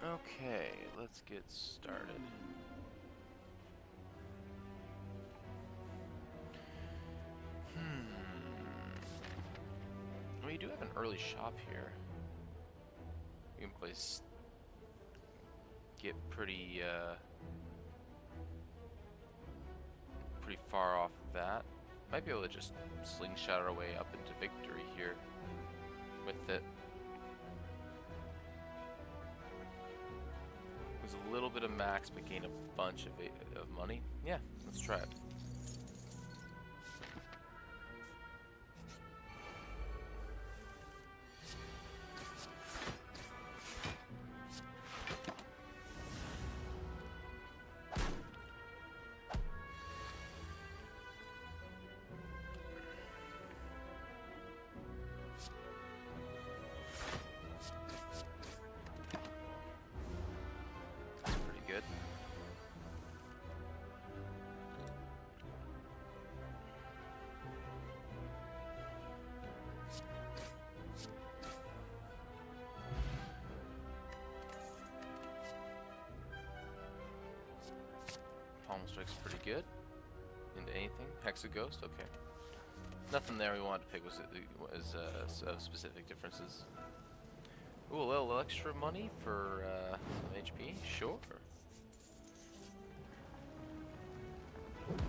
Okay, let's get started. We do have an early shop here. We can place get pretty far off of that. Might be able to just slingshot our way up into victory here with it. Lose a little bit of max, but gain a bunch of money. Yeah, let's try it. That's pretty good. Palm strike's pretty good. Into anything? Hexa Ghost? Okay. Nothing there we wanted to pick was specific differences. Ooh, a little extra money for some HP? Sure.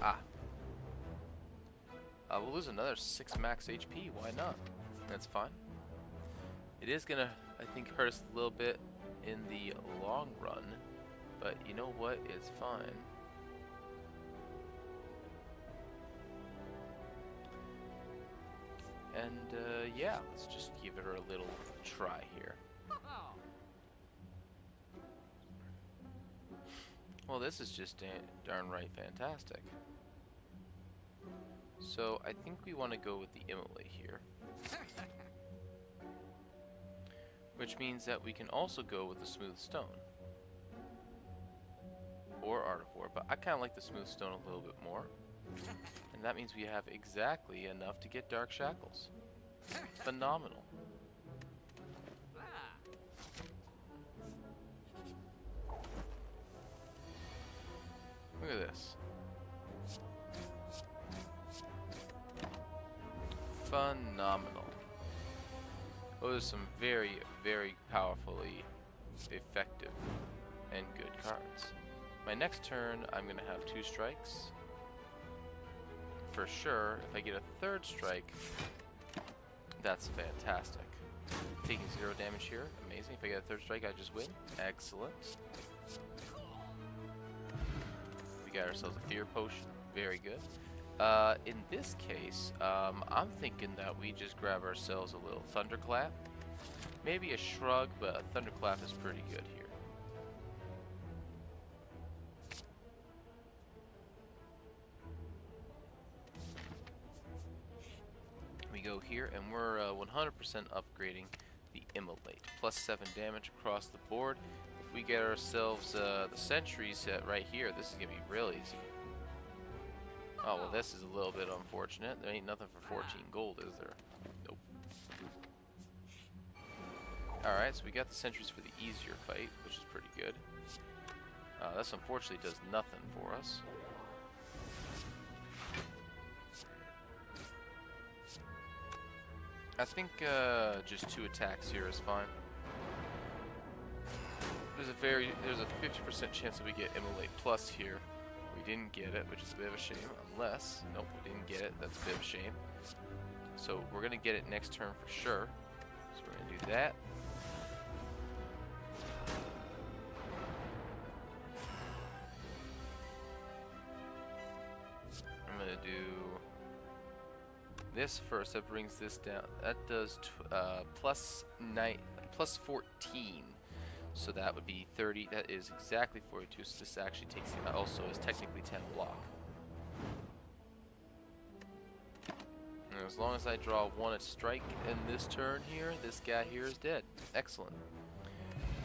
Ah. We'll lose another 6 max HP. Why not? That's fine. It is gonna, I think, hurt us a little bit in the long run, but you know what? It's fine. And yeah, let's just give it a little try here. Well, this is just darn right fantastic. So I think we want to go with the immolate here. Which means that we can also go with the smooth stone. Or Artivore, but I kind of like the smooth stone a little bit more. And that means we have exactly enough to get Dark Shackles. Phenomenal. Look at this. Phenomenal. Those are some very, very powerfully effective and good cards. My next turn, I'm going to have 2 strikes. For sure, if I get a 3rd strike, that's fantastic. Taking 0 damage here, amazing. If I get a 3rd strike, I just win. Excellent. We got ourselves a Fear Potion, very good. In this case, I'm thinking that we just grab ourselves a little Thunderclap. Maybe a Shrug, but a Thunderclap is pretty good here. We go here, and we're 100% upgrading the Immolate. Plus 7 damage across the board. If we get ourselves the Sentry set right here, this is going to be real easy. Oh, well, this is a little bit unfortunate. There ain't nothing for 14 gold, is there? Nope. Alright, so we got the sentries for the easier fight, which is pretty good. This unfortunately does nothing for us. I think just 2 attacks here is fine. There's a 50% chance that we get Immolate Plus here. We didn't get it, which is a bit of a shame, unless, nope, we didn't get it, that's a bit of a shame. So we're gonna get it next turn for sure. So we're gonna do that. I'm gonna do this first. That brings this down. That does plus 14. So that would be 30. That is exactly 42. So this actually takes it. Also is technically 10 block. And as long as I draw 1 at strike in this turn here, this guy here is dead. Excellent.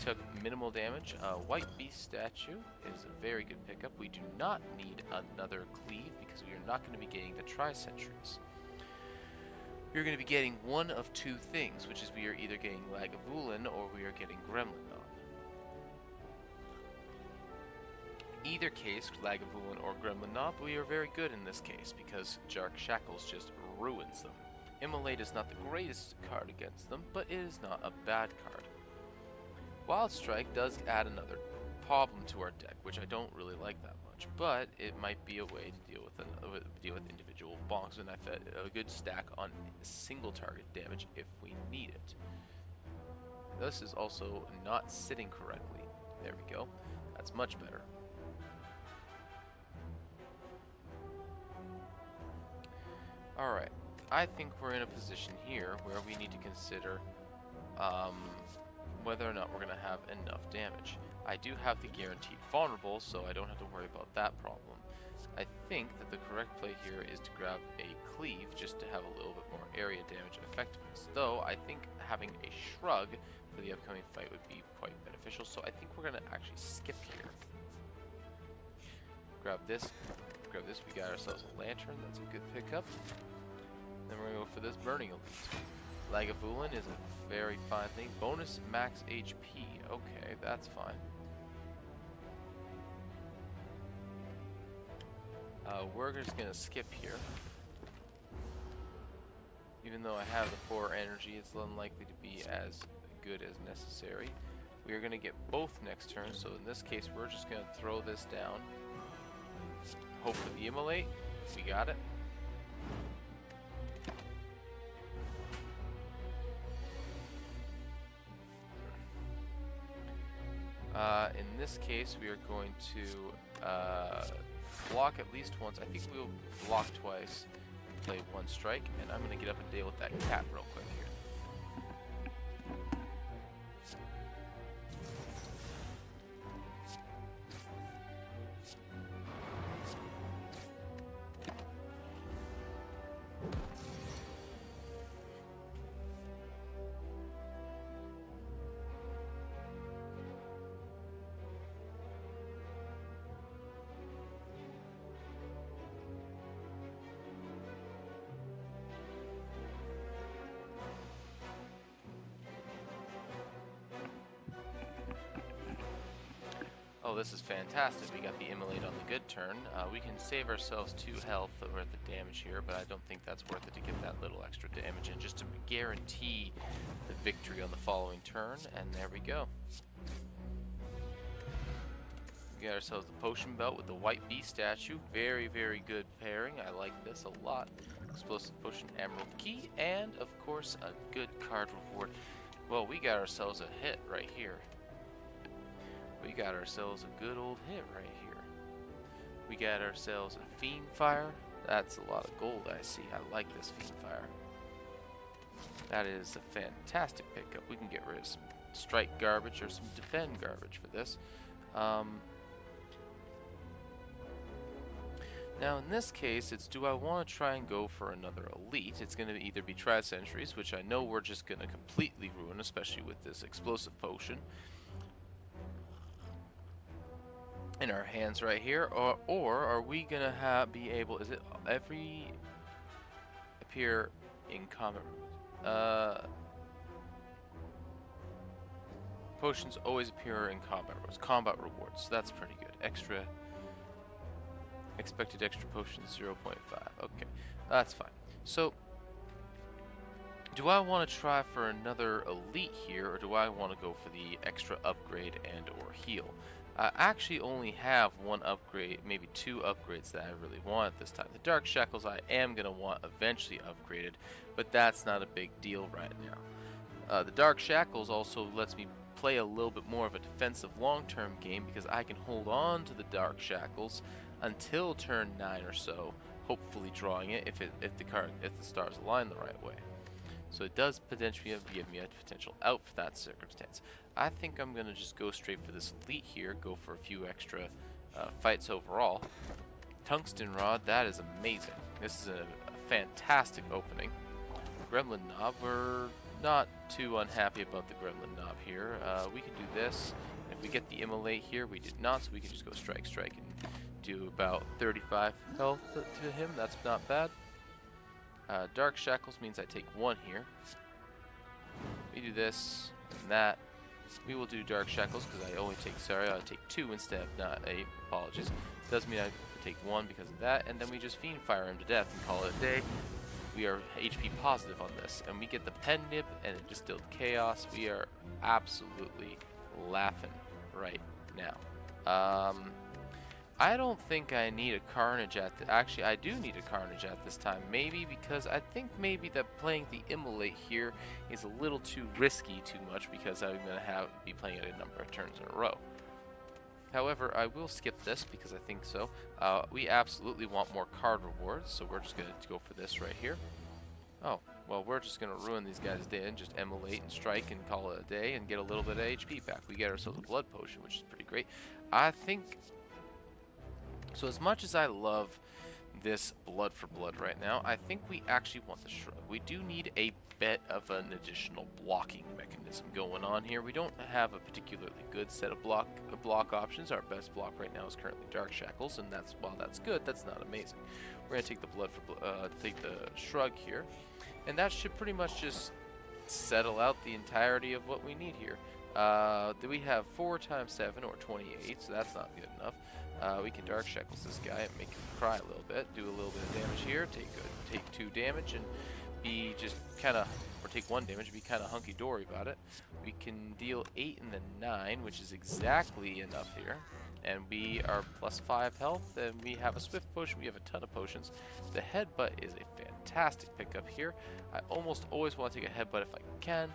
Took minimal damage. White Beast statue is a very good pickup. We do not need another cleave because we are not going to be getting the tri-sentries. We're going to be getting one of 2 things, which is we are either getting Lagavulin or we are getting Gremlin. Either case, Lagavulin or Gremlin Knob, we are very good in this case because Dark Shackles just ruins them. Immolate is not the greatest card against them, but it is not a bad card. Wild Strike does add another problem to our deck, which I don't really like that much, but it might be a way to deal with individual bonks, and I've had a good stack on single target damage if we need it. This is also not sitting correctly. There we go. That's much better. Alright, I think we're in a position here where we need to consider whether or not we're going to have enough damage. I do have the guaranteed vulnerable, so I don't have to worry about that problem. I think that the correct play here is to grab a cleave just to have a little bit more area damage effectiveness, though I think having a shrug for the upcoming fight would be quite beneficial, so I think we're going to actually skip here. Grab this, we got ourselves a lantern, that's a good pickup. Then we're going to go for this burning elite. Lagavulin is a very fine thing. Bonus max HP. Okay, that's fine. We're just going to skip here. Even though I have the 4 energy, it's unlikely to be as good as necessary. We are going to get both next turn, so in this case we're just going to throw this down. Hope for the immolate. We got it. In this case, we are going to block at least once. I think we'll block twice, play 1 strike, and I'm going to get up and deal with that cat real quick here. Oh, this is fantastic. We got the immolate on the good turn. We can save ourselves 2 health worth of damage here, but I don't think that's worth it to get that little extra damage in just to guarantee the victory on the following turn, and there we go. We got ourselves the potion belt with the white bee statue. Very, very good pairing. I like this a lot. Explosive potion, emerald key, and of course a good card reward. Well, we got ourselves a hit right here. We got ourselves a good old hit right here. We got ourselves a Fiend Fire. That's a lot of gold I see. I like this Fiend Fire. That is a fantastic pickup. We can get rid of some strike garbage or some defend garbage for this. Now in this case, it's do I want to try and go for another elite? It's going to either be Tri-Centuries, which I know we're just going to completely ruin, especially with this explosive potion in our hands right here, or are we gonna be able? Is it every appear in combat? Potions always appear in combat rewards. That's pretty good. Extra expected extra potions 0.5. Okay, that's fine. So, do I want to try for another elite here, or do I want to go for the extra upgrade and or heal? I actually only have 1 upgrade, maybe 2 upgrades that I really want this time. The Dark Shackles I am going to want eventually upgraded, but that's not a big deal right now. The Dark Shackles also lets me play a little bit more of a defensive long-term game because I can hold on to the Dark Shackles until turn 9 or so, hopefully drawing it if the stars align the right way. So it does potentially give me a potential out for that circumstance. I think I'm going to just go straight for this elite here, go for a few extra fights overall. Tungsten Rod, that is amazing. This is a fantastic opening. Gremlin Knob, we're not too unhappy about the Gremlin Knob here. We can do this. If we get the immolate here, we did not, so we can just go strike, and do about 35 health to him. That's not bad. Dark Shackles means I take 1 here. We do this and that. We will do Dark Shackles because I only take, I take 2 instead of not 8. Apologies. Does mean I take 1 because of that, and then we just Fiend Fire him to death and call it a day. We are HP positive on this, and we get the Pen Nib and it Distilled Chaos. We are absolutely laughing right now. I don't think I need a Carnage at actually, I do need a Carnage at this time. Maybe because I think maybe that playing the Immolate here is a little too risky too much because I'm going to be playing it a number of turns in a row. However, I will skip this because I think so. We absolutely want more card rewards, so we're just going to go for this right here. Oh, well, we're just going to ruin these guys' day and just Immolate and strike and call it a day and get a little bit of HP back. We get ourselves a Blood Potion, which is pretty great. I think... So as much as I love this Blood for Blood right now, I think we actually want the Shrug. We do need a bit of an additional blocking mechanism going on here. We don't have a particularly good set of block options. Our best block right now is currently Dark Shackles, and while that's good, that's not amazing. We're gonna take the take the Shrug here, and that should pretty much just settle out the entirety of what we need here. We have 4 times 7 or 28, so that's not good enough. We can Dark Shackles this guy and make him cry a little bit, do a little bit of damage here, take 2 damage, and be just kind of, or take 1 damage and be kind of hunky-dory about it. We can deal 8 and then 9, which is exactly enough here. And we are +5 health, and we have a Swift Potion, we have a ton of potions. The Headbutt is a fantastic pickup here. I almost always want to take a Headbutt if I can.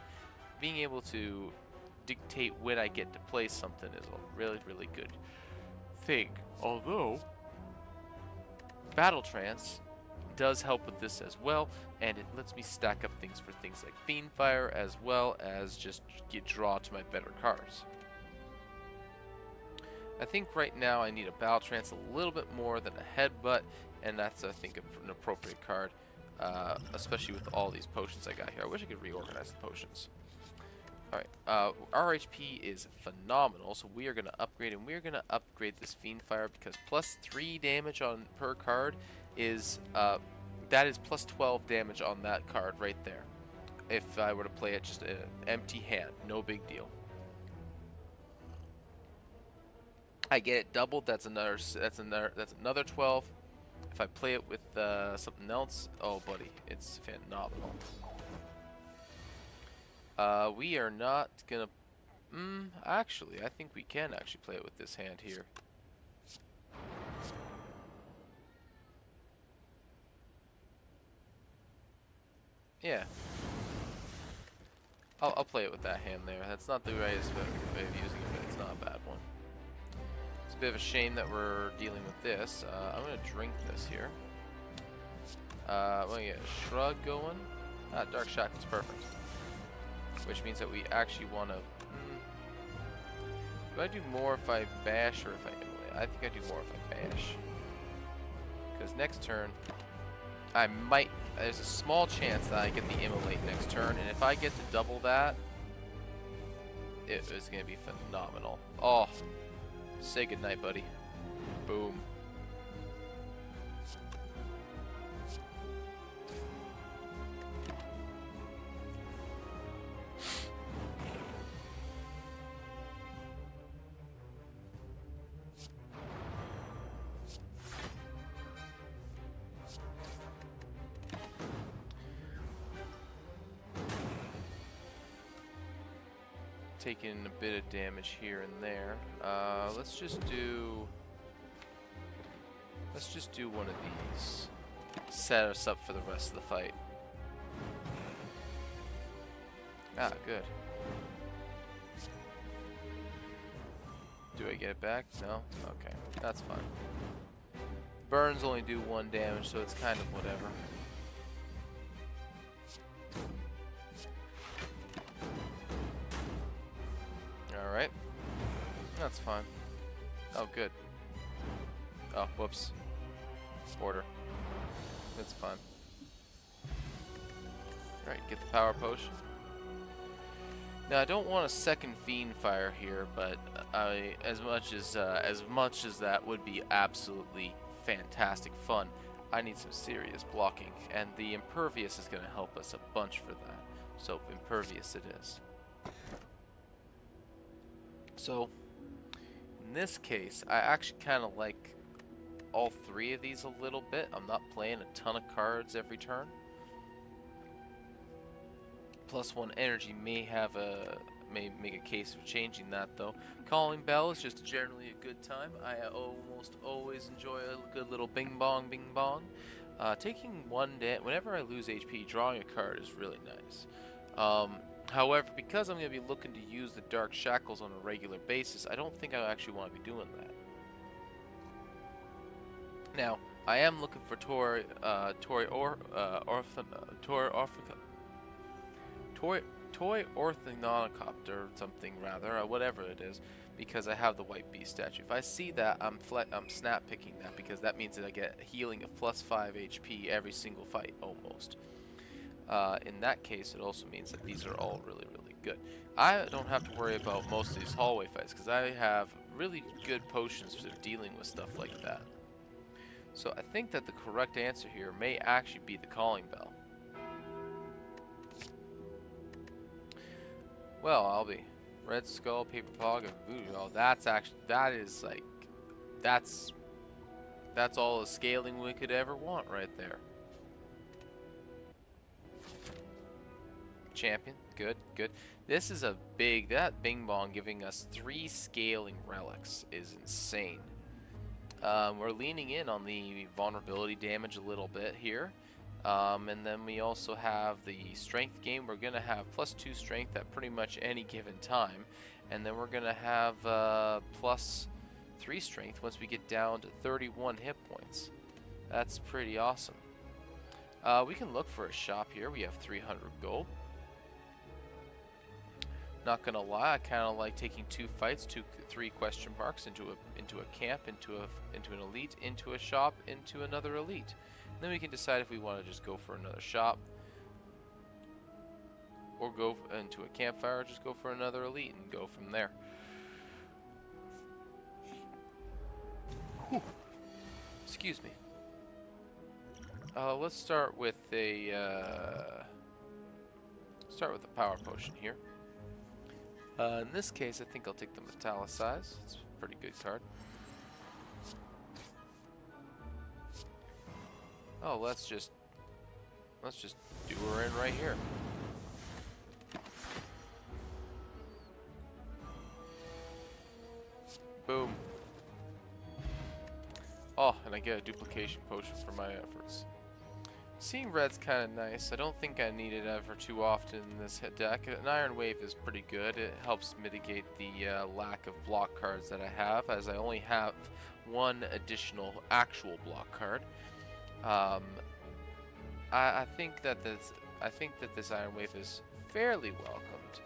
Being able to dictate when I get to play something is a really, really good thing. Although Battle Trance does help with this as well, and it lets me stack up things for things like Fiend Fire as well as just draw to my better cards. I think right now I need a Battle Trance a little bit more than a Headbutt, and that's, I think, an appropriate card, especially with all these potions I got here. I wish I could reorganize the potions. Alright, our HP is phenomenal, so we are going to upgrade, and we are going to upgrade this Fiend Fire because +3 damage per card is, that is +12 damage on that card right there. If I were to play it just an empty hand, no big deal. I get it doubled, that's another 12. If I play it with something else, oh buddy, it's phenomenal. We are not gonna... actually, I think we can actually play it with this hand here. Yeah. I'll play it with that hand there. That's not the greatest way of using it, but it's not a bad one. It's a bit of a shame that we're dealing with this. I'm gonna drink this here. I'm gonna get a Shrug going. Dark Shackle's perfect. Which means that we actually want to... do I do more if I bash or if I Immolate? I think I do more if I bash. Because next turn, I might... There's a small chance that I get the Immolate next turn, and if I get to double that, it is going to be phenomenal. Oh, say goodnight, buddy. Boom. Taking a bit of damage here and there. Let's just do one of these. Set us up for the rest of the fight. Ah, good. Do I get it back? No? Okay, that's fine. Burns only do 1 damage, so it's kind of whatever. Alright. That's fine. Oh, good. Oh, whoops. Order. That's fine. Alright, get the Power Potion. Now, I don't want a second Fiend Fire here, but as much as that would be absolutely fantastic fun, I need some serious blocking, and the Impervious is going to help us a bunch for that. So, Impervious it is. So in this case, I actually kind of like all three of these a little bit. I'm not playing a ton of cards every turn. +1 energy may make a case of changing that though. Calling Bell is just generally a good time. I almost always enjoy a good little bing bong bing bong. Taking whenever I lose HP, drawing a card is really nice. However, because I'm going to be looking to use the Dark Shackles on a regular basis, I don't think I actually want to be doing that. Now, I am looking for Toy Orthogonocopter or something rather, whatever it is, because I have the White Beast statue. If I see that, I'm snap picking that, because that means that I get healing of +5 HP every single fight, almost. In that case, it also means that these are all really, really good. I don't have to worry about most of these hallway fights, because I have really good potions for dealing with stuff like that. So I think that the correct answer here may actually be the Calling Bell. Well, I'll be Red Skull, Paper Pog, and Voodoo. Oh, that's all the scaling we could ever want right there. Champion, good, good. This is a that Bing Bong giving us 3 scaling relics is insane. We're leaning in on the vulnerability damage a little bit here. And then we also have the strength game. We're going to have +2 strength at pretty much any given time. And then we're going to have +3 strength once we get down to 31 hit points. That's pretty awesome. We can look for a shop here. We have 300 gold. Not gonna lie, I kind of like taking 2 fights, 3 question marks into a camp, into an elite, into a shop, into another elite. And then we can decide if we want to just go for another shop, or go into a campfire, or just go for another elite and go from there. Whew. Excuse me. Let's start with a power potion here. In this case, I think I'll take the Metallicize. It's a pretty good card. Oh, let's just do her in right here. Boom. Oh, and I get a duplication potion for my efforts. Seeing red's kind of nice. I don't think I need it ever too often in this deck. An Iron Wave is pretty good. It helps mitigate the lack of block cards that I have, as I only have 1 additional actual block card. I think that this Iron Wave is fairly welcomed,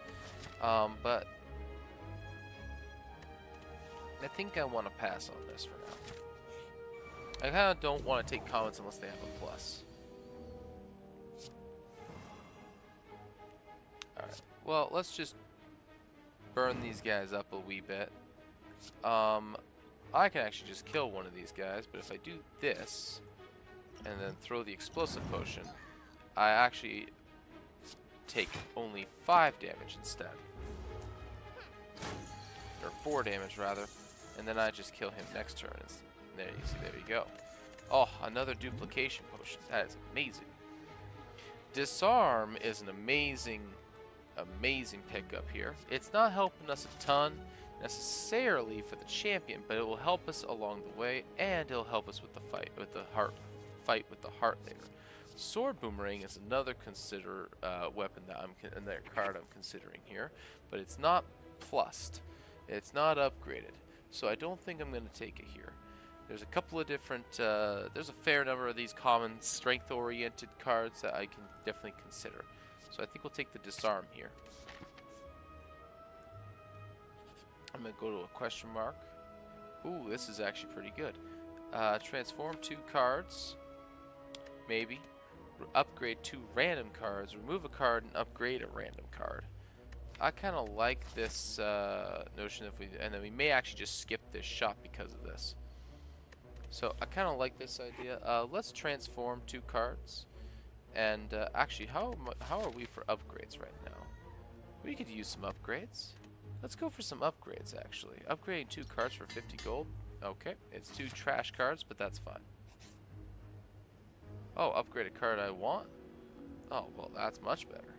but I think I want to pass on this for now. I kind of don't want to take comments unless they have a plus. Alright, well, let's just burn these guys up a wee bit. I can actually just kill one of these guys, but if I do this, and then throw the explosive potion, I actually take only 5 damage instead. Or 4 damage, rather. And then I just kill him next turn. There you see, there you go. Oh, another duplication potion. That is amazing. Disarm is an amazing pickup here. It's not helping us a ton necessarily for the champion, but it will help us along the way, and it'll help us with the fight with the heart later. Sword Boomerang is another weapon that another card I'm considering here, but it's not plussed. It's not upgraded, so I don't think I'm going to take it here. There's a couple of different, there's a fair number of these common strength-oriented cards that I can definitely consider. So I think we'll take the Disarm here. I'm going to go to a question mark. Ooh, this is actually pretty good. Transform 2 cards. Maybe. Upgrade 2 random cards. Remove a card and upgrade a random card. I kind of like this notion and then we may actually just skip this shop because of this. So I kind of like this idea. Let's transform 2 cards. And actually, how are we for upgrades right now? We could use some upgrades. Let's go for some upgrades, actually. Upgrading 2 cards for 50 gold. Okay, it's 2 trash cards, but that's fine. Oh, upgrade a card I want? Oh, well, that's much better.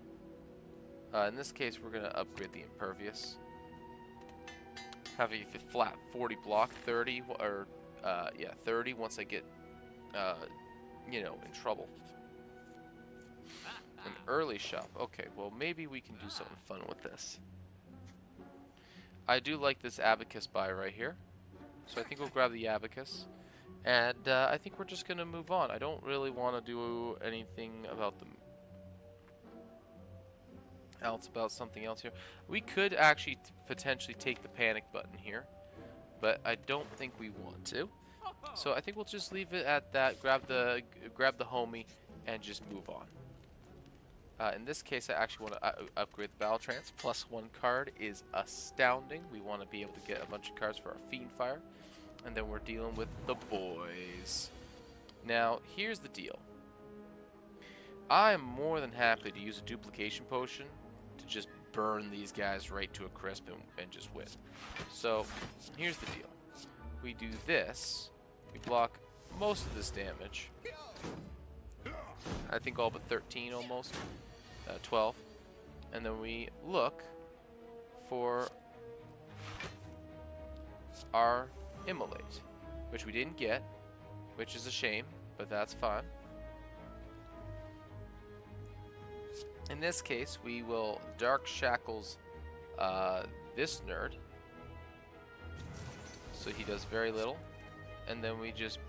In this case, we're going to upgrade the Impervious. Have a flat 40 block, 30, or, yeah, 30 once I get, you know, in trouble. An early shop. Okay, well, maybe we can do something fun with this. I do like this Abacus buy right here. So I think we'll grab the Abacus. And I think we're just going to move on. I don't really want to do anything about them else about something else here. We could actually potentially take the panic button here, but I don't think we want to. So I think we'll just leave it at that. Grab the homie and just move on. In this case, I actually want to upgrade the Battle Trance. +1 card is astounding. We want to be able to get a bunch of cards for our Fiend Fire. And then we're dealing with the boys. Now, here's the deal. I'm more than happy to use a duplication potion to just burn these guys right to a crisp and just win. So, here's the deal. We do this. We block most of this damage. I think all but 13 almost. 12. And then we look for our Immolate, which we didn't get, which is a shame, but that's fine. In this case, we will Dark Shackles this nerd, so he does very little, and then we just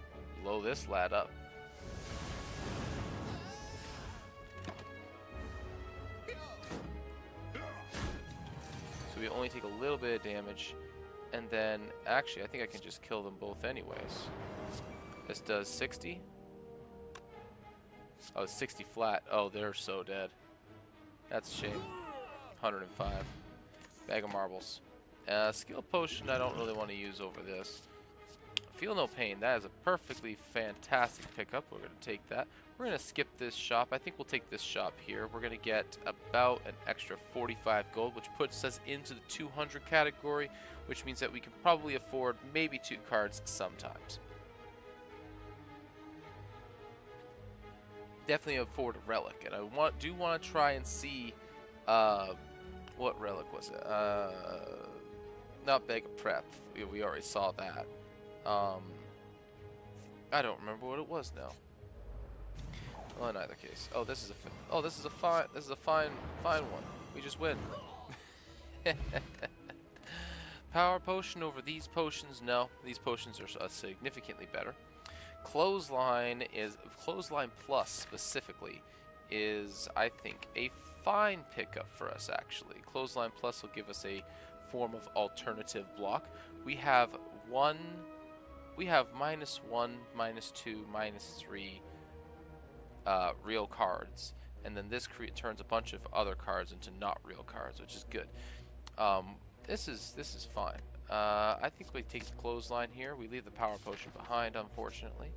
blow this lad up. So we only take a little bit of damage. And then, actually, I think I can just kill them both anyways. This does 60. Oh, 60 flat. Oh, they're so dead. That's a shame. 105. Bag of marbles. Skill potion I don't really want to use over this. Feel no pain. That is a perfectly fantastic pickup. We're going to take that. We're going to skip this shop. I think we'll take this shop here. We're going to get about an extra 45 gold, which puts us into the 200 category, which means that we can probably afford maybe 2 cards sometimes. Definitely afford a relic, and I do want to try and see what relic was it? Not Bag of Prep. We already saw that. I don't remember what it was now. Well, in either case. Oh, this is a fine one. We just win. Power potion over these potions? No, these potions are significantly better. Clothesline plus specifically is, I think, a fine pickup for us actually. Clothesline plus will give us a form of alternative block. We have -1, -2, -3 real cards, and then this turns a bunch of other cards into not real cards, which is good. This is fine. I think we take the clothesline here. We leave the power potion behind, unfortunately.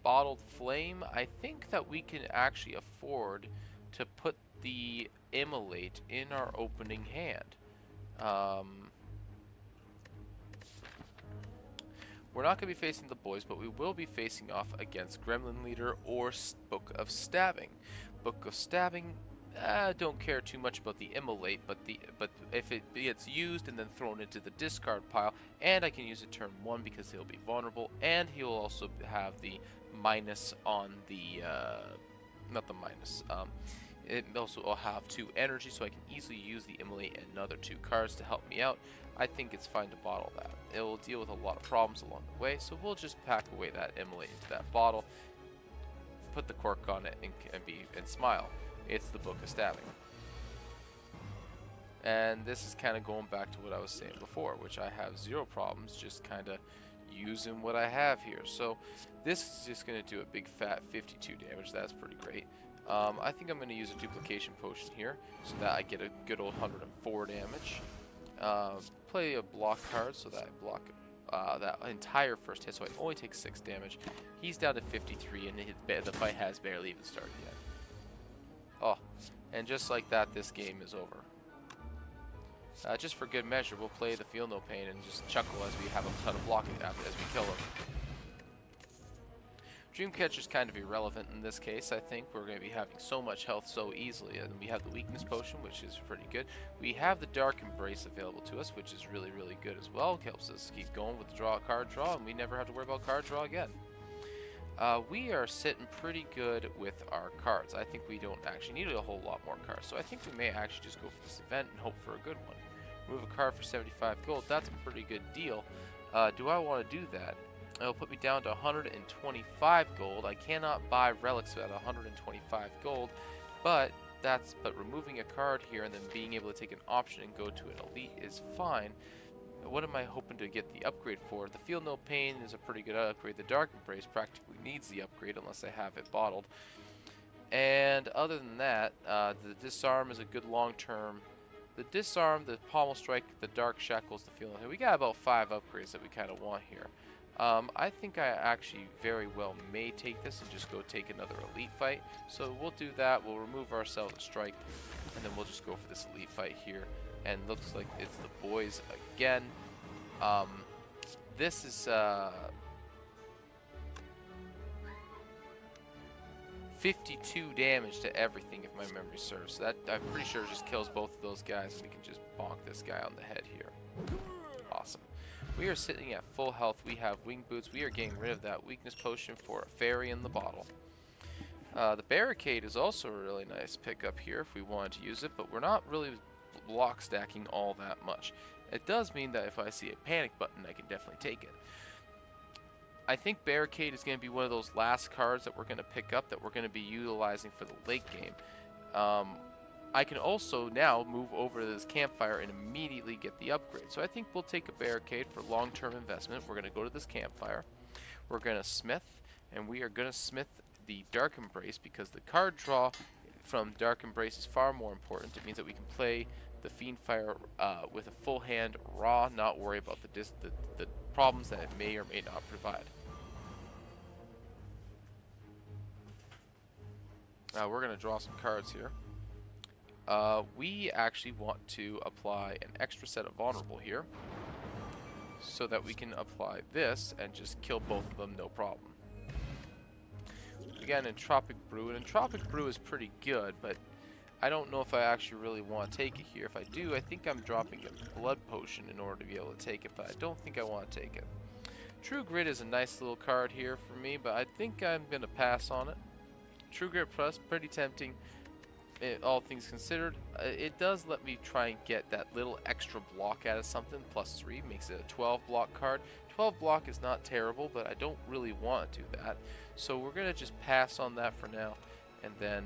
Bottled flame. I think that we can actually afford to put the Immolate in our opening hand. We're not going to be facing the boys, but we will be facing off against Gremlin Leader or Book of Stabbing. Book of Stabbing, don't care too much about the Immolate, but if it gets used and then thrown into the discard pile, and I can use it turn 1 because he'll be vulnerable, and he'll also have the minus on the, not the minus, it also will have 2 energy, so I can easily use the Immolate and another 2 cards to help me out. I think it's fine to bottle that. It will deal with a lot of problems along the way, so we'll just pack away that Immolate into that bottle, put the cork on it, and smile. It's the Book of Stabbing. And this is kind of going back to what I was saying before, which I have 0 problems just kind of using what I have here. So this is just going to do a big fat 52 damage. That's pretty great. I think I'm going to use a duplication potion here so that I get a good old 104 damage. Play a block card so that I block that entire first hit, so I only take 6 damage. He's down to 53, and the fight has barely even started yet. Oh, And just like that, this game is over. Just for good measure, we'll play the Feel No Pain and just chuckle as we have a ton of blocking as we kill him. Dreamcatcher's kind of irrelevant in this case. I think we're going to be having so much health so easily, and we have the Weakness Potion, which is pretty good. We have the Dark Embrace available to us, which is really, really good as well. It helps us keep going with the card draw, and we never have to worry about card draw again. We are sitting pretty good with our cards. I think we don't actually need a whole lot more cards, so I think we may actually just go for this event and hope for a good one. Remove a card for 75 gold. That's a pretty good deal. Do I want to do that? It'll put me down to 125 gold. I cannot buy relics at 125 gold, but removing a card here and then being able to take an option and go to an elite is fine. What am I hoping to get the upgrade for? The Feel No Pain is a pretty good upgrade. The Dark Embrace practically needs the upgrade unless I have it bottled. And other than that, the Disarm is a good long-term. The Disarm, the Pommel Strike, the Dark Shackles, the Feel No Pain. We got about 5 upgrades that we kind of want here. I think I actually very well may take this and just go take another elite fight. So we'll do that. We'll remove ourselves a strike, and then we'll just go for this elite fight here. And looks like it's the boys again. This is 52 damage to everything if my memory serves. So that I'm pretty sure just kills both of those guys, and we can just bonk this guy on the head here. Awesome. We are sitting at full health. We have wing boots. We are getting rid of that weakness potion for a fairy in the bottle. The barricade is also a really nice pickup here if we wanted to use it, but we're not really block stacking all that much. It does mean that if I see a panic button, I can definitely take it. I think barricade is going to be one of those last cards that we're going to pick up that we're going to be utilizing for the late game. I can also now move over to this campfire and immediately get the upgrade. So I think we'll take a barricade for long-term investment. We're going to go to this campfire. We're going to smith, and we are going to smith the Dark Embrace because the card draw from Dark Embrace is far more important. It means that we can play the Fiendfire with a full hand raw, not worry about the problems that it may or may not provide. We're going to draw some cards here. We actually want to apply an extra set of vulnerable here so that we can apply this and just kill both of them, no problem. We got an Entropic Brew, and Entropic Brew is pretty good, but I don't know if I actually really want to take it here. If I do, I think I'm dropping a Blood Potion in order to be able to take it, but I don't think I want to take it. True Grit is a nice little card here for me, but I think I'm going to pass on it. True Grit Plus, pretty tempting. All things considered, it does let me try and get that little extra block out of something. +3 makes it a 12 block card. 12 block is not terrible, but I don't really want to do that. So we're going to just pass on that for now. And then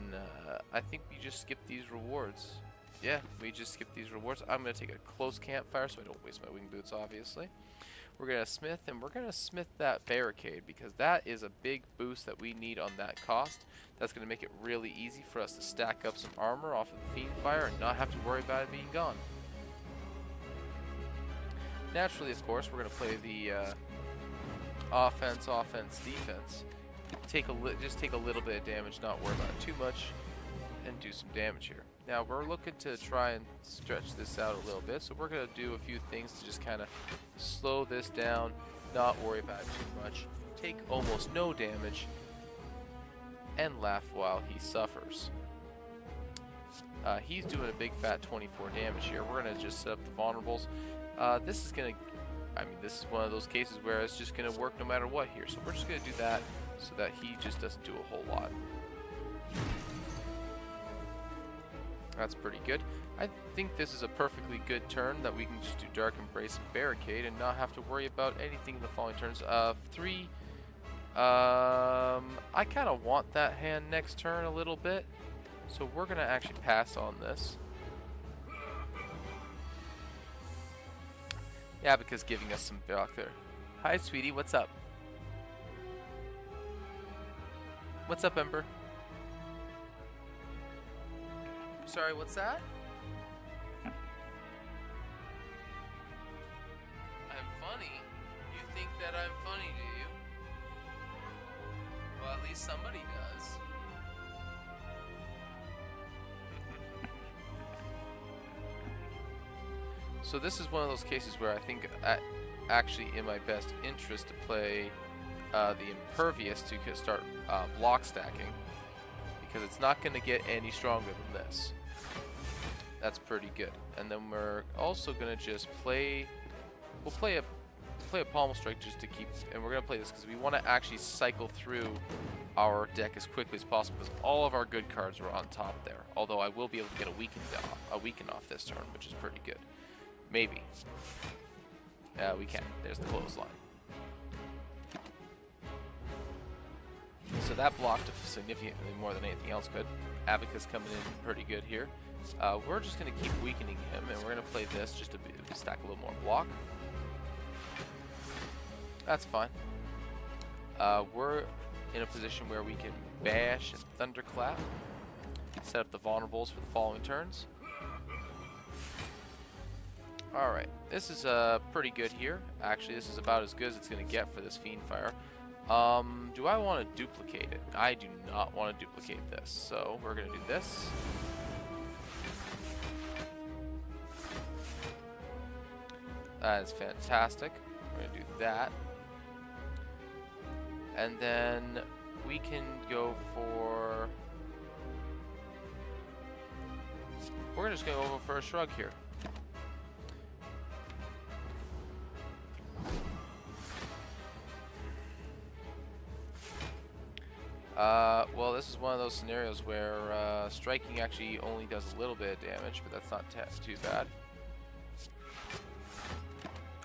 I think we just skip these rewards. Yeah, we just skip these rewards. I'm going to take a close campfire so I don't waste my wing boots, obviously. We're going to smith, and we're going to smith that barricade because that is a big boost that we need on that cost. That's going to make it really easy for us to stack up some armor off of the Fiendfire and not have to worry about it being gone. Naturally, of course, we're going to play the offense, defense. Just take a little bit of damage, not worry about it too much, and do some damage here. Now we're looking to try and stretch this out a little bit, so we're going to do a few things to just kind of slow this down, not worry about it too much, take almost no damage, and laugh while he suffers. He's doing a big fat 24 damage here. We're going to just set up the vulnerables. This is going to, this is one of those cases where it's just going to work no matter what here, so we're just going to do that so that he just doesn't do a whole lot. That's pretty good. I think this is a perfectly good turn that we can just do Dark Embrace and Barricade and not have to worry about anything in the following turns. 3. I kind of want that hand next turn a little bit, so we're going to actually pass on this. Yeah, because giving us some block there. Hi, sweetie. What's up? What's up, Ember? Sorry, what's that? I'm funny? You think that I'm funny, do you? Well, at least somebody does. So this is one of those cases where I think actually in my best interest to play the Impervious to start block stacking, because it's not going to get any stronger than this. That's pretty good. And then we're also going to just play, we'll play a Pommel Strike just to keep, and we're going to play this because we want to actually cycle through our deck as quickly as possible, because all of our good cards are on top there. Although I will be able to get a weaken off this turn, which is pretty good. Maybe. We can. There's the clothesline. So that blocked significantly more than anything else could. Abacus coming in pretty good here. We're just going to keep weakening him, and we're going to play this just to stack a little more block. That's fine. We're in a position where we can bash and thunderclap. Set up the vulnerables for the following turns. Alright, this is pretty good here. Actually, this is about as good as it's going to get for this Fiendfire. Do I want to duplicate it? I do not want to duplicate this, so we're going to do this. That is fantastic. We're going to do that. And then we can go for... We're just going to go for a shrug here. Well, this is one of those scenarios where striking actually only does a little bit of damage, but that's not too bad.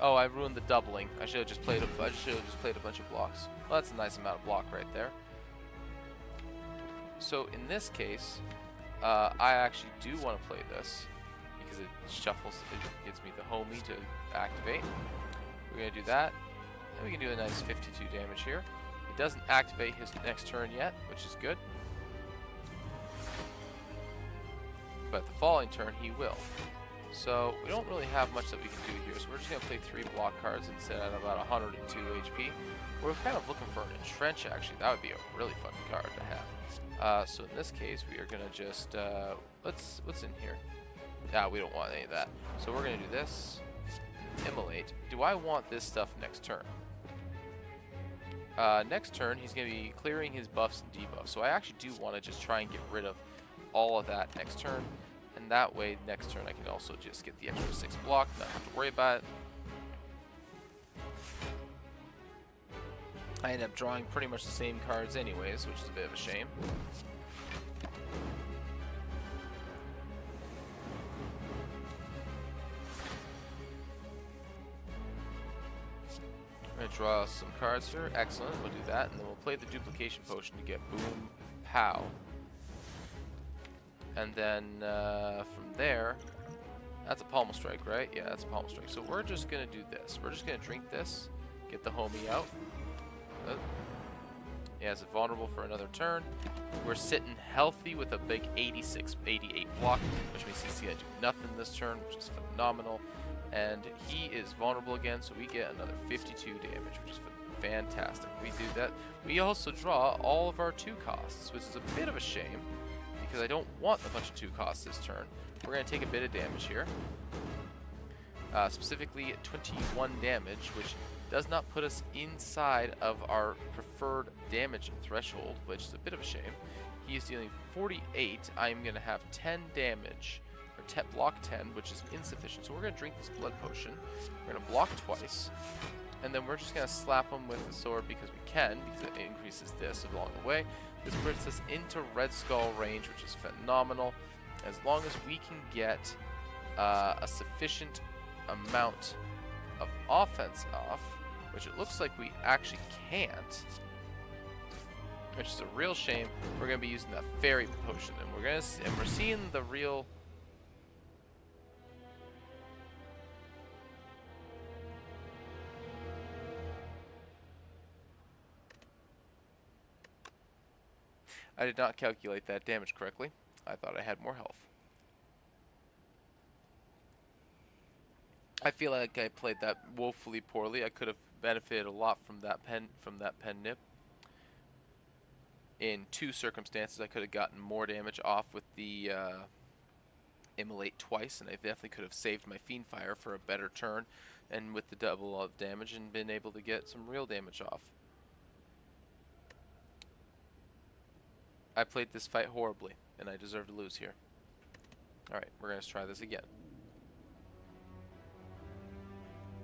Oh, I ruined the doubling. I should have just played a bunch of blocks. Well, that's a nice amount of block right there. So in this case, I actually do want to play this because it shuffles. It gives me the homie to activate. We're gonna do that, and we can do a nice 52 damage here. It doesn't activate his next turn yet, which is good. But the following turn he will. So we don't really have much that we can do here, so we're just going to play 3 block cards instead at about 102 HP. We're kind of looking for an Entrench, actually. That would be a really fun card to have. So in this case, we are going to just... what's in here? We don't want any of that. So we're going to do this. Immolate. Do I want this stuff next turn? Next turn, he's going to be clearing his buffs and debuffs. So I actually do want to just try and get rid of all of that next turn. And that way, next turn, I can also just get the extra 6 block, not have to worry about it. I end up drawing pretty much the same cards anyways, which is a bit of a shame. I'm going to draw some cards here. Excellent. We'll do that, and then we'll play the duplication potion to get boom, pow. And then from there, that's a Pommel Strike, right? Yeah, that's a Pommel Strike. So we're just going to do this. We're just going to drink this, get the homie out. Yeah, it's vulnerable for another turn. We're sitting healthy with a big 86, 88 block, which means he's going to do nothing this turn, which is phenomenal. And he is vulnerable again, so we get another 52 damage, which is fantastic. We do that. We also draw all of our 2 costs, which is a bit of a shame, because I don't want a bunch of 2 costs this turn. We're going to take a bit of damage here. Specifically 21 damage, which does not put us inside of our preferred damage threshold, which is a bit of a shame. He is dealing 48. I'm going to have 10 damage, or block 10, which is insufficient. So we're going to drink this blood potion. We're going to block twice. And then we're just going to slap him with the sword because we can, because it increases this along the way. This puts us into Red Skull range, which is phenomenal. As long as we can get a sufficient amount of offense off, which it looks like we actually can't, which is a real shame. We're going to be using that fairy potion, and we're seeing the real... I did not calculate that damage correctly. I thought I had more health. I feel like I played that woefully poorly. I could have benefited a lot from that pen nip. In 2 circumstances, I could have gotten more damage off with the immolate twice, and I definitely could have saved my Fiend Fire for a better turn, and with the double of damage, and been able to get some real damage off. I played this fight horribly, and I deserve to lose here. Alright, we're going to try this again.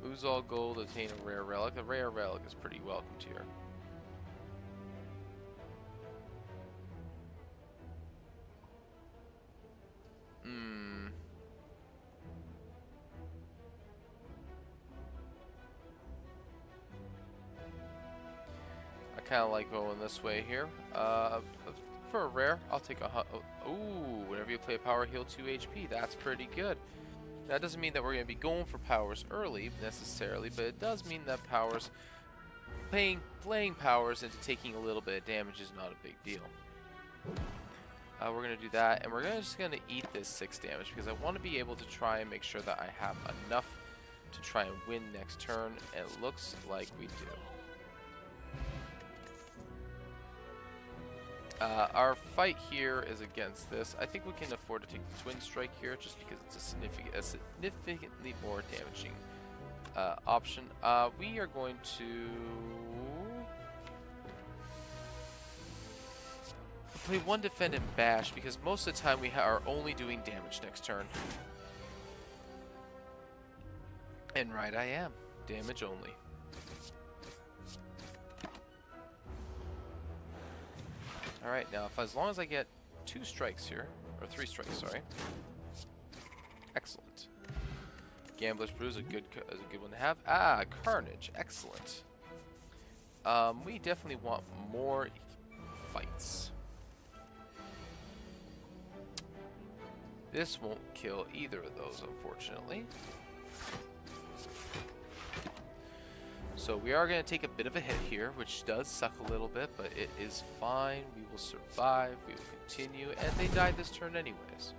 Lose all gold, obtain a rare relic. A rare relic is pretty welcomed here. I kind of like going this way here. For a rare, I'll take a... Ooh, whenever you play a power, heal 2 HP. That's pretty good. That doesn't mean that we're going to be going for powers early, necessarily, but it does mean that powers... Playing powers into taking a little bit of damage is not a big deal. We're going to do that, and we're just going to eat this 6 damage, because I want to be able to try and make sure that I have enough to try and win next turn, and it looks like we do. Our fight here is against this. I think we can afford to take the Twin Strike here, just because it's a significantly more damaging option. We are going to play 1 defend and bash, because most of the time we are only doing damage next turn. And right I am. Damage only. Alright, now as long as I get 2 strikes here, or 3 strikes, sorry. Excellent. Gambler's Brew is a good one to have. Ah, Carnage, excellent. We definitely want more fights. This won't kill either of those, unfortunately. So we are going to take a bit of a hit here, which does suck a little bit, but it is fine. We will survive. We will continue. And they died this turn anyways.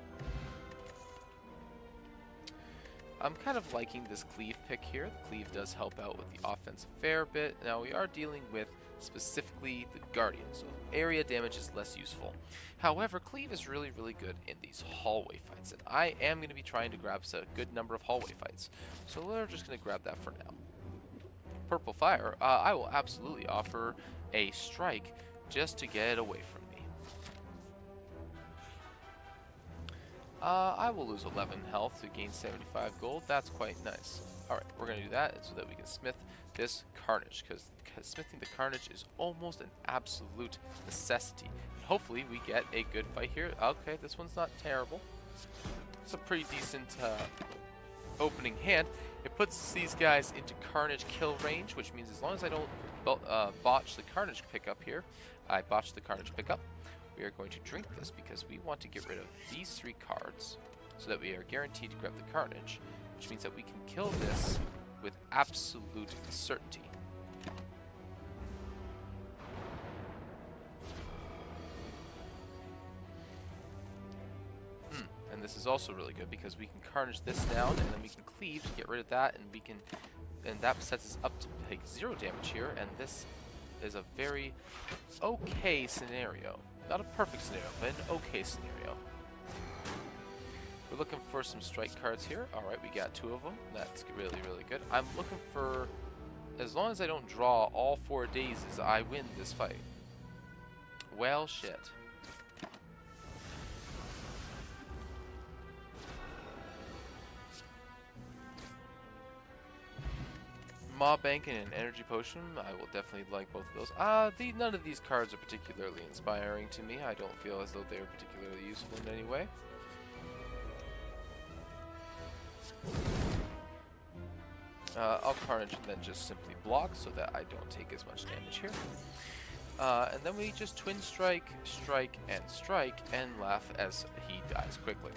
I'm kind of liking this cleave pick here. The cleave does help out with the offense a fair bit. Now we are dealing with specifically the Guardian, so area damage is less useful. However, cleave is really, really good in these hallway fights, and I am going to be trying to grab a good number of hallway fights. So we're just going to grab that for now. Purple Fire, I will absolutely offer a strike just to get it away from me. I will lose 11 health to gain 75 gold. That's quite nice. Alright, we're going to do that so that we can smith this Carnage, because smithing the Carnage is almost an absolute necessity. And hopefully we get a good fight here. Okay, this one's not terrible. It's a pretty decent opening hand. It puts these guys into Carnage kill range, which means as long as I don't botch the Carnage pickup here, I botch the Carnage pickup, we are going to drink this because we want to get rid of these 3 cards so that we are guaranteed to grab the Carnage, which means that we can kill this with absolute certainty. And this is also really good because we can Carnage this down, and then we can cleave to get rid of that, and that sets us up to take 0 damage here, and this is a very okay scenario. Not a perfect scenario, but an okay scenario. We're looking for some strike cards here. Alright, we got 2 of them. That's really, really good. I'm looking for, as long as I don't draw all 4 daisies, I win this fight. Well, shit. Mob Bank and an Energy Potion, I will definitely like both of those. None of these cards are particularly inspiring to me. I don't feel as though they are particularly useful in any way. I'll Carnage and then just simply block so that I don't take as much damage here. And then we just Twin Strike, Strike, and laugh as he dies quickly.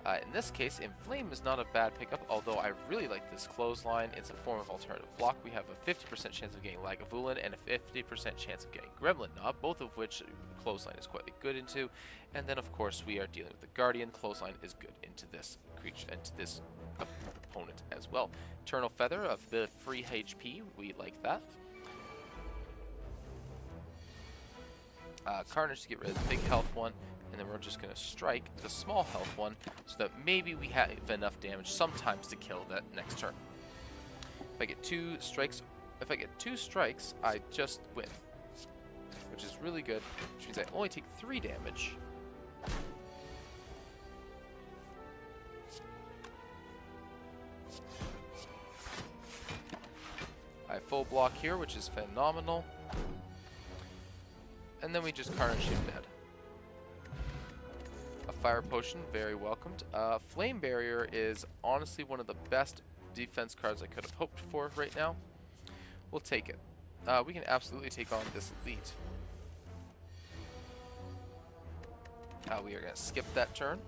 In this case, Inflame is not a bad pickup, although I really like this Clothesline. It's a form of alternative block. We have a 50% chance of getting Lagavulin and a 50% chance of getting Gremlin Knob, both of which Clothesline is quite good into. And then, of course, we are dealing with the Guardian. Clothesline is good into this creature, into this opponent as well. Eternal Feather of the free HP, we like that. Carnage to get rid of the big health one, and then we're just going to strike the small health one so that maybe we have enough damage sometimes to kill that next turn. If I get 2 strikes, I just win, which is really good, which means I only take 3 damage. I full block here, which is phenomenal. And then we just Carnage him dead. A fire potion, very welcomed. Flame barrier is honestly one of the best defense cards I could have hoped for right now. We'll take it. We can absolutely take on this elite. We are going to skip that turn.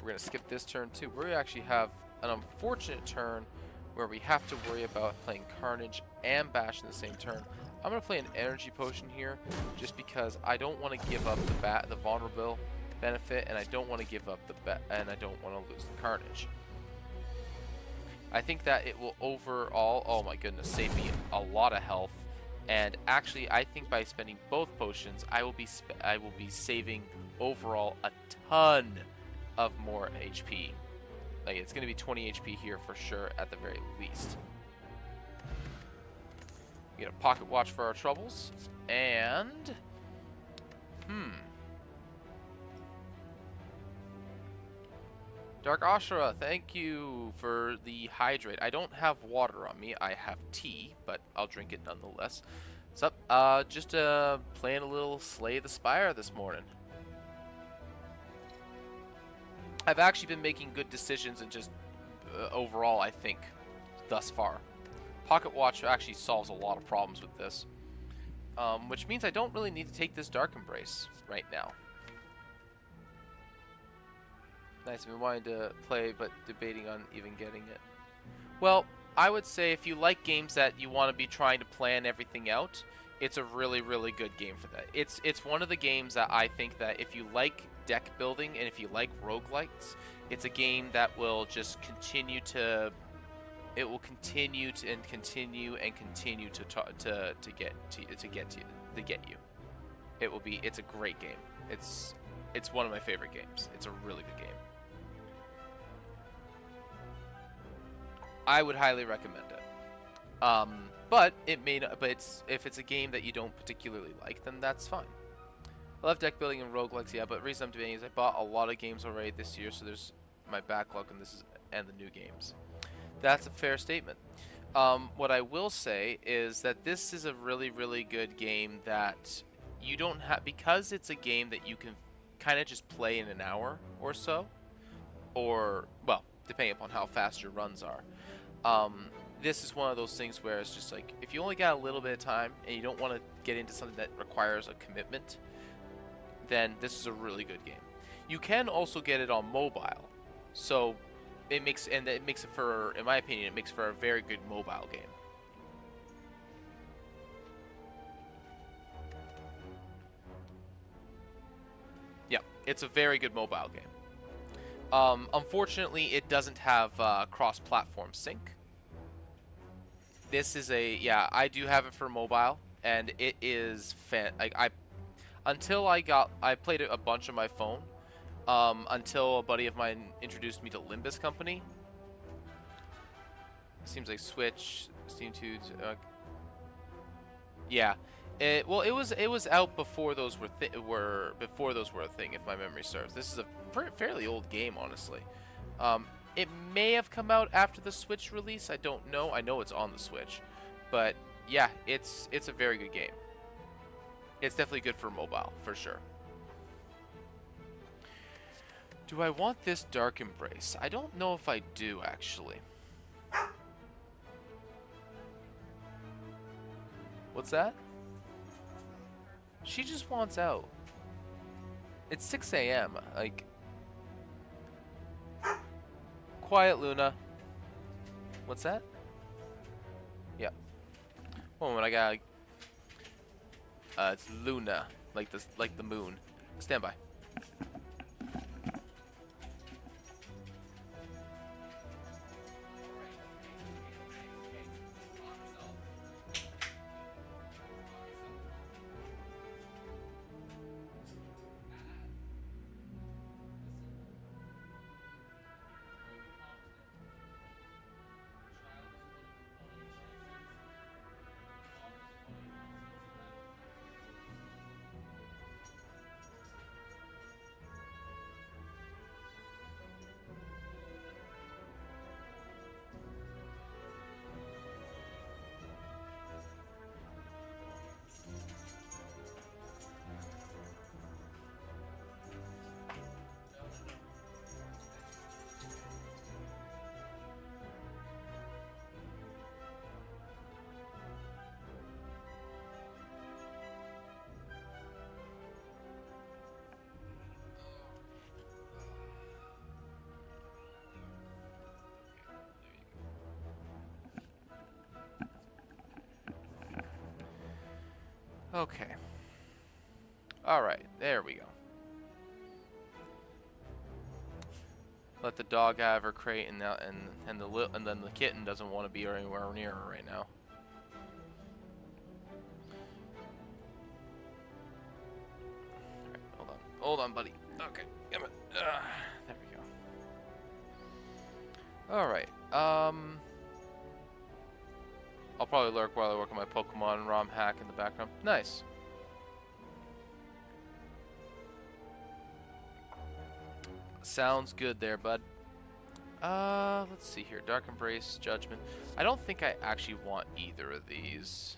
We're going to skip this turn too. We actually have an unfortunate turn where we have to worry about playing Carnage and Bash in the same turn. I'm going to play an energy potion here just because I don't want to give up the vulnerable benefit, and I don't want to give up and I don't want to lose the Carnage. I think that it will overall, oh my goodness, save me a lot of health. And actually, I think by spending both potions, I will be saving overall a ton of more HP. Like, it's going to be 20 HP here for sure at the very least. We get a pocket watch for our troubles, and Dark Ashura, thank you for the hydrate. I don't have water on me. I have tea, but I'll drink it nonetheless. What's up? Just playing a little Slay the Spire this morning. I've actually been making good decisions and just overall, I think, thus far. Pocket Watch actually solves a lot of problems with this, which means I don't really need to take this Dark Embrace right now. Nice, I've been wanting to play, but debating on even getting it. Well, I would say if you like games that you want to be trying to plan everything out, it's a really, really good game for that. It's one of the games that I think that if you like deck building and if you like roguelites, it's a game that will just continue to... It will continue to and continue and continue to get you. It will be. It's a great game. It's one of my favorite games. It's a really good game. I would highly recommend it. But it may not. But if it's a game that you don't particularly like, then that's fine. I love deck building and roguelikes, yeah. But the reason I'm doing it is I bought a lot of games already this year, so there's my backlog and the new games. That's a fair statement. What I will say is that this is a really, really good game that you don't have, because it's a game that you can kind of just play in an hour or so, or, well, depending upon how fast your runs are. This is one of those things where it's just like, if you only got a little bit of time and you don't want to get into something that requires a commitment, then this is a really good game. You can also get it on mobile, so it makes it for, in my opinion, it makes for a very good mobile game. Yeah, it's a very good mobile game. Unfortunately, it doesn't have cross-platform sync. This is I do have it for mobile, and it is I played it a bunch on my phone. Until a buddy of mine introduced me to Limbus Company. Seems like Switch, Steam Tunes. Yeah, it was out before those were a thing, if my memory serves. This is a fairly old game, honestly. It may have come out after the Switch release. I don't know. I know it's on the Switch, but yeah, it's a very good game. It's definitely good for mobile for sure. Do I want this Dark Embrace? I don't know if I do, actually. What's that? She just wants out. It's 6 a.m. Like... Quiet, Luna. What's that? Yeah. One moment, I gotta... it's Luna. Like the moon. Stand by. Okay. Alright, there we go. Let the dog have her crate, and then the kitten doesn't want to be anywhere near her right now. Alright, hold on, buddy. Okay, come on. There we go. Alright, I'll probably lurk while I work on my Pokemon ROM hack in the background. Nice. Sounds good there, bud. Let's see here. Dark Embrace, Judgment. I don't think I actually want either of these.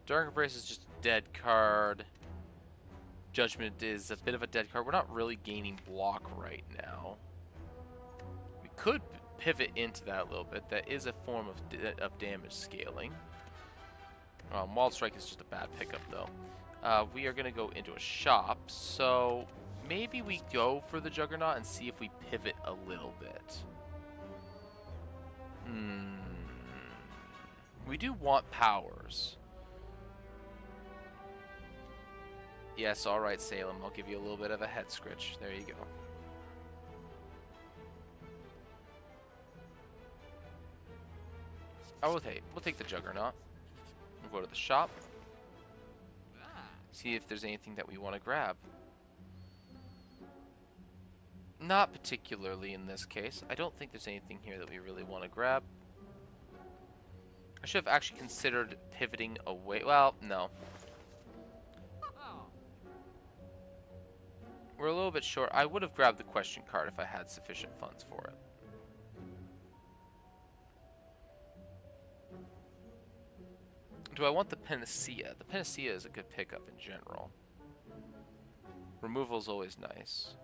Dark Embrace is just a dead card. Judgment is a bit of a dead card. We're not really gaining block right now. We could pivot into that a little bit. That is a form of damage scaling. Wild Strike is just a bad pickup, though. We are going to go into a shop, so maybe we go for the Juggernaut and see if we pivot a little bit. We do want powers. Yes, alright, Salem. I'll give you a little bit of a head scratch. There you go. Oh, we'll take the Juggernaut. We'll go to the shop. See if there's anything that we want to grab. Not particularly in this case. I don't think there's anything here that we really want to grab. I should have actually considered pivoting away. Well, no. We're a little bit short. I would have grabbed the question card if I had sufficient funds for it. Do I want the Panacea? The Panacea is a good pickup in general. Removal is always nice.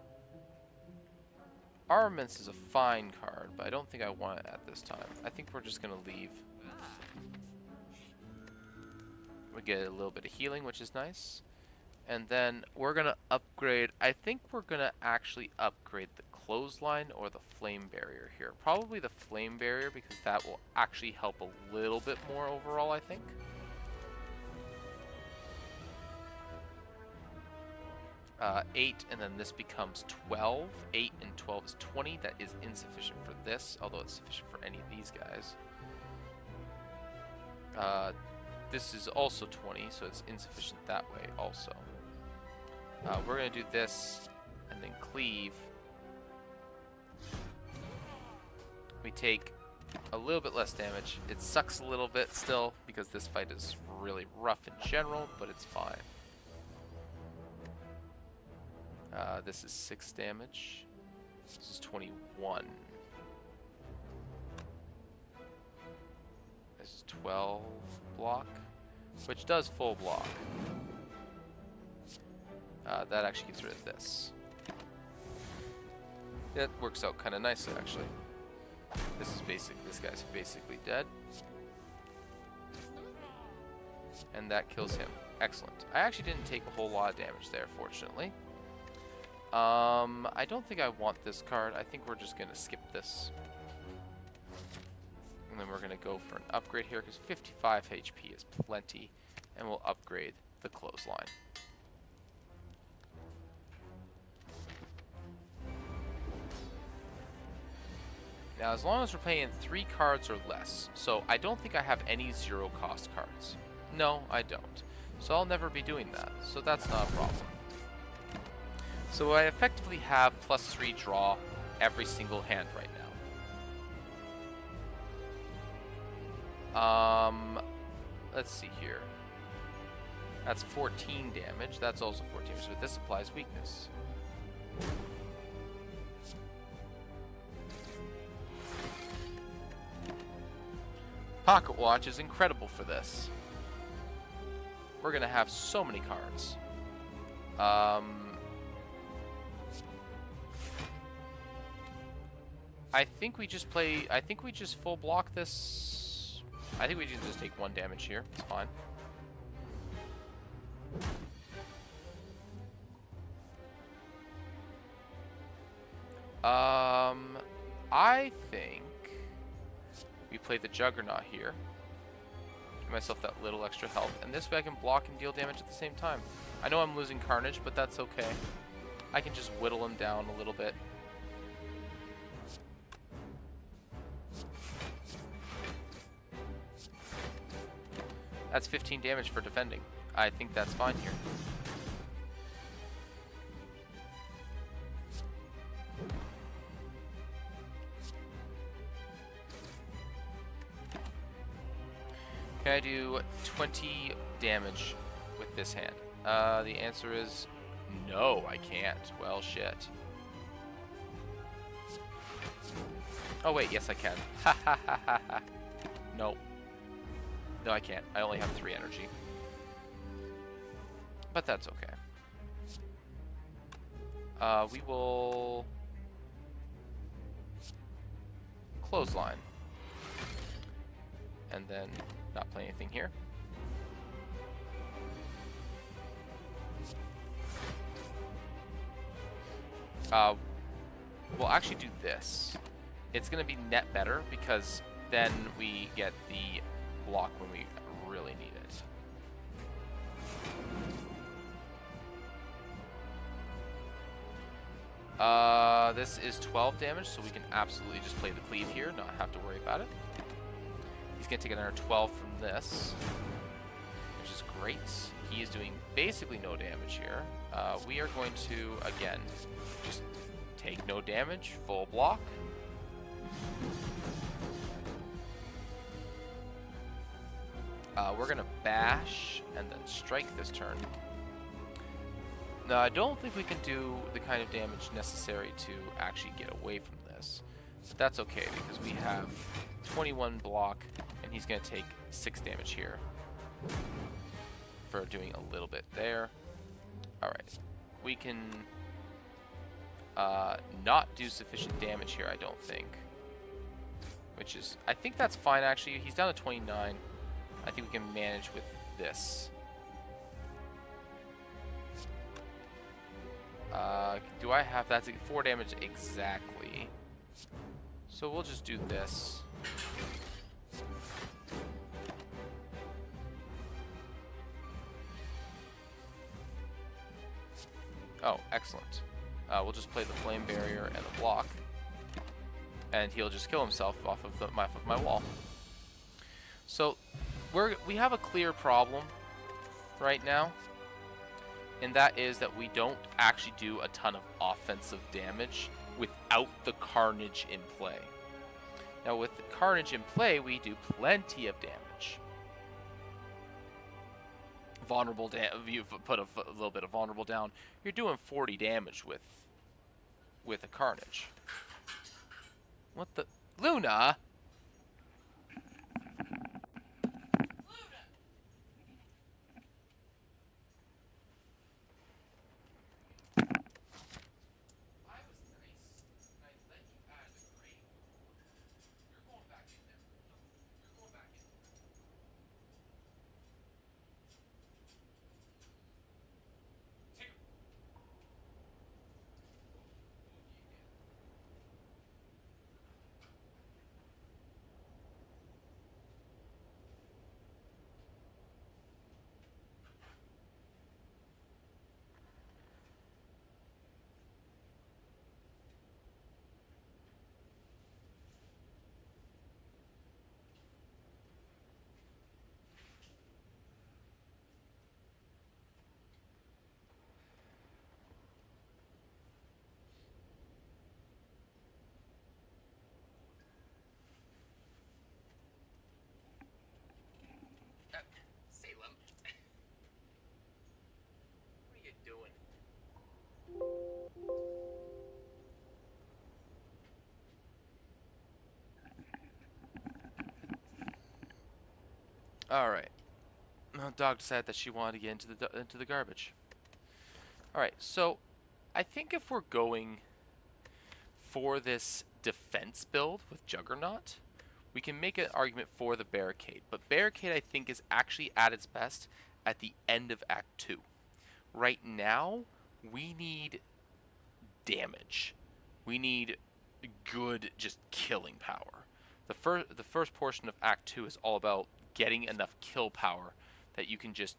Armaments is a fine card, but I don't think I want it at this time. I think we're just going to leave. We get a little bit of healing, which is nice. And then we're going to upgrade. I think we're going to actually upgrade the Clothesline or the Flame Barrier here. Probably the Flame Barrier, because that will actually help a little bit more overall, I think. Eight, and then this becomes 12. 8 and 12 is 20. That is insufficient for this, although it's sufficient for any of these guys. This is also 20, so it's insufficient that way also. We're going to do this, and then cleave. We take a little bit less damage. It sucks a little bit still, because this fight is really rough in general, but it's fine. This is 6 damage. This is 21. This is 12 block, which does full block. That actually gets rid of this. That works out kind of nicely, actually. This guy's basically dead. And that kills him. Excellent. I actually didn't take a whole lot of damage there, fortunately. I don't think I want this card. I think we're just going to skip this. And then we're going to go for an upgrade here, because 55 HP is plenty. And we'll upgrade the Clothesline. Now, as long as we're playing 3 cards or less, so I don't think I have any 0-cost cards. No, I don't. So I'll never be doing that, so that's not a problem. So I effectively have +3 draw every single hand right now. Let's see here. That's 14 damage. That's also 14 damage, but this applies weakness. Pocket Watch is incredible for this. We're gonna have so many cards. I think we just full block this. I think we can just take 1 damage here. It's fine. I think we play the Juggernaut here. myself that little extra health, and this way I can block and deal damage at the same time. I know I'm losing Carnage, but that's okay. I can just whittle him down a little bit. That's 15 damage for defending. I think that's fine here. Can I do 20 damage with this hand? The answer is no, I can't. Well, shit. Oh wait, yes I can. Ha ha ha ha ha. No. No, I can't. I only have 3 energy. But that's okay. We will clothesline. And then not play anything here. We'll actually do this. It's going to be net better because then we get the block when we really need it. This is 12 damage, so we can absolutely just play the cleave here, not have to worry about it. He's going to take another 12 from this, which is great. He is doing basically no damage here. We are going to, again, just take no damage, full block. We're going to bash and then strike this turn. Now, I don't think we can do the kind of damage necessary to actually get away from this. But that's okay, because we have 21 block, and he's going to take 6 damage here for doing a little bit there. Alright. We can not do sufficient damage here, I don't think. Which is... I think that's fine, actually. He's down to 29. I think we can manage with this. Do I have... That's 4 damage exactly. So we'll just do this. Oh, excellent. We'll just play the flame barrier and the block. And he'll just kill himself off of my wall. So we have a clear problem right now. And that is that we don't actually do a ton of offensive damage without the Carnage in play. Now with the Carnage in play, we do plenty of damage. Vulnerable you put a little bit of vulnerable down, you're doing 40 damage with a Carnage. What the... Luna! Alright. The dog decided that she wanted to get into the garbage. Alright, so I think if we're going for this defense build with Juggernaut, we can make an argument for the Barricade. But Barricade, I think, is actually at its best at the end of Act 2. Right now, we need damage. We need good, just killing power. The first portion of Act 2 is all about getting enough kill power that you can just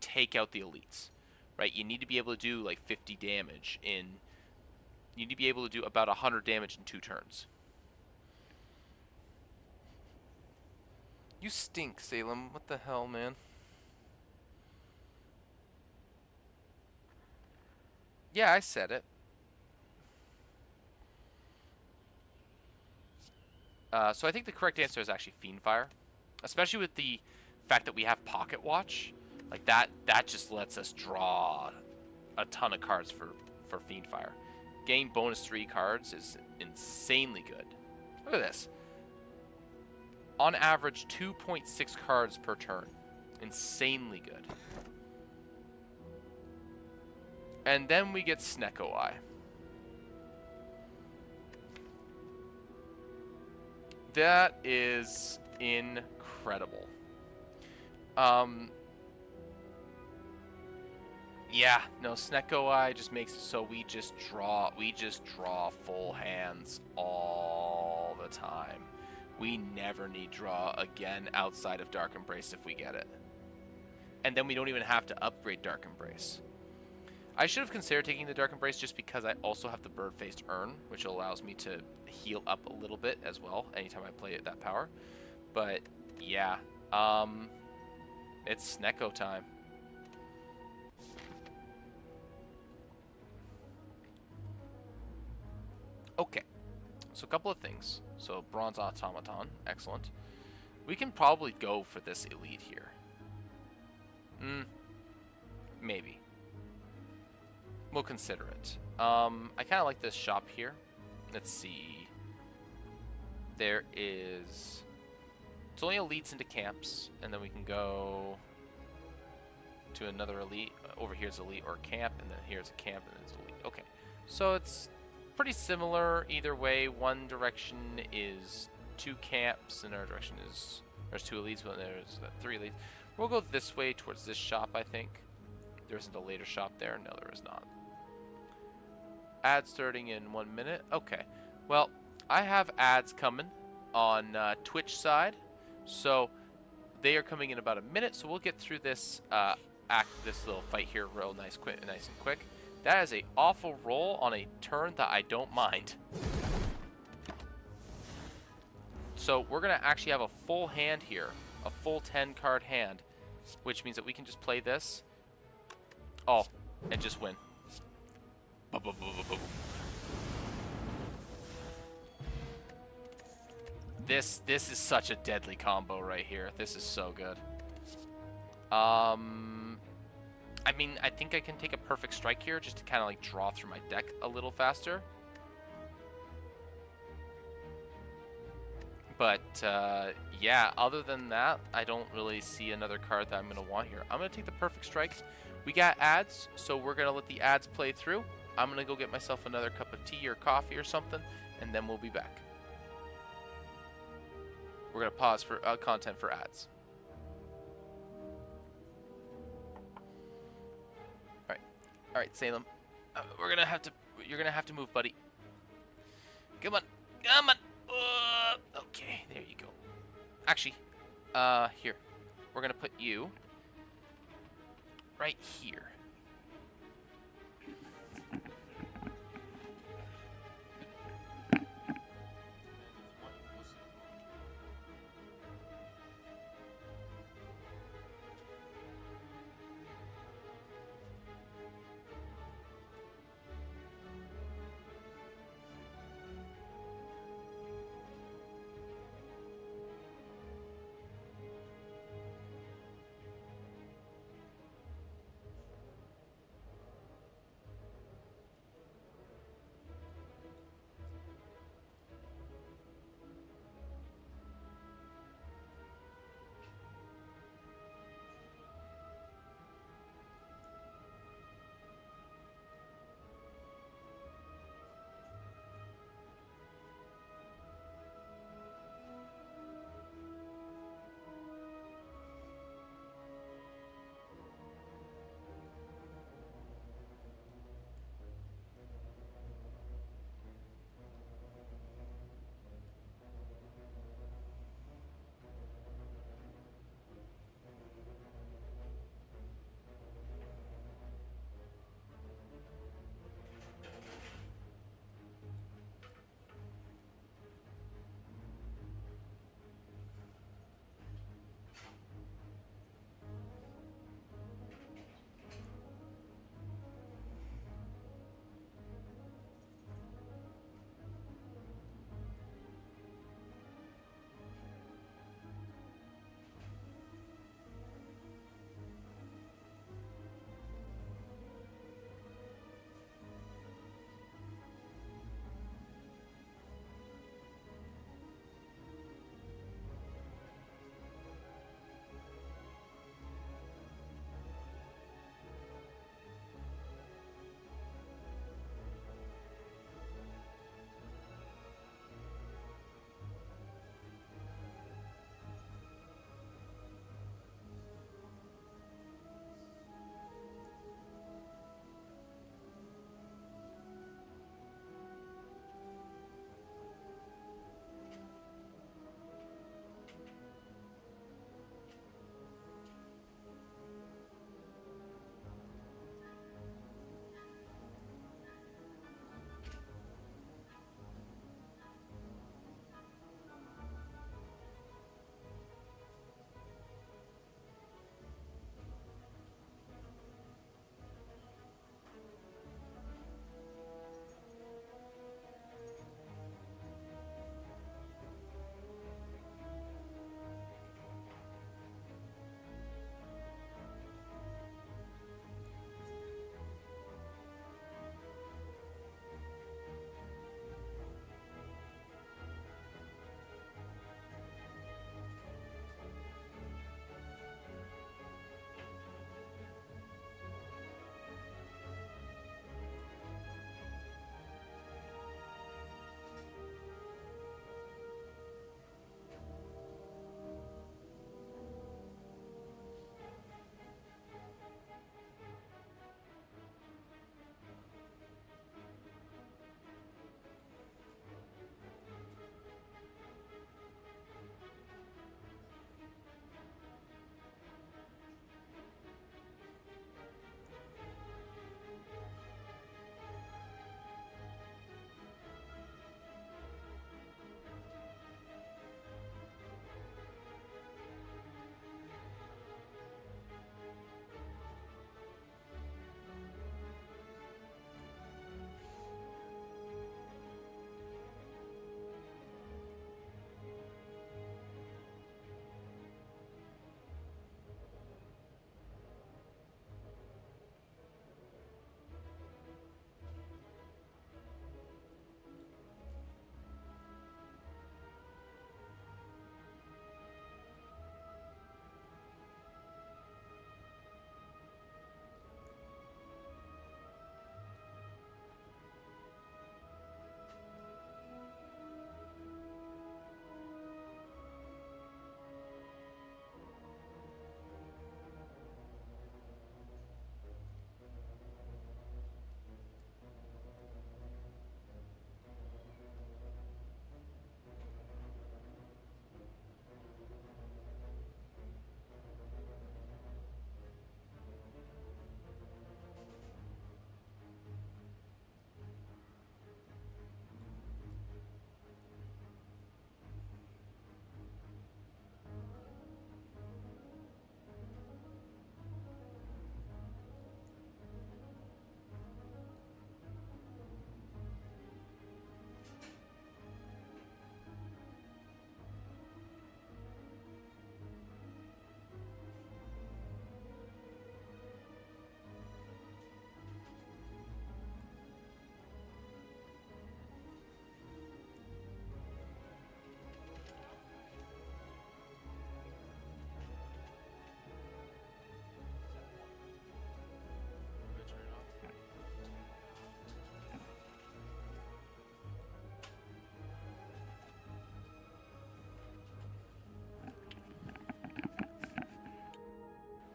take out the elites, right? You need to be able to do like 50 damage in... You need to be able to do about 100 damage in 2 turns. You stink, Salem. What the hell, man? Yeah, I said it. So I think the correct answer is actually Fiendfire. Especially with the fact that we have Pocket Watch. Like, that just lets us draw a ton of cards for Fiendfire. Getting bonus 3 cards is insanely good. Look at this. On average, 2.6 cards per turn. Insanely good. And then we get Snecko Eye. That is incredible. Yeah, no, Snecko Eye just makes it so we just draw full hands all the time. We never need draw again outside of Dark Embrace if we get it. And then we don't even have to upgrade Dark Embrace. I should have considered taking the Dark Embrace just because I also have the Bird-Faced Urn, which allows me to heal up a little bit as well anytime I play at that power. But, yeah. It's Snecko time. Okay. So a couple of things. So Bronze Automaton, excellent. We can probably go for this elite here. Maybe. We'll consider it. I kind of like this shop here. Let's see. There is... It's only elites into camps, and then we can go to another elite. Over here is elite or camp, and then here's a camp, and then it's elite. Okay. So it's pretty similar either way. One direction is 2 camps, and our direction is... There's 2 elites, but there's 3 elites. We'll go this way towards this shop, I think. There isn't a later shop there. No, there is not. Ads starting in 1 minute. Okay. Well, I have ads coming on Twitch side. So they are coming in about a minute. So we'll get through this this little fight here real nice and quick. That is a awful roll on a turn that I don't mind. So we're going to actually have a full hand here. A full 10 card hand. Which means that we can just play this. Oh, and just win. This is such a deadly combo right here. This is so good. I mean, I think I can take a perfect strike here just to kind of like draw through my deck a little faster. But yeah, other than that, I don't really see another card that I'm going to want here. I'm going to take the perfect strike. We got ads, so we're going to let the ads play through. I'm going to go get myself another cup of tea or coffee or something, and then we'll be back. We're going to pause for content for ads. All right, Salem. You're going to have to move, buddy. Come on. Come on. Okay, there you go. Actually, here. We're going to put you right here.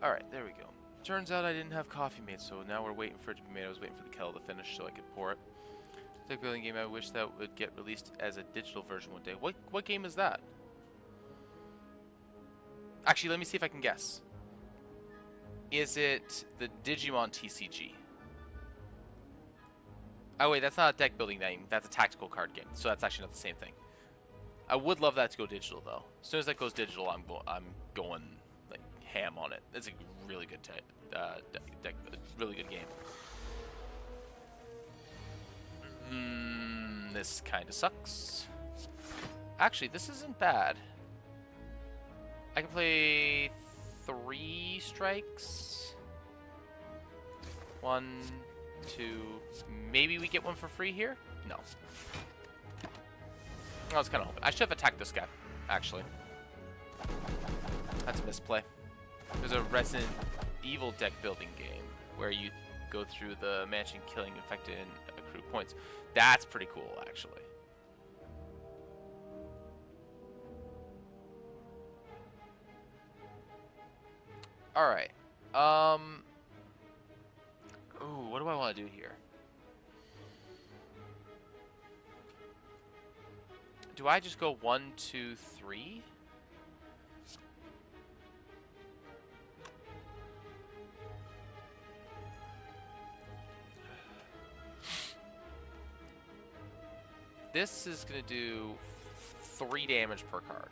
Alright, there we go. Turns out I didn't have coffee made, so now we're waiting for it to be made. I was waiting for the kettle to finish so I could pour it. Deck building game, I wish that would get released as a digital version one day. What game is that? Actually, let me see if I can guess. Is it the Digimon TCG? Oh wait, that's not a deck building game. That's a tactical card game. So that's actually not the same thing. I would love that to go digital though. As soon as that goes digital, I'm going like ham on it. It's a really good really good game. This kind of sucks. Actually, this isn't bad. I can play 3 strikes. 1, 2. Maybe we get one for free here? No. I was kind of hoping. I should have attacked this guy, actually. That's a misplay. There's a Resident Evil deck building game where you go through the mansion killing infected and accrue points. That's pretty cool, actually. Alright. Ooh, what do I want to do here? Do I just go 1, 2, 3? This is going to do 3 damage per card.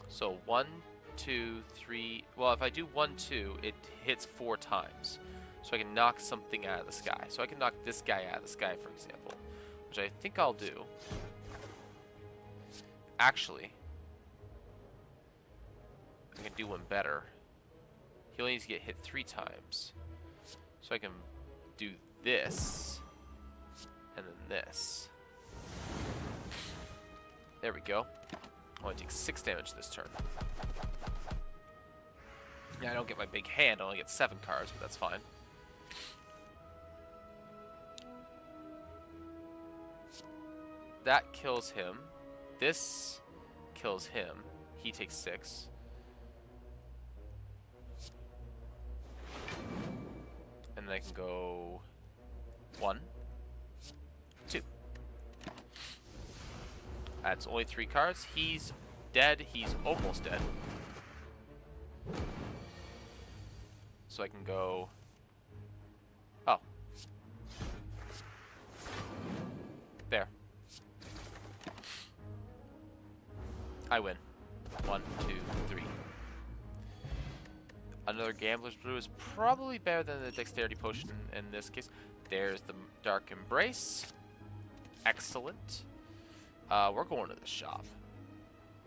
So 1, 2, 3. Well, if I do 1, 2, it hits 4 times. So I can knock something out of the sky. So I can knock this guy out of the sky, for example. Which I think I'll do. Actually, I can do one better. He only needs to get hit 3 times. So I can do this. And then this. There we go. Only takes 6 damage this turn. Yeah, I don't get my big hand. I only get 7 cards, but that's fine. That kills him. This kills him. He takes 6. And then I can go 1, 2. That's only 3 cards. He's dead. He's almost dead. So I can go... Oh. There. I win. 1, 2, 3. Another Gambler's Brew is probably better than the Dexterity Potion in this case. There's the Dark Embrace. Excellent. We're going to the shop.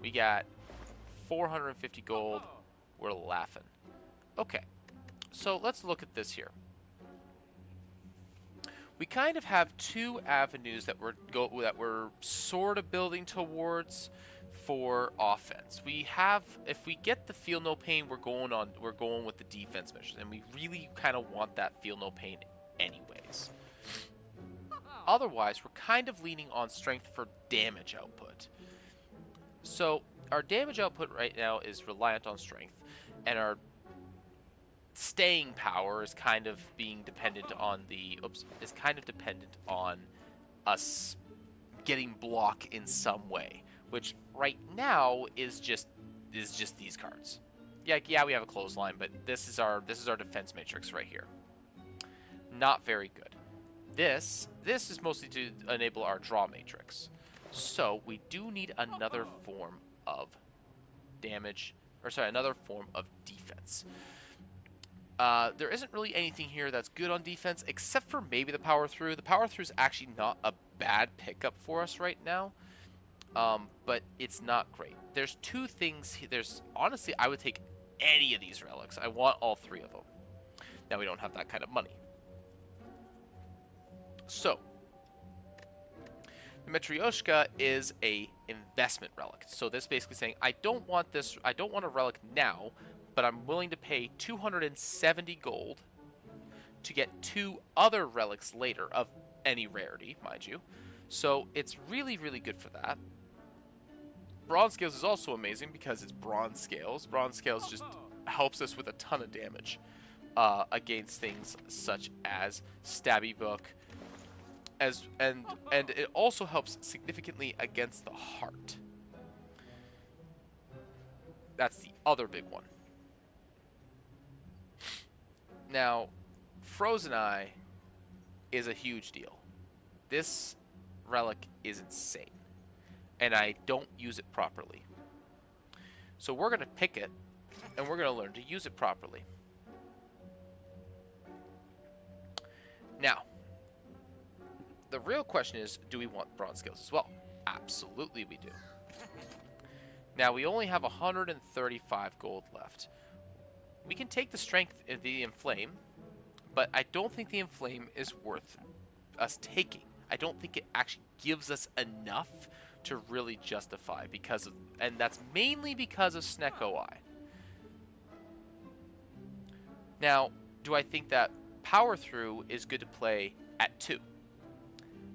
We got 450 gold. We're laughing. Okay. So let's look at this here. We kind of have 2 avenues that we're sort of building towards for offense. We have, if we get the feel no pain, we're going with the defense measures, and we really kind of want that feel no pain anyways. Otherwise, we're kind of leaning on strength for damage output. So our damage output right now is reliant on strength, and our staying power is kind of being dependent on us getting block in some way, which right now is just these cards. Yeah, we have a clothesline, but this is our defense matrix right here. Not very good. This is mostly to enable our draw matrix. So we do need another form of damage, or sorry, another form of defense. There isn't really anything here that's good on defense, except for maybe the power through. The power through is actually not a bad pickup for us right now, but it's not great. There's 2 things. Honestly, I would take any of these relics. I want all 3 of them. Now we don't have that kind of money. So, the Matryoshka is a investment relic. So this basically saying, I don't want a relic now, but I'm willing to pay 270 gold to get 2 other relics later of any rarity, mind you. So it's really, really good for that. Bronze Scales is also amazing because it's bronze scales. Bronze scales just helps us with a ton of damage against things such as Stabby Book, and it also helps significantly against the heart. That's the other big one. Now, Frozen Eye is a huge deal. This relic is insane, and I don't use it properly. So we're going to pick it, and we're going to learn to use it properly. Now, the real question is, do we want bronze skills as well? Absolutely we do. Now, we only have 135 gold left. We can take the strength of the Inflame, but I don't think the Inflame is worth us taking. I don't think it actually gives us enough to really justify, because of, and that's mainly because of Snecko Eye. Now, do I think that Power Through is good to play at 2?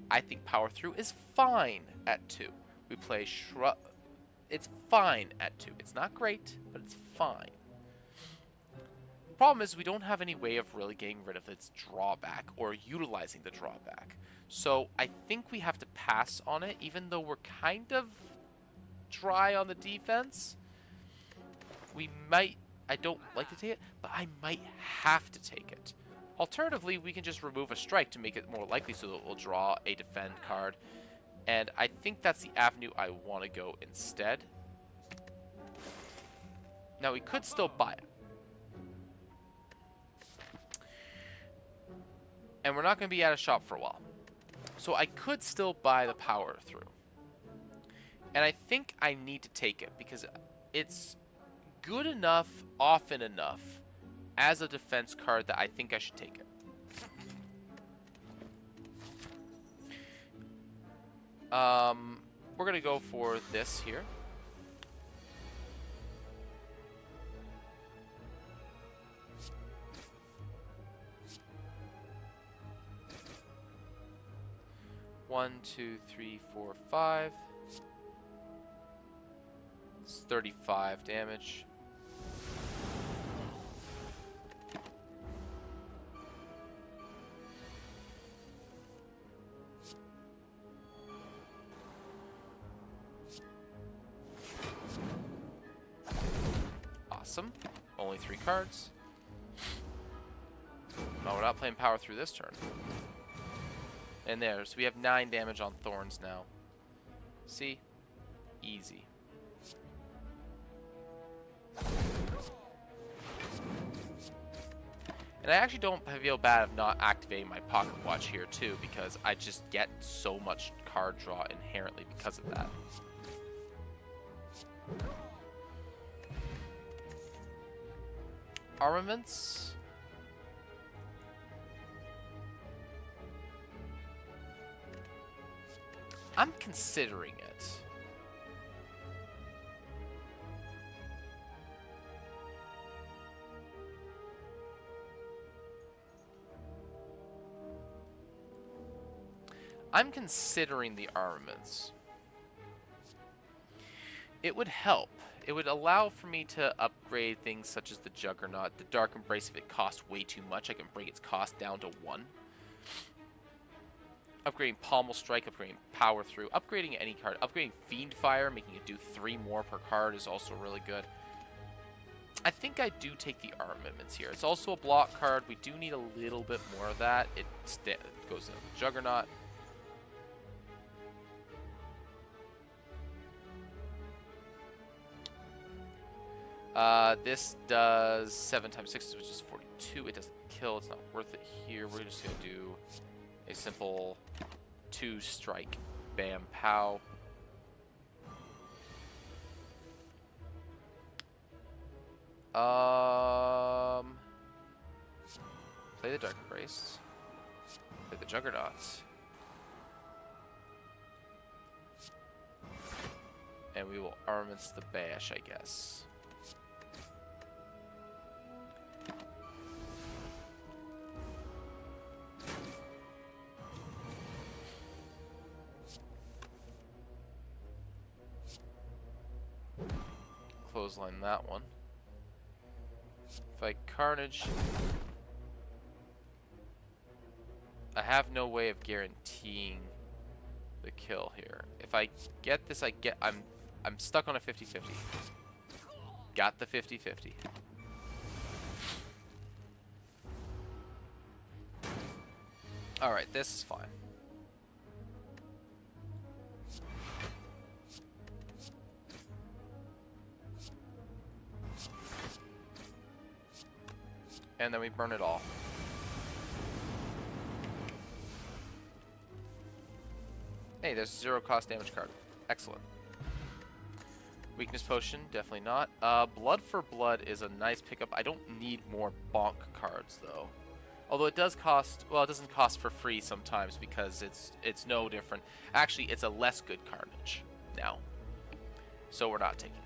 I think Power Through is fine at 2. We play Shrub. It's fine at 2. It's not great, but it's fine. The problem is we don't have any way of really getting rid of its drawback or utilizing the drawback. So I think we have to pass on it, even though we're kind of dry on the defense. We might, I don't like to take it, but I might have to take it. Alternatively, we can just remove a strike to make it more likely so that we'll draw a defend card. And I think that's the avenue I want to go instead. Now, we could still buy it. And we're not going to be at a shop for a while. So I could still buy the Power Through. And I think I need to take it because it's good enough, often enough, as a defense card that I think I should take it. We're going to go for this here. One, two, three, four, five. It's 35 damage. Awesome. Only 3 cards. No, we're not playing Power Through this turn. And there, so we have 9 damage on Thorns now. See? Easy. And I actually don't feel bad of not activating my Pocket Watch here too, because I just get so much card draw inherently because of that. Armaments. I'm considering it. I'm considering the armaments. It would help. It would allow for me to upgrade things such as the Juggernaut. The Dark Embrace, if it costs way too much, I can bring its cost down to 1. Upgrading Pommel Strike, upgrading Power Through, upgrading any card. Upgrading Fiend Fire, making it do 3 more per card is also really good. I think I do take the armaments here. It's also a block card. We do need a little bit more of that. It goes into the Juggernaut. This does 7 times 6, which is 42. It doesn't kill. It's not worth it here. We're just going to do a simple 2 strike. Bam, pow. Play the Dark Embrace. Play the Juggernaut. And we will armaments the bash, I guess. Clothesline that one. If I Carnage, I have no way of guaranteeing the kill here. If I get this, I'm stuck on a 50-50. Got the 50-50. Alright, this is fine. And then we burn it all. Hey, there's a 0 cost damage card. Excellent. Weakness potion, definitely not. Blood for blood is a nice pickup. I don't need more bonk cards though. Although it does cost, well, it doesn't cost for free sometimes because it's no different. Actually, it's a less good carnage now. So we're not taking it.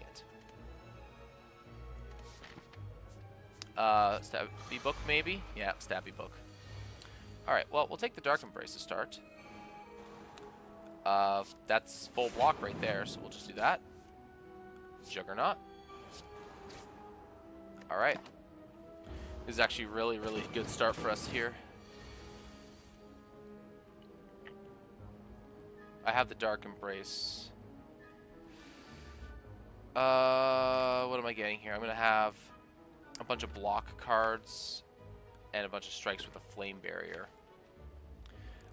Stabby book maybe? Yeah, stabby book. Alright, well, we'll take the Dark Embrace to start. That's full block right there, so we'll just do that. Juggernaut. Alright. This is actually really, really good start for us here. I have the Dark Embrace. What am I getting here? I'm gonna have a bunch of block cards and a bunch of strikes with a flame barrier.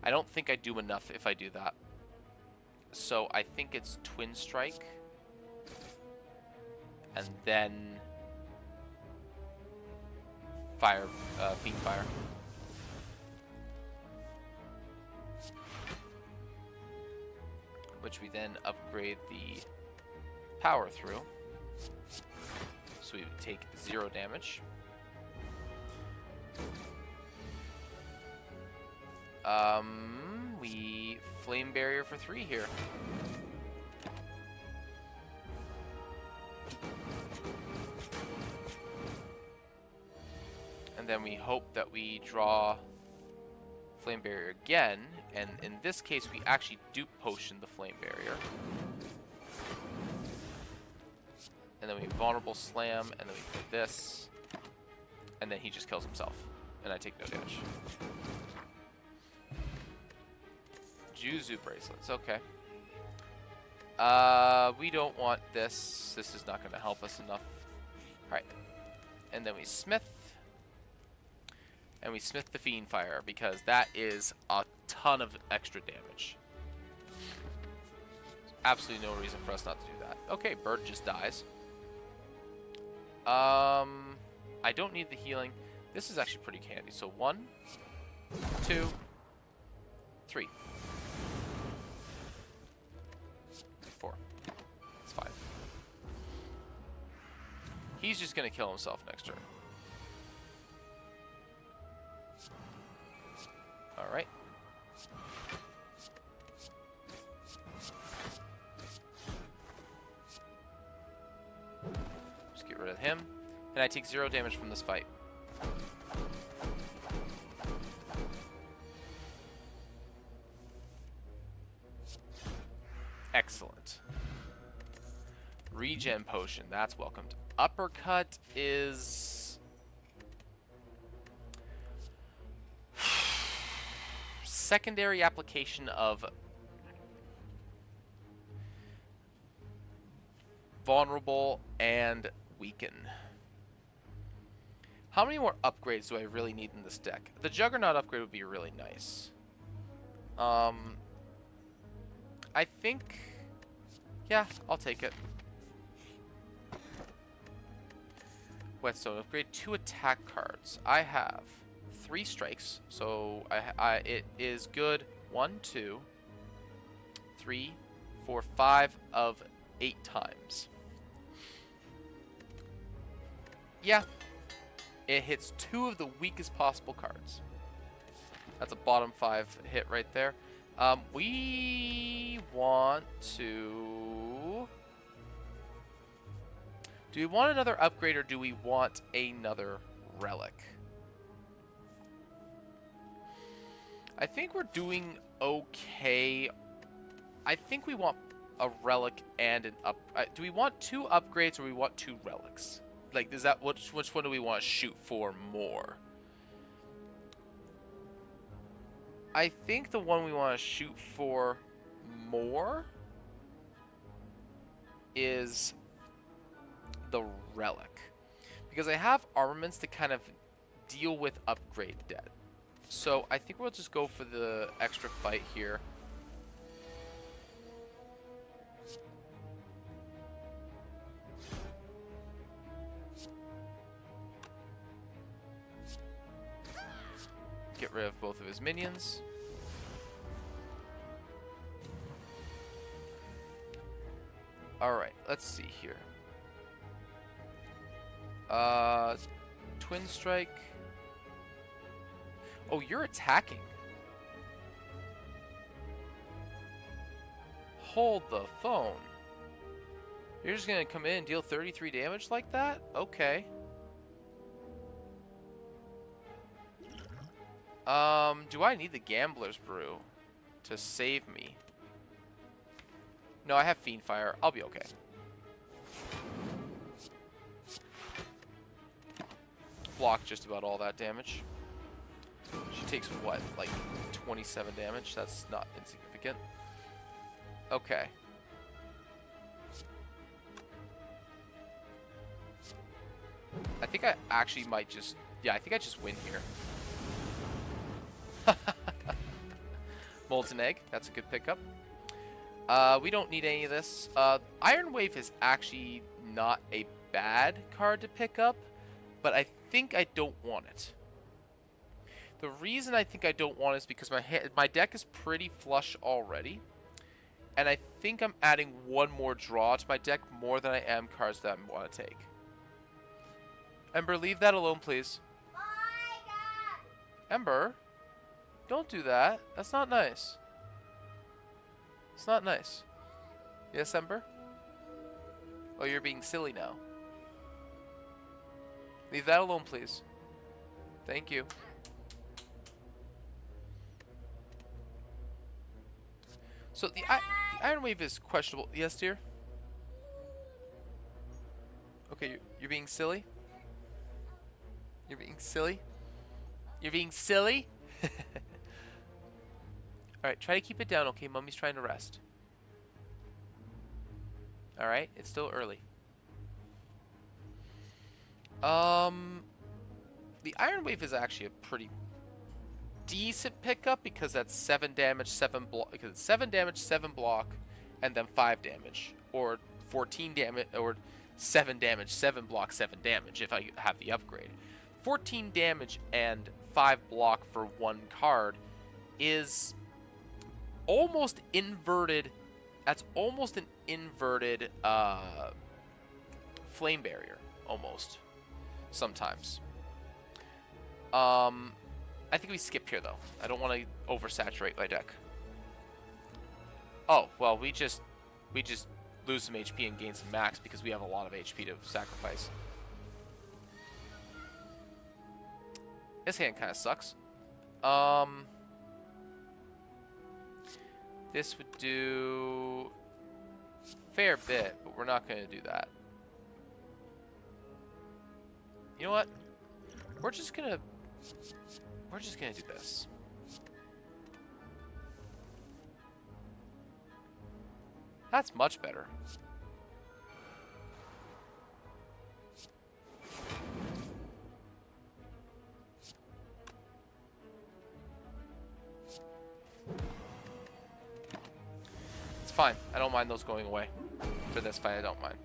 I don't think I do enough if I do that. So I think it's Twin Strike. And then Fire, Fiend Fire. Which we then upgrade the power through. So we would take 0 damage. We Flame Barrier for 3 here. And then we hope that we draw Flame Barrier again, and in this case we actually dupe potion the Flame Barrier. And then we Vulnerable Slam, and then we put this, and then he just kills himself, and I take no damage. Juzu Bracelets, okay. We don't want this. This is not going to help us enough. Alright. And then we Smith. And we Smith the Fiend Fire, because that is a ton of extra damage. There's absolutely no reason for us not to do that. Okay, Bird just dies. I don't need the healing. This is actually pretty handy. So 1, 2, 3. 4. It's fine. He's just going to kill himself next turn. Alright. Just get rid of him. And I take 0 damage from this fight. Excellent. Regen potion, that's welcomed. Uppercut is secondary application of vulnerable and weaken. How many more upgrades do I really need in this deck? The Juggernaut upgrade would be really nice. I think, yeah, I'll take it. Whetstone upgrade, 2 attack cards. I have 3 strikes, so it is good 1, 2, 3, 4, 5 of 8 times. Yeah, it hits 2 of the weakest possible cards. That's a bottom 5 hit right there. We want to... Do we want another upgrade or do we want another relic? I think we're doing okay. I think we want a relic and an up... do we want 2 upgrades or we want 2 relics? Like, is that which one do we want to shoot for more? I think the one we want to shoot for more is the relic, because I have armaments to kind of deal with upgrade debt. So I think we'll just go for the extra fight here. Get rid of both of his minions. Alright, let's see here. Twin Strike. Oh, you're attacking. Hold the phone. You're just gonna come in and deal 33 damage like that? Okay. Do I need the Gambler's Brew to save me? No, I have Fiendfire. I'll be okay. Block just about all that damage. She takes what, like 27 damage? That's not insignificant. Okay. I think I actually might just... Yeah, I think I just win here. Molten Egg, that's a good pickup. We don't need any of this. Iron Wave is actually not a bad card to pick up, but I think I don't want it. The reason I think I don't want it is because my deck is pretty flush already, and I think I'm adding one more draw to my deck more than I am cards that I want to take. Ember, leave that alone, please. Ember, don't do that. That's not nice. It's not nice. Yes, Ember? Oh, you're being silly now. Leave that alone, please. Thank you. So the Iron Wave is questionable. Yes, dear? Okay, you're being silly? You're being silly? You're being silly? Alright, try to keep it down, okay? Mummy's trying to rest. Alright, it's still early. The Iron Wave is actually a pretty decent pickup because that's 7 damage, 7 block, because it's 7 damage, 7 block, and then 5 damage. Or 14 damage, or 7 damage, 7 block, 7 damage if I have the upgrade. 14 damage and 5 block for one card is almost inverted. That's almost an inverted flame barrier, almost. Sometimes. I think we skip here though. I don't want to oversaturate my deck. Oh, well, we just lose some HP and gain some max because we have a lot of HP to sacrifice. This hand kind of sucks. This would do a fair bit, but we're not going to do that. You know what? We're just gonna do this. That's much better. It's fine. I don't mind those going away. For this fight, I don't mind.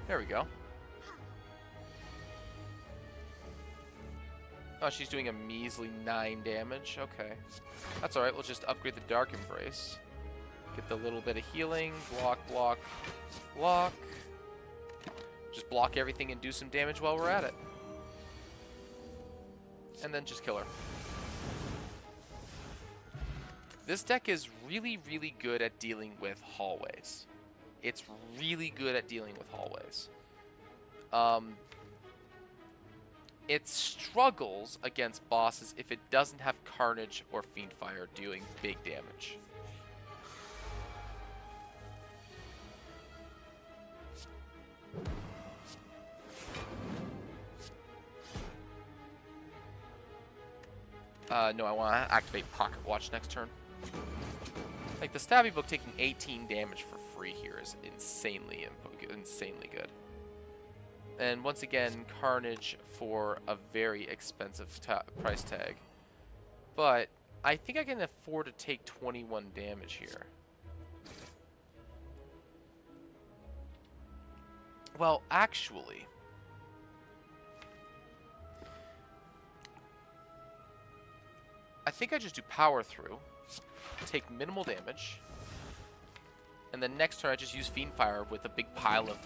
There we go. Oh, she's doing a measly 9 damage. Okay. That's alright. We'll just upgrade the Dark Embrace. Get the little bit of healing. Block, block, block. Just block everything and do some damage while we're at it. And then just kill her. This deck is really, really good at dealing with hallways. It's really good at dealing with hallways. it struggles against bosses if it doesn't have Carnage or Fiendfire doing big damage. No, I want to activate Pocket Watch next turn. Like, the Stabby Book taking 18 damage for free here is insanely good. And once again, Carnage for a very expensive price tag. But I think I can afford to take 21 damage here. Well, actually, I think I just do Power Through, take minimal damage, and then next turn I just use Fiendfire with a big pile of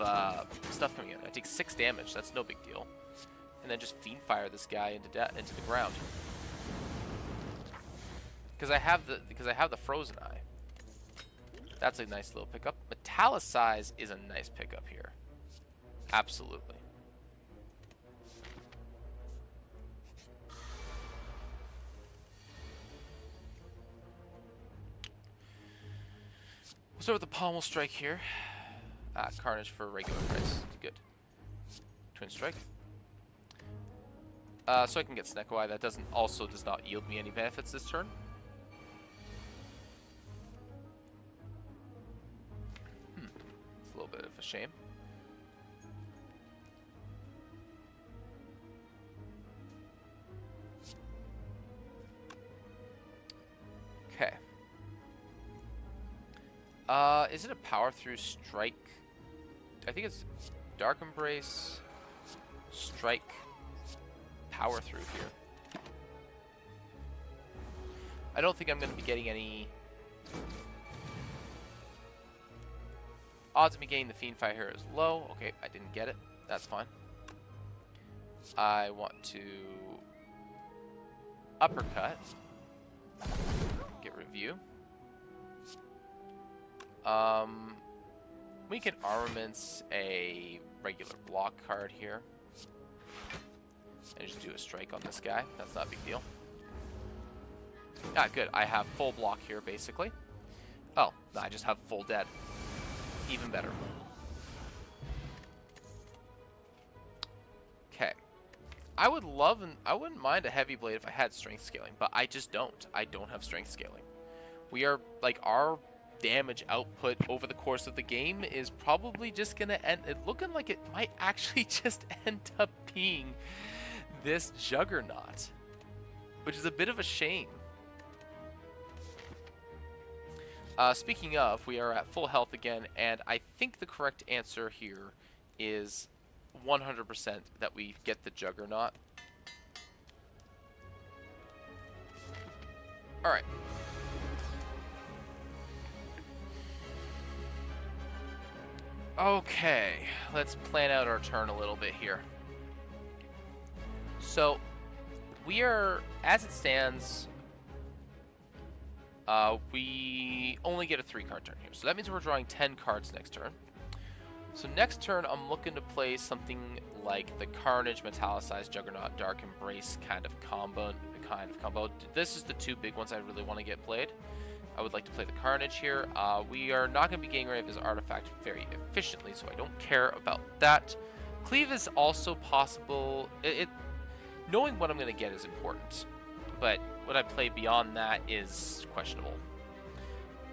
stuff coming in. I take 6 damage, that's no big deal. And then just Fiendfire this guy into the ground. Because I have the Frozen Eye. That's a nice little pickup. Metallicize is a nice pickup here. Absolutely. We'll start with the Pommel Strike here. Carnage for regular price. Good. Twin Strike. So I can get Snecko Eye. That does not yield me any benefits this turn. It's a little bit of a shame. Okay. Is it a Power Through Strike? I think it's Dark Embrace, Strike, Power Through here. I don't think I'm going to be getting any odds of me getting the Fiendfire here is low. Okay, I didn't get it. That's fine. I want to Uppercut. Get Review. We can Armaments a regular block card here. And just do a strike on this guy. That's not a big deal. Ah, good. I have full block here, basically. Oh, no, I just have full dead. Even better. Okay. I wouldn't mind a Heavy Blade if I had strength scaling, but I just don't. I don't have strength scaling. We are, like, our damage output over the course of the game is probably just gonna end looking like it might actually just end up being this Juggernaut, which is a bit of a shame. Speaking of, we are at full health again, and I think the correct answer here is 100% that we get the Juggernaut. Alright. Okay, let's plan out our turn a little bit here. So, we are, as it stands, we only get a 3-card turn here. So that means we're drawing 10 cards next turn. So next turn, I'm looking to play something like the Carnage, Metallicized, Juggernaut, Dark Embrace kind of combo. This is the 2 big ones I really want to get played. I would like to play the Carnage here. We are not going to be getting rid of his artifact very efficiently, so I don't care about that. Cleave is also possible. Knowing what I'm going to get is important, but what I play beyond that is questionable.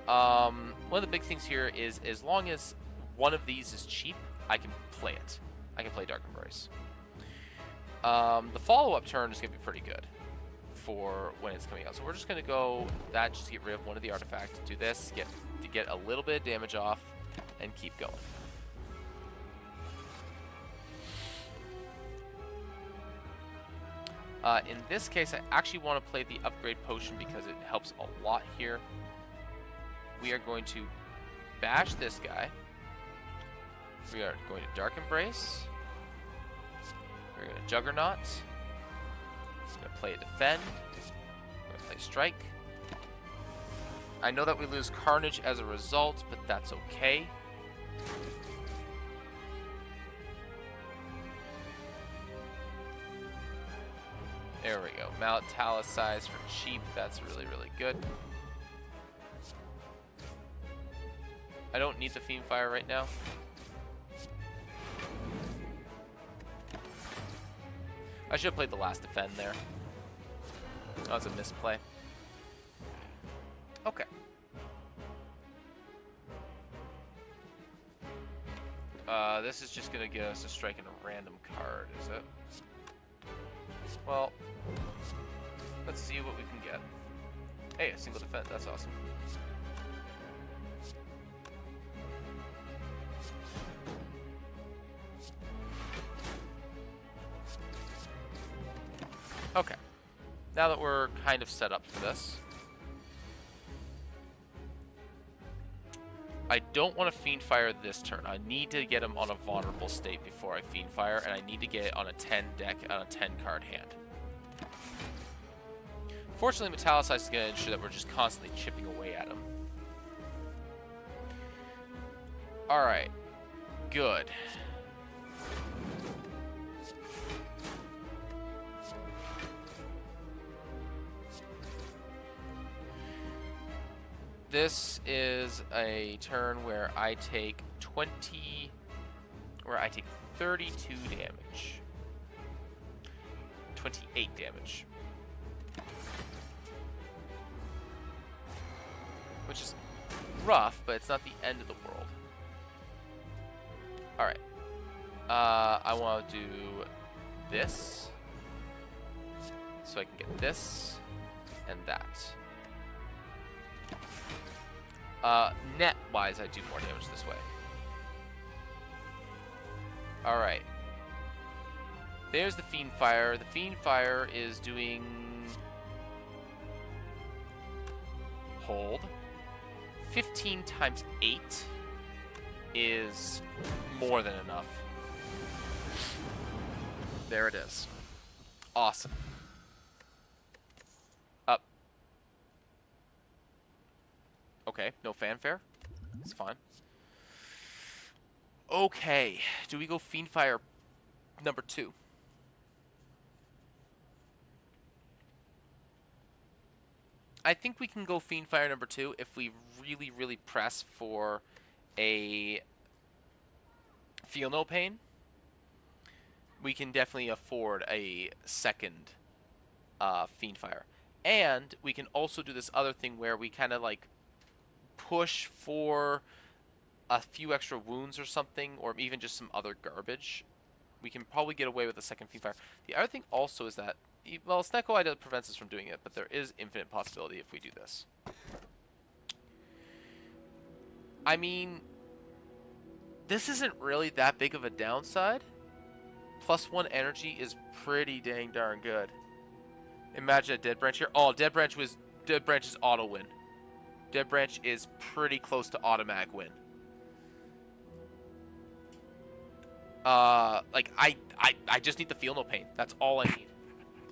One of the big things here is as long as one of these is cheap, I can play it. I can play Dark Embrace. The follow-up turn is going to be pretty good for when it's coming out. So we're just going to go that, just to get rid of one of the artifacts, do this, to get a little bit of damage off, and keep going. In this case, I actually want to play the Upgrade Potion because it helps a lot here. We are going to bash this guy. We are going to Dark Embrace. We're going to Juggernaut. We're going to play Defend. We're going to play Strike. I know that we lose Carnage as a result, but that's okay. There we go. Metallicize for cheap. That's really, really good. I don't need the Fiendfire right now. I should have played the last defend there. That was a misplay. Okay. This is just going to get us a strike in a random card, is it? Well, let's see what we can get. Hey, a single defend. That's awesome. Okay. Now that we're kind of set up for this, I don't want to Fiendfire this turn. I need to get him on a vulnerable state before I Fiendfire, and I need to get it on a 10 deck on a 10 card hand. Fortunately, Metallicize is going to ensure that we're just constantly chipping away at him. Alright. Good. This is a turn where I take 32 damage. 28 damage. Which is rough, but it's not the end of the world. Alright. I want to do this. So I can get this and that. Net-wise, I do more damage this way. Alright. There's the Fiendfire. The Fiendfire is doing... Hold. 15 times 8 is more than enough. There it is. Awesome. Up. Okay, no fanfare. It's fine. Okay, do we go Fiendfire number 2? I think we can go Fiendfire number 2 if we really, really press for a Feel No Pain. We can definitely afford a second Fiendfire. And we can also do this other thing where we kind of like push for a few extra wounds or something, or even just some other garbage. We can probably get away with a second Fiendfire. The other thing also is that, well, Snecko Eye prevents us from doing it, but there is infinite possibility if we do this. I mean, this isn't really that big of a downside. +1 energy is pretty dang darn good. Imagine a Dead Branch here. Oh, Dead Branch is auto win. Dead Branch is pretty close to automatic win. Like I just need to Feel No Pain. That's all I need.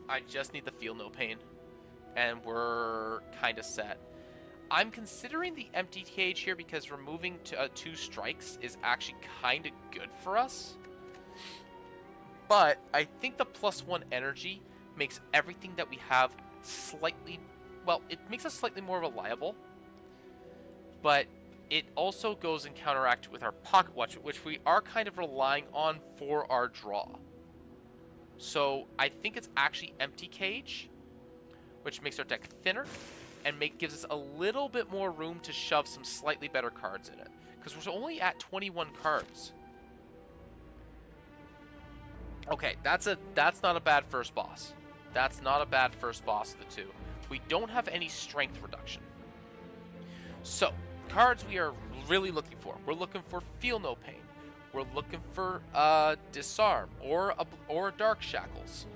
I just need to Feel No Pain, and we're kind of set. I'm considering the empty cage here because removing 2 strikes is actually kind of good for us. But I think the +1 energy makes everything that we have slightly, well, it makes us slightly more reliable. But it also goes and counteract with our Pocket Watch, which we are kind of relying on for our draw. So I think it's actually empty cage, which makes our deck thinner and gives us a little bit more room to shove some slightly better cards in it, because we're only at 21 cards. Okay, that's not a bad first boss. That's not a bad first boss of the 2. We don't have any strength reduction. So, cards we are really looking for. We're looking for Feel No Pain. We're looking for Disarm or Dark Shackles.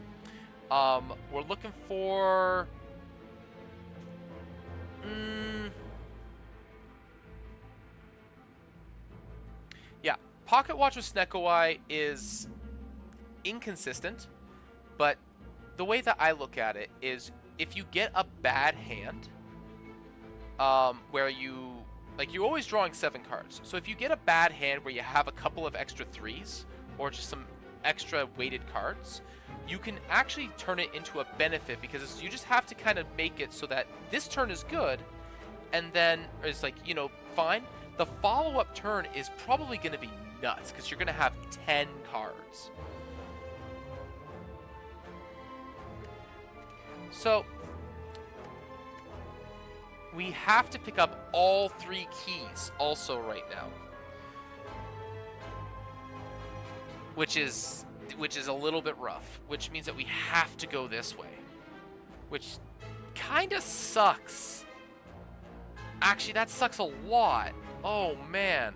We're looking for yeah, Pocket Watch with Snecko Eye is inconsistent, but the way that I look at it is if you get a bad hand, where you're always drawing 7 cards. So if you get a bad hand where you have a couple of extra 3s or just some extra weighted cards, you can actually turn it into a benefit, because you just have to kind of make it so that this turn is good, and then it's like, you know, fine. The follow-up turn is probably going to be nuts, because you're going to have 10 cards. So we have to pick up all 3 keys also right now, which is a little bit rough, which means that we have to go this way, which kind of sucks. Actually, that sucks a lot. Oh, man.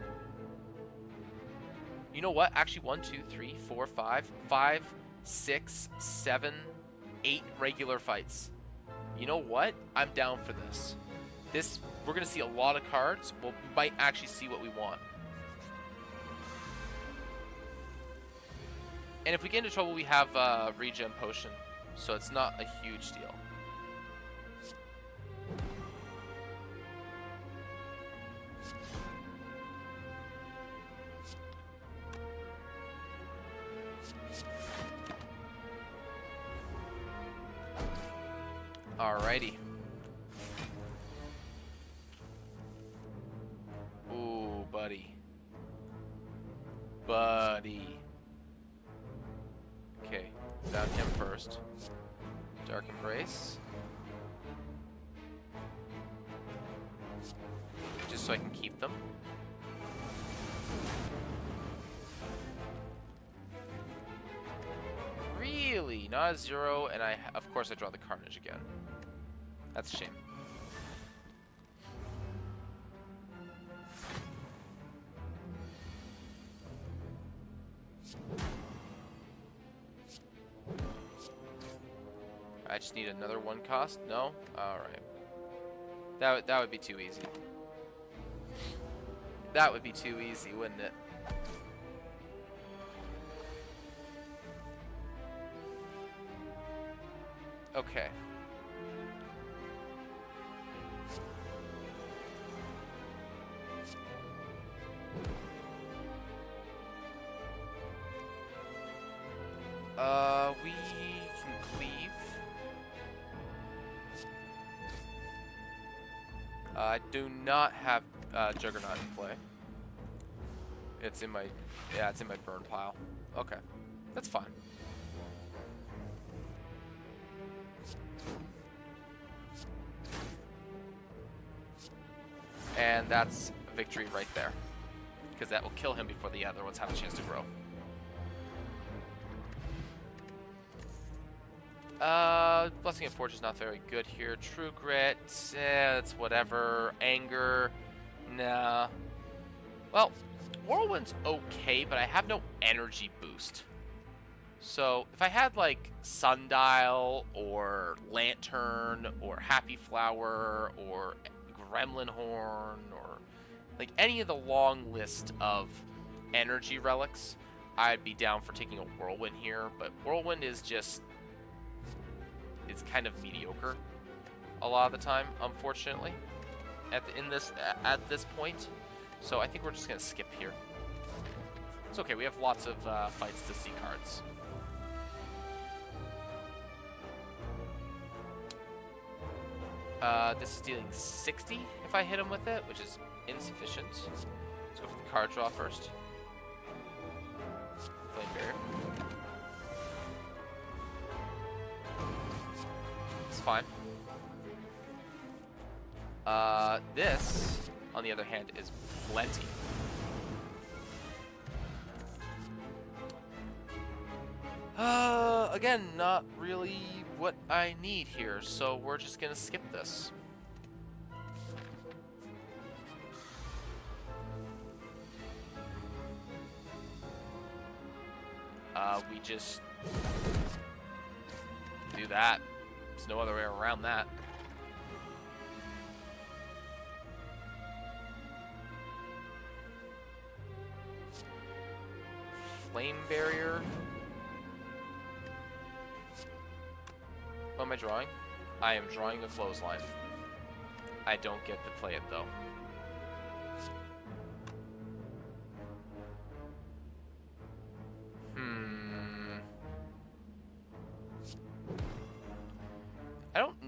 You know what? Actually, 1, 2, 3, 4, 5, 6, 7, 8 regular fights. You know what? I'm down for this. We're going to see a lot of cards. We might actually see what we want. And if we get into trouble, we have regen potion, so it's not a huge deal. Alrighty. Ooh, buddy. Okay, found him first. Dark Embrace. Just so I can keep them. Really? Not a 0, and of course I draw the Carnage again. That's a shame. I just need another 1 cost? No? Alright. That would be too easy. That would be too easy, wouldn't it? Okay. We can cleave. I do not have Juggernaut in play. It's in my burn pile. Okay, that's fine. And that's a victory right there, because that will kill him before the other ones have a chance to grow. Blessing of Forge is not very good here. True Grit, it's whatever. Anger, nah. Well, Whirlwind's okay, but I have no energy boost. So if I had like Sundial or Lantern or Happy Flower or Gremlin Horn or like any of the long list of energy relics, I'd be down for taking a Whirlwind here. But Whirlwind is just, it's kind of mediocre a lot of the time, unfortunately, at this point. So I think we're just gonna skip here. It's okay. We have lots of fights to see cards. This is dealing 60 if I hit him with it, which is insufficient. Let's go for the card draw first. Flame Barrier. It's fine. This, on the other hand, is plenty. Again, not really what I need here, so we're just gonna skip this. We just do that. There's no other way around that. Flame Barrier. What am I drawing? I am drawing a Clothesline. I don't get to play it though.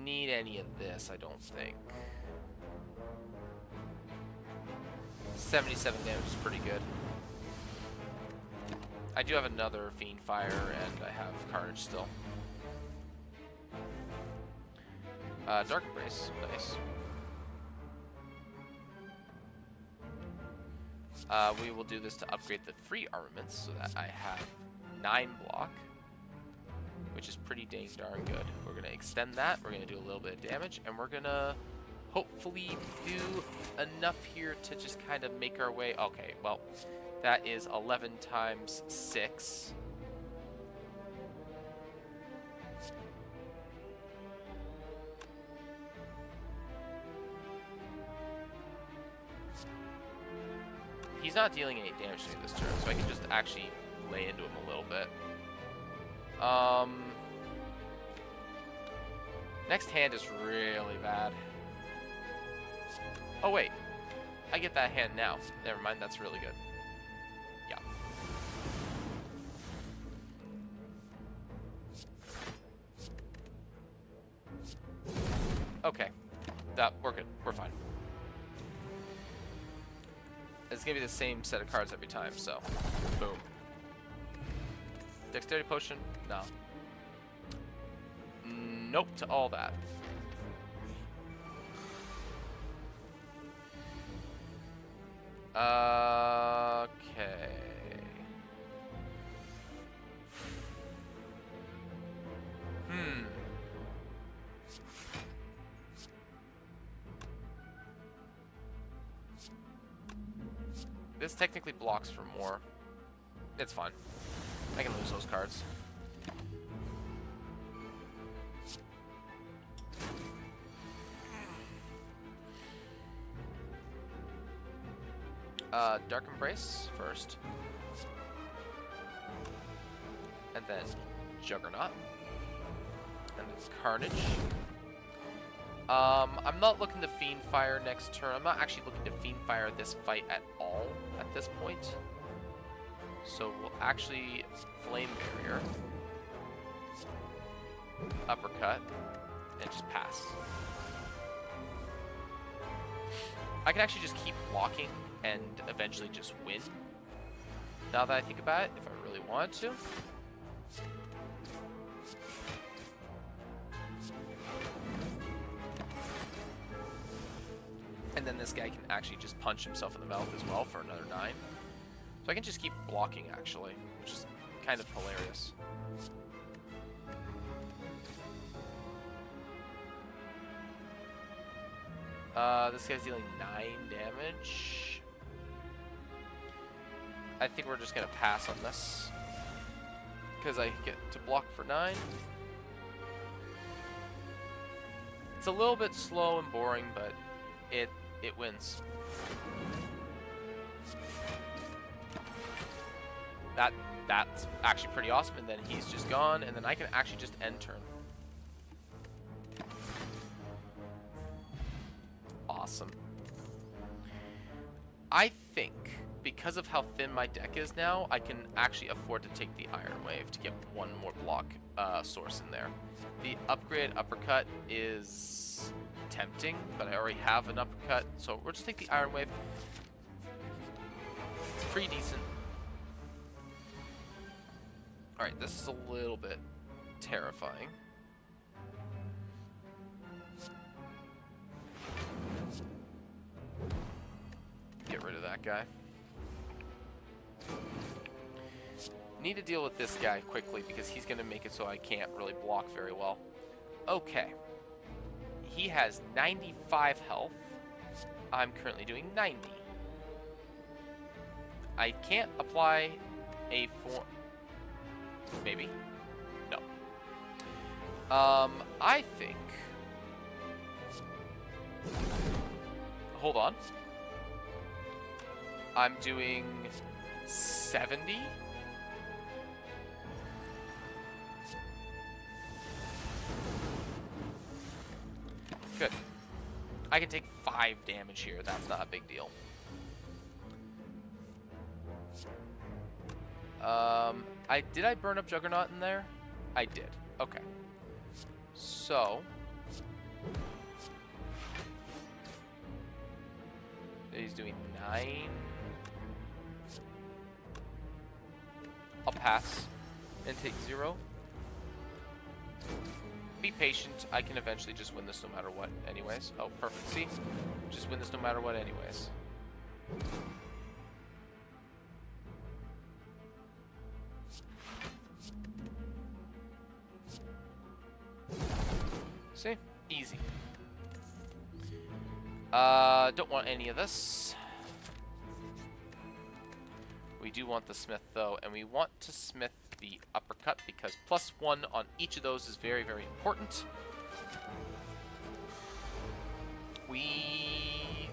need any of this, I don't think. 77 damage is pretty good. I do have another Fiend Fire, and I have Carnage still. Dark Embrace, nice. We will do this to upgrade the free armaments so that I have 9 block, which is pretty dang darn good. We're going to extend that, we're going to do a little bit of damage, and we're going to hopefully do enough here to just kind of make our way. Okay, well, that is 11 times 6. He's not dealing any damage to me this turn, so I can just actually lay into him a little bit. Next hand is really bad. Oh wait, I get that hand now. Never mind, that's really good. Yeah. Okay, we're good. We're fine. It's gonna be the same set of cards every time, so boom. Dexterity potion? No. Nope to all that. Okay. This technically blocks for more. It's fine. I can lose those cards. Dark Embrace first. And then Juggernaut. And then Carnage. I'm not looking to Fiend Fire next turn. I'm not actually looking to Fiend Fire this fight at all at this point. So we'll actually Flame Barrier, Uppercut, and just pass. I can actually just keep blocking and eventually just win. Now that I think about it, if I really wanted to. And then this guy can actually just punch himself in the mouth as well for another 9. So I can just keep blocking, actually, which is kind of hilarious. This guy's dealing 9 damage. I think we're just going to pass on this, because I get to block for 9. It's a little bit slow and boring, but it wins. That's actually pretty awesome, and then he's just gone, and then I can actually just end turn. Awesome. I think because of how thin my deck is now, I can actually afford to take the Iron Wave to get one more block source in there. The upgrade Uppercut is tempting, but I already have an Uppercut, so we'll just take the Iron Wave. It's pretty decent. Alright, this is a little bit terrifying. Get rid of that guy. Need to deal with this guy quickly because he's going to make it so I can't really block very well. Okay. He has 95 health. I'm currently doing 90. I can't apply a form. Maybe. No. I think. Hold on. I'm doing 70. Good. I can take 5 damage here. That's not a big deal. Did I burn up Juggernaut in there? I did. Okay. So, He's doing 9. I'll pass and take 0. Be patient. I can eventually just win this no matter what anyways. Oh, perfect. See? Just win this no matter what anyways. See? Easy. Don't want any of this. We do want the smith though, and we want to smith the uppercut because +1 on each of those is very, very important. We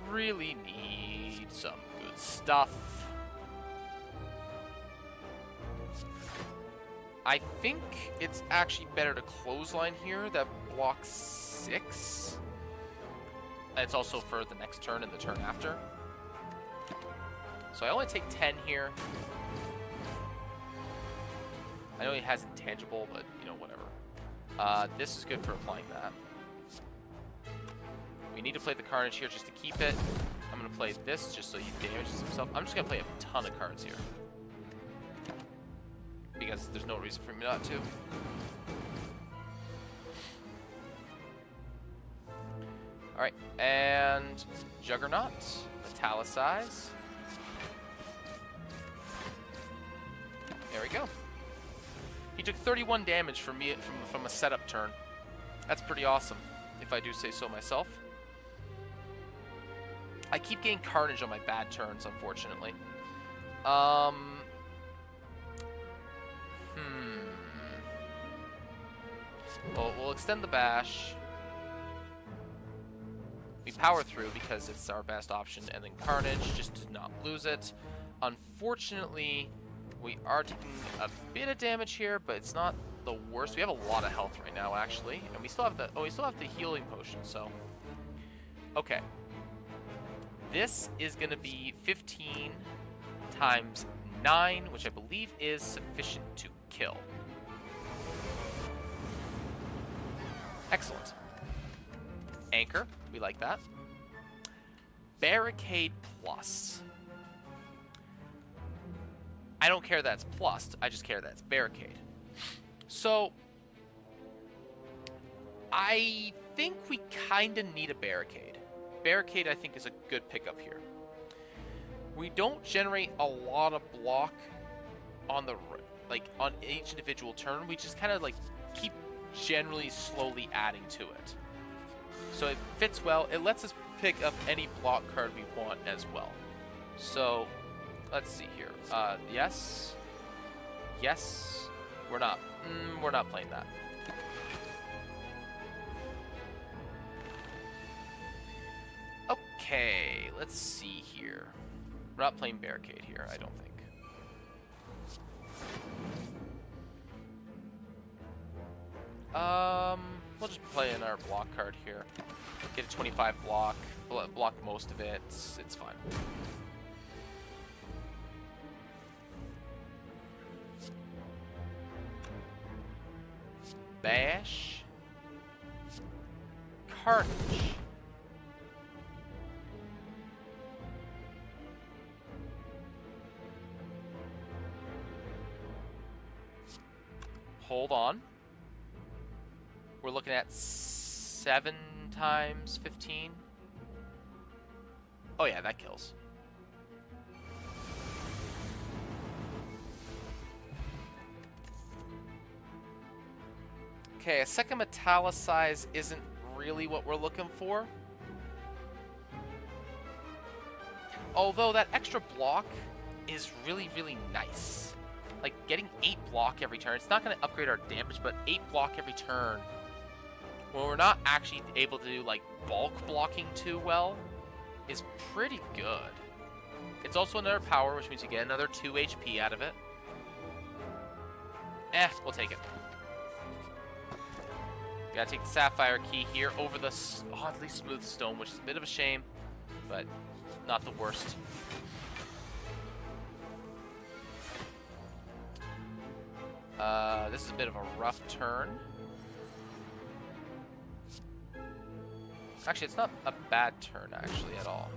really need some good stuff. I think it's actually better to clothesline here. That blocks 6. And it's also for the next turn and the turn after. So I only take 10 here. I know he has intangible, but, you know, whatever. This is good for applying that. We need to play the Carnage here just to keep it. I'm going to play this just so he damages himself. I'm just going to play a ton of cards here. Because there's no reason for me not to. Alright, and Juggernaut, Italicize. There we go. He took 31 damage from me from a setup turn. That's pretty awesome, if I do say so myself. I keep getting Carnage on my bad turns, unfortunately. Well, we'll extend the bash. We power through because it's our best option, and then Carnage just to not lose it. Unfortunately, we are taking a bit of damage here, but it's not the worst. We have a lot of health right now, actually, and we still have the healing potion. So, okay, this is going to be 15 times 9, which I believe is sufficient to kill. Excellent. Anchor, we like that. Barricade plus. I don't care that it's plus, I just care that it's barricade. So, I think we kind of need a barricade. Barricade, I think, is a good pickup here. We don't generate a lot of block on the, on each individual turn. We just kind of, keep generally slowly adding to it. So it fits well. It lets us pick up any block card we want as well. So let's see here. Yes. Yes. We're not playing that. Okay, let's see here. We're not playing barricade here, I don't think. We'll just play in our block card here. Get a 25 block, block most of it. It's fine. Bash. Carnage. Hold on. We're looking at 7 times 15. Oh yeah, that kills. Okay, a second Italicize isn't really what we're looking for. Although that extra block is really, really nice. Like, getting 8 block every turn, it's not going to upgrade our damage, but 8 block every turn, when we're not actually able to do, bulk blocking too well, is pretty good. It's also another power, which means you get another 2 HP out of it. We'll take it. Gotta take the Sapphire Key here over the oddly smooth stone, which is a bit of a shame, but not the worst. This is a bit of a rough turn. Actually, it's not a bad turn, actually, at all.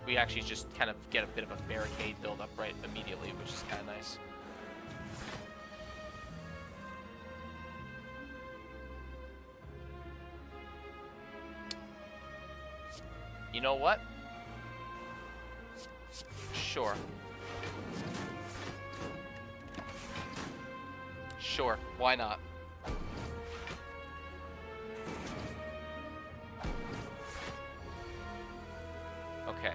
we actually just kind of get a bit of a barricade build up right immediately, which is kind of nice. You know what? Sure. Sure, why not? Okay.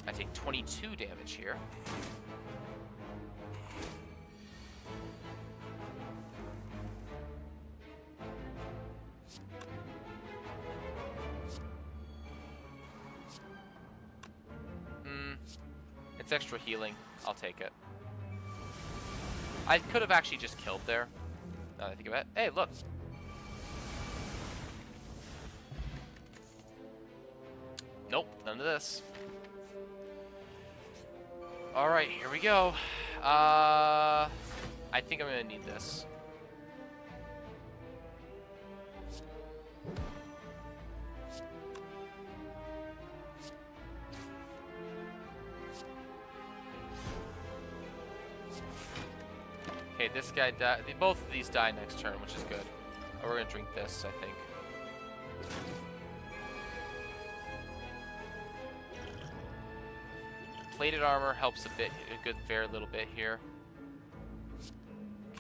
I take 22 damage here. It's extra healing. I'll take it. I could have actually just killed there. Now that I think about it. Hey, look. Nope, none of this. Alright, here we go. I think I'm gonna need this. Okay, this guy died. Both of these die next turn, which is good. Oh, we're gonna drink this, I think. Plated armor helps a bit, a good fair little bit here.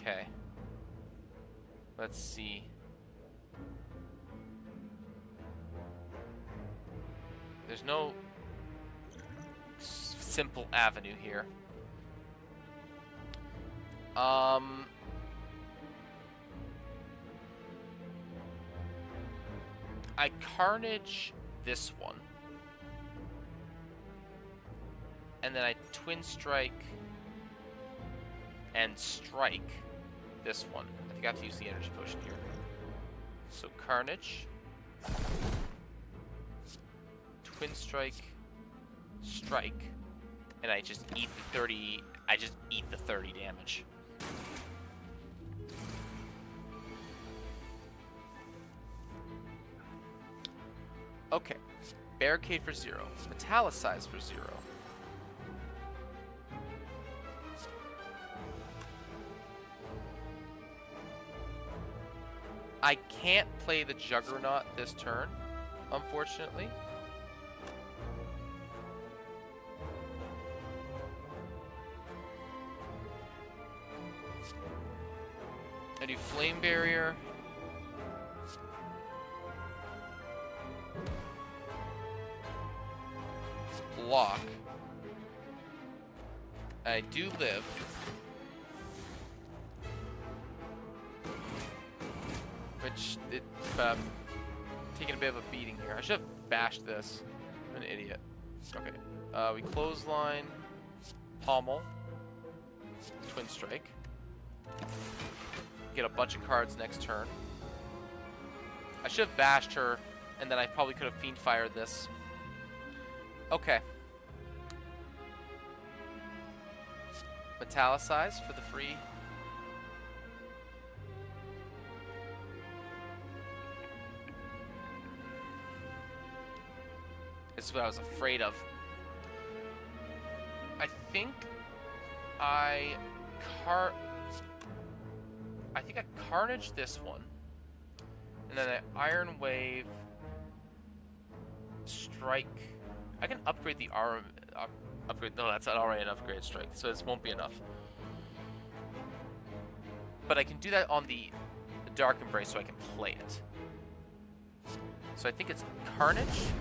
Okay. Let's see. There's no simple avenue here. I carnage this one. And then I twin strike and strike this one. I think I have to use the energy potion here. So carnage, twin strike, strike, and I just eat the 30. I just eat the 30 damage. Okay, barricade for 0, metallicize for 0. I can't play the Juggernaut this turn, unfortunately. I do Flame Barrier. Block. I do live. Which, taking a bit of a beating here. I should have bashed this. I'm an idiot. Okay. We clothesline. Pommel. Twin Strike. Get a bunch of cards next turn. I should have bashed her, and then I probably could have Fiend Fired this. Okay. Metallicize for the free. This is what I was afraid of. I think I carnage this one, and then I Iron Wave, strike. I can upgrade the arm. Upgrade. No, that's already an upgrade strike, so this won't be enough. But I can do that on the Dark Embrace, so I can play it. So I think it's Carnage,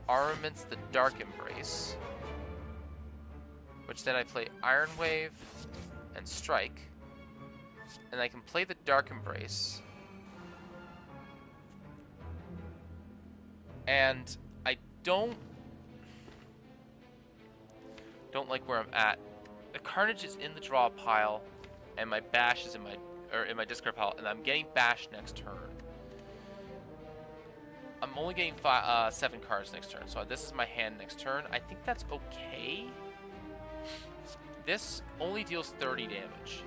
Armaments the Dark Embrace, which then I play Iron Wave and Strike, and I can play the Dark Embrace, and I don't like where I'm at. The Carnage is in the draw pile, and my Bash is in my discard pile, and I'm getting Bash next turn. I'm only getting 7 cards next turn, so this is my hand next turn. I think that's okay. This only deals 30 damage.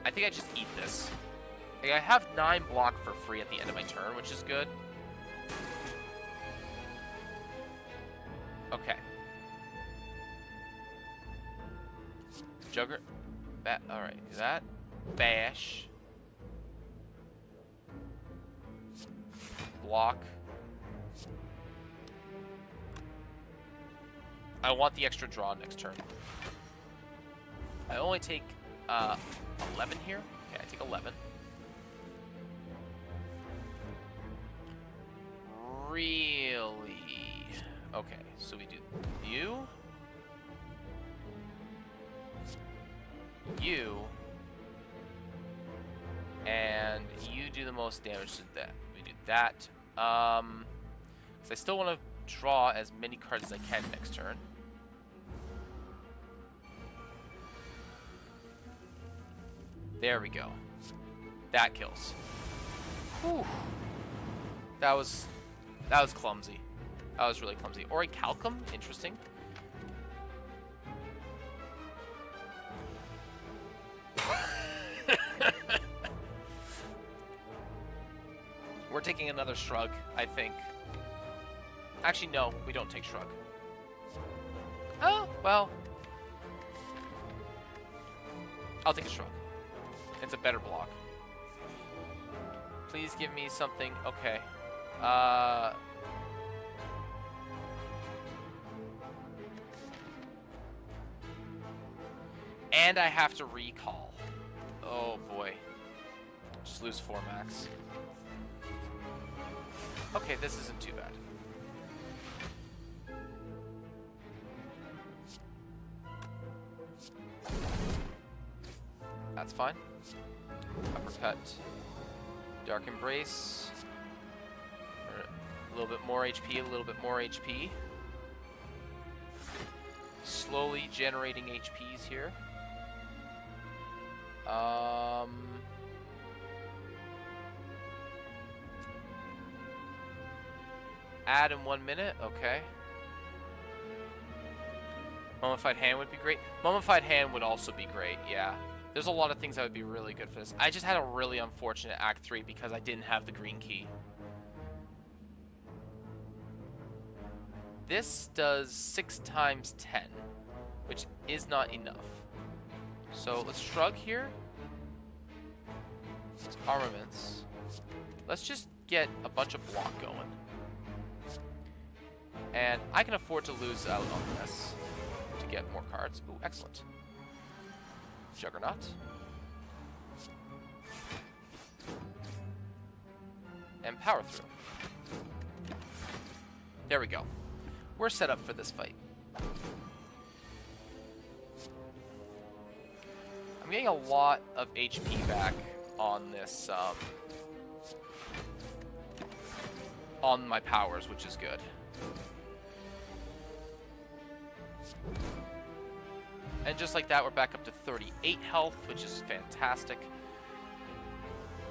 I think I just eat this. Like, I have 9 block for free at the end of my turn, which is good. Okay. Jugger. Alright, that. Bash. Block. I want the extra draw next turn. I only take 11 here. Okay, I take 11. Really? Okay, so we do you. You. And you do the most damage to that. We do that. So I still want to draw as many cards as I can next turn. There we go. That kills. Whew. That was clumsy. That was really clumsy. Orichalcum? Interesting. We're taking another shrug, I think. Actually, no, we don't take shrug. Oh, well. I'll take a shrug. It's a better block. Please give me something. Okay. And I have to recall. Oh boy. Just lose 4 max. Okay, this isn't too bad. That's fine. Uppercut. Dark Embrace. A little bit more HP, a little bit more HP. Slowly generating HPs here. Add in 1 minute, okay. Mummified Hand would be great. Mummified Hand would also be great, yeah. There's a lot of things that would be really good for this. I just had a really unfortunate Act 3 because I didn't have the green key. This does 6 times 10, which is not enough. So let's shrug here. It's armaments. Let's just get a bunch of block going. And I can afford to lose out on this to get more cards. Ooh, excellent. Juggernaut. And power through. There we go. We're set up for this fight. I'm getting a lot of HP back on this, on my powers, which is good. And just like that, we're back up to 38 health, which is fantastic.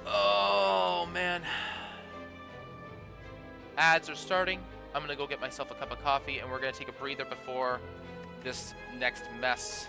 Oh, man. Ads are starting. I'm going to go get myself a cup of coffee, and we're going to take a breather before this next mess.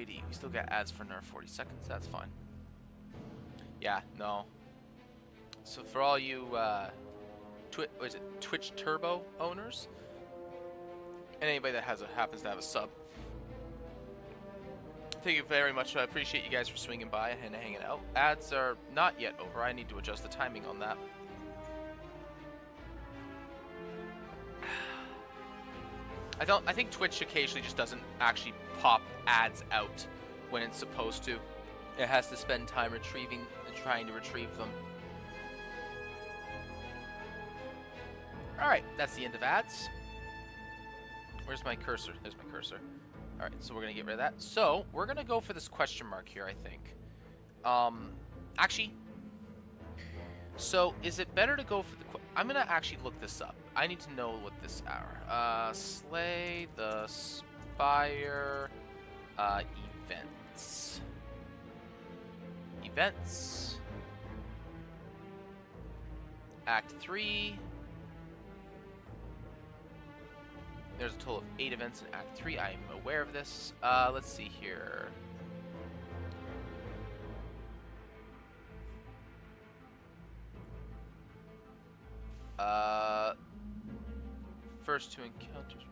Alrighty, we still got ads for another 40 seconds. That's fine. Yeah, no. So for all you Twitch Turbo owners, and anybody that happens to have a sub, thank you very much. I appreciate you guys for swinging by and hanging out. Ads are not yet over. I need to adjust the timing on that. I think Twitch occasionally just doesn't actually pop ads out when it's supposed to. It has to spend time trying to retrieve them. Alright, that's the end of ads. Where's my cursor? There's my cursor. Alright, so we're going to get rid of that. So, we're going to go for this question mark here, I think. Actually, so is it better to go for the... I'm going to actually look this up. I need to know what this are. Slay the Spire events. Events. Act 3. There's a total of 8 events in Act 3. I am aware of this. Let's see here. First 2 encounters.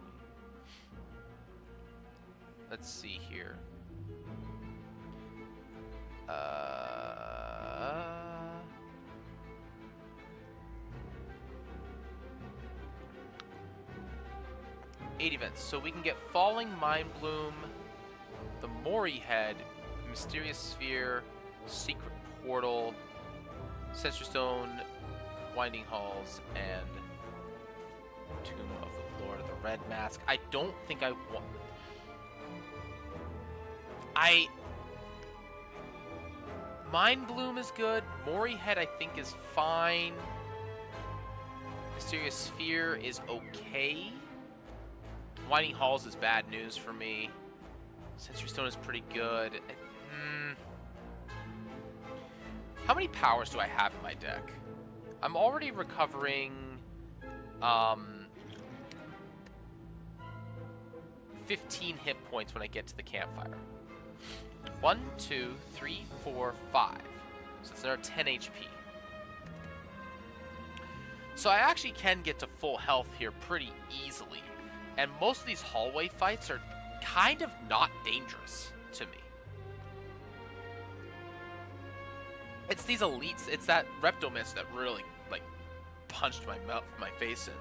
Let's see here. 8 events. So we can get Falling Mind Bloom, the Mori Head, Mysterious Sphere, Secret Portal, Sensor Stone, Winding Halls, and Tomb of the Lord of the Red Mask. I don't think I want... Mind Bloom is good. Mori Head I think is fine. Mysterious Sphere is okay. Winding Halls is bad news for me. Sensory Stone is pretty good. How many powers do I have in my deck? I'm already recovering 15 hit points when I get to the campfire. 1, 2, 3, 4, 5. So it's another 10 HP. So I actually can get to full health here pretty easily. And most of these hallway fights are kind of not dangerous to me. It's these elites, it's that Reptomancer that really, like, punched my face in.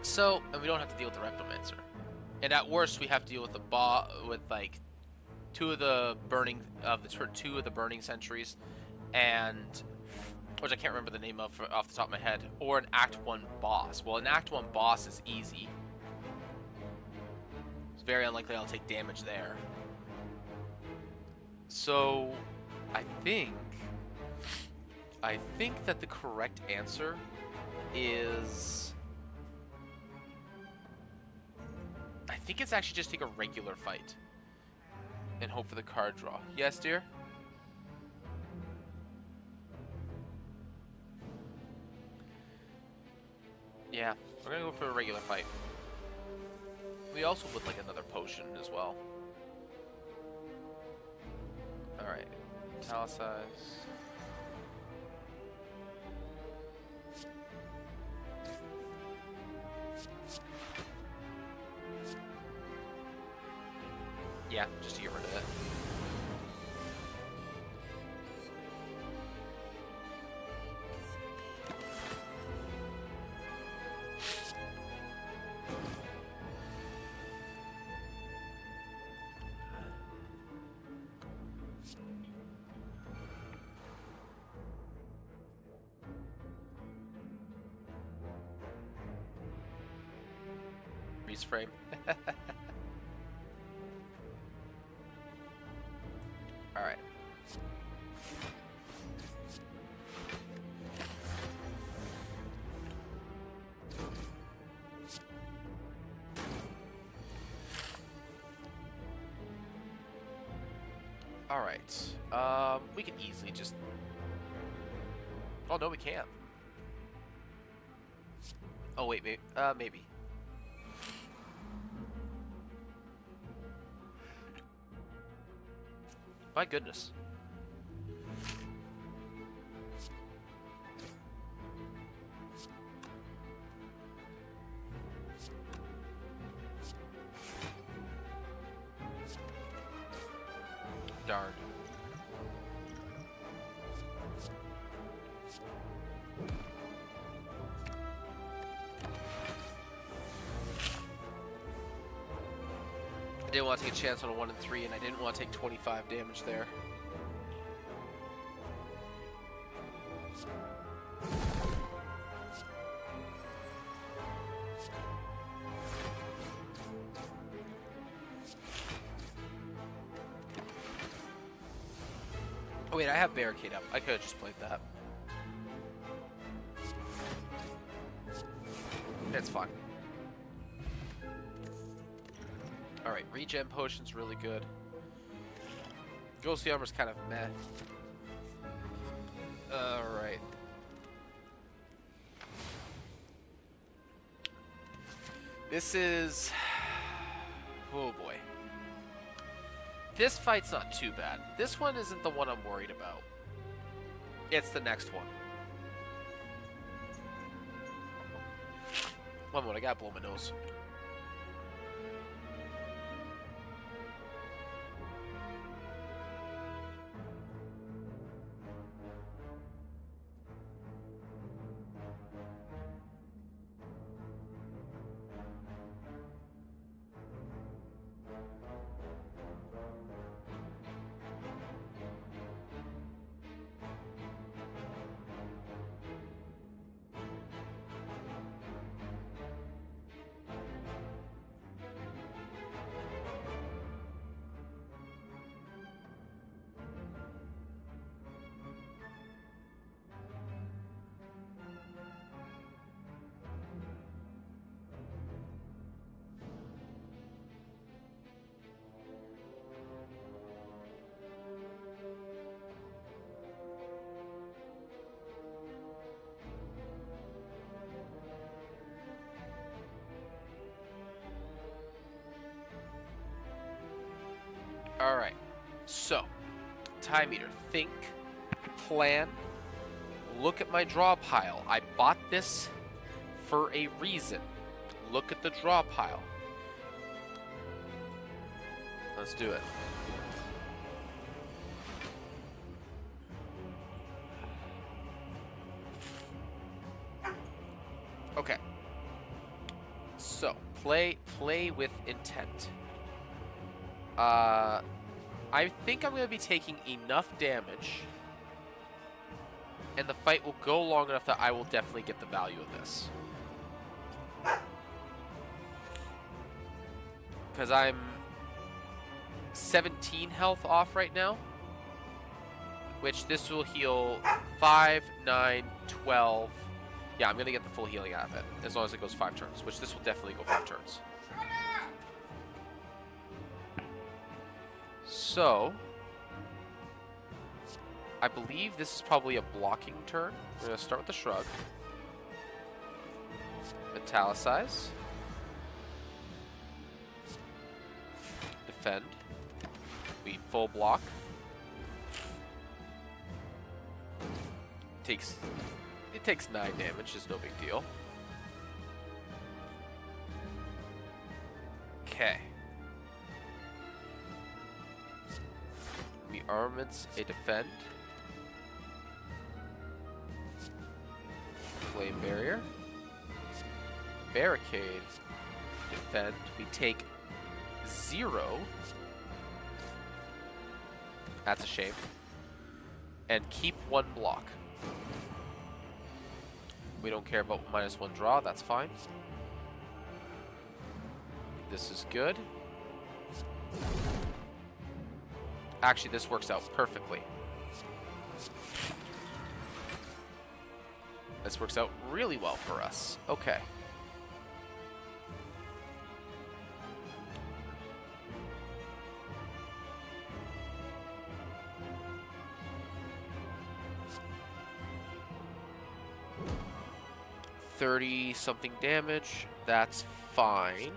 So, and we don't have to deal with the Reptomancer. And at worst, we have to deal with like two of the burning sentries, and which I can't remember the name of off the top of my head, or an Act 1 boss. Well, an Act 1 boss is easy. It's very unlikely I'll take damage there. So, I think that the correct answer is... I think it's actually just take a regular fight and hope for the card draw. Yes, dear? Yeah, we're gonna go for a regular fight. We also would like another potion as well. Alright, italicize. Yeah, just to get rid of it. Freeze frame. Alright. Alright. We can easily just... Oh, no, we can't. Oh, wait, maybe. Maybe. My goodness. Darn. I didn't want to take a chance on a 1 and 3, and I didn't want to take 25 damage there. Oh wait, I have barricade up. I could have just played that. It's fine. Alright, regen potion's really good. Ghostly armor's kind of meh. Alright. This is... Oh boy. This fight's not too bad. This one isn't the one I'm worried about. It's the next one. One moment, I gotta blow my nose. Alright, so, time meter. Think, plan, look at my draw pile. I bought this for a reason. Look at the draw pile. Let's do it. Okay. So, play with intent. I think I'm going to be taking enough damage, and the fight will go long enough that I will definitely get the value of this. Because I'm 17 health off right now, which this will heal 5, 9, 12. Yeah, I'm going to get the full healing out of it, as long as it goes 5 turns, which this will definitely go 5 turns. So, I believe this is probably a blocking turn. We're going to start with the shrug. Metallicize. Defend. We full block. It takes 9 damage, is no big deal. Okay. We armaments a defend. Flame barrier. Barricade. Defend. We take 0. That's a shame. And keep 1 block. We don't care about -1 draw, that's fine. This is good. Actually, this works out perfectly. This works out really well for us. Okay. $30-something damage. That's fine.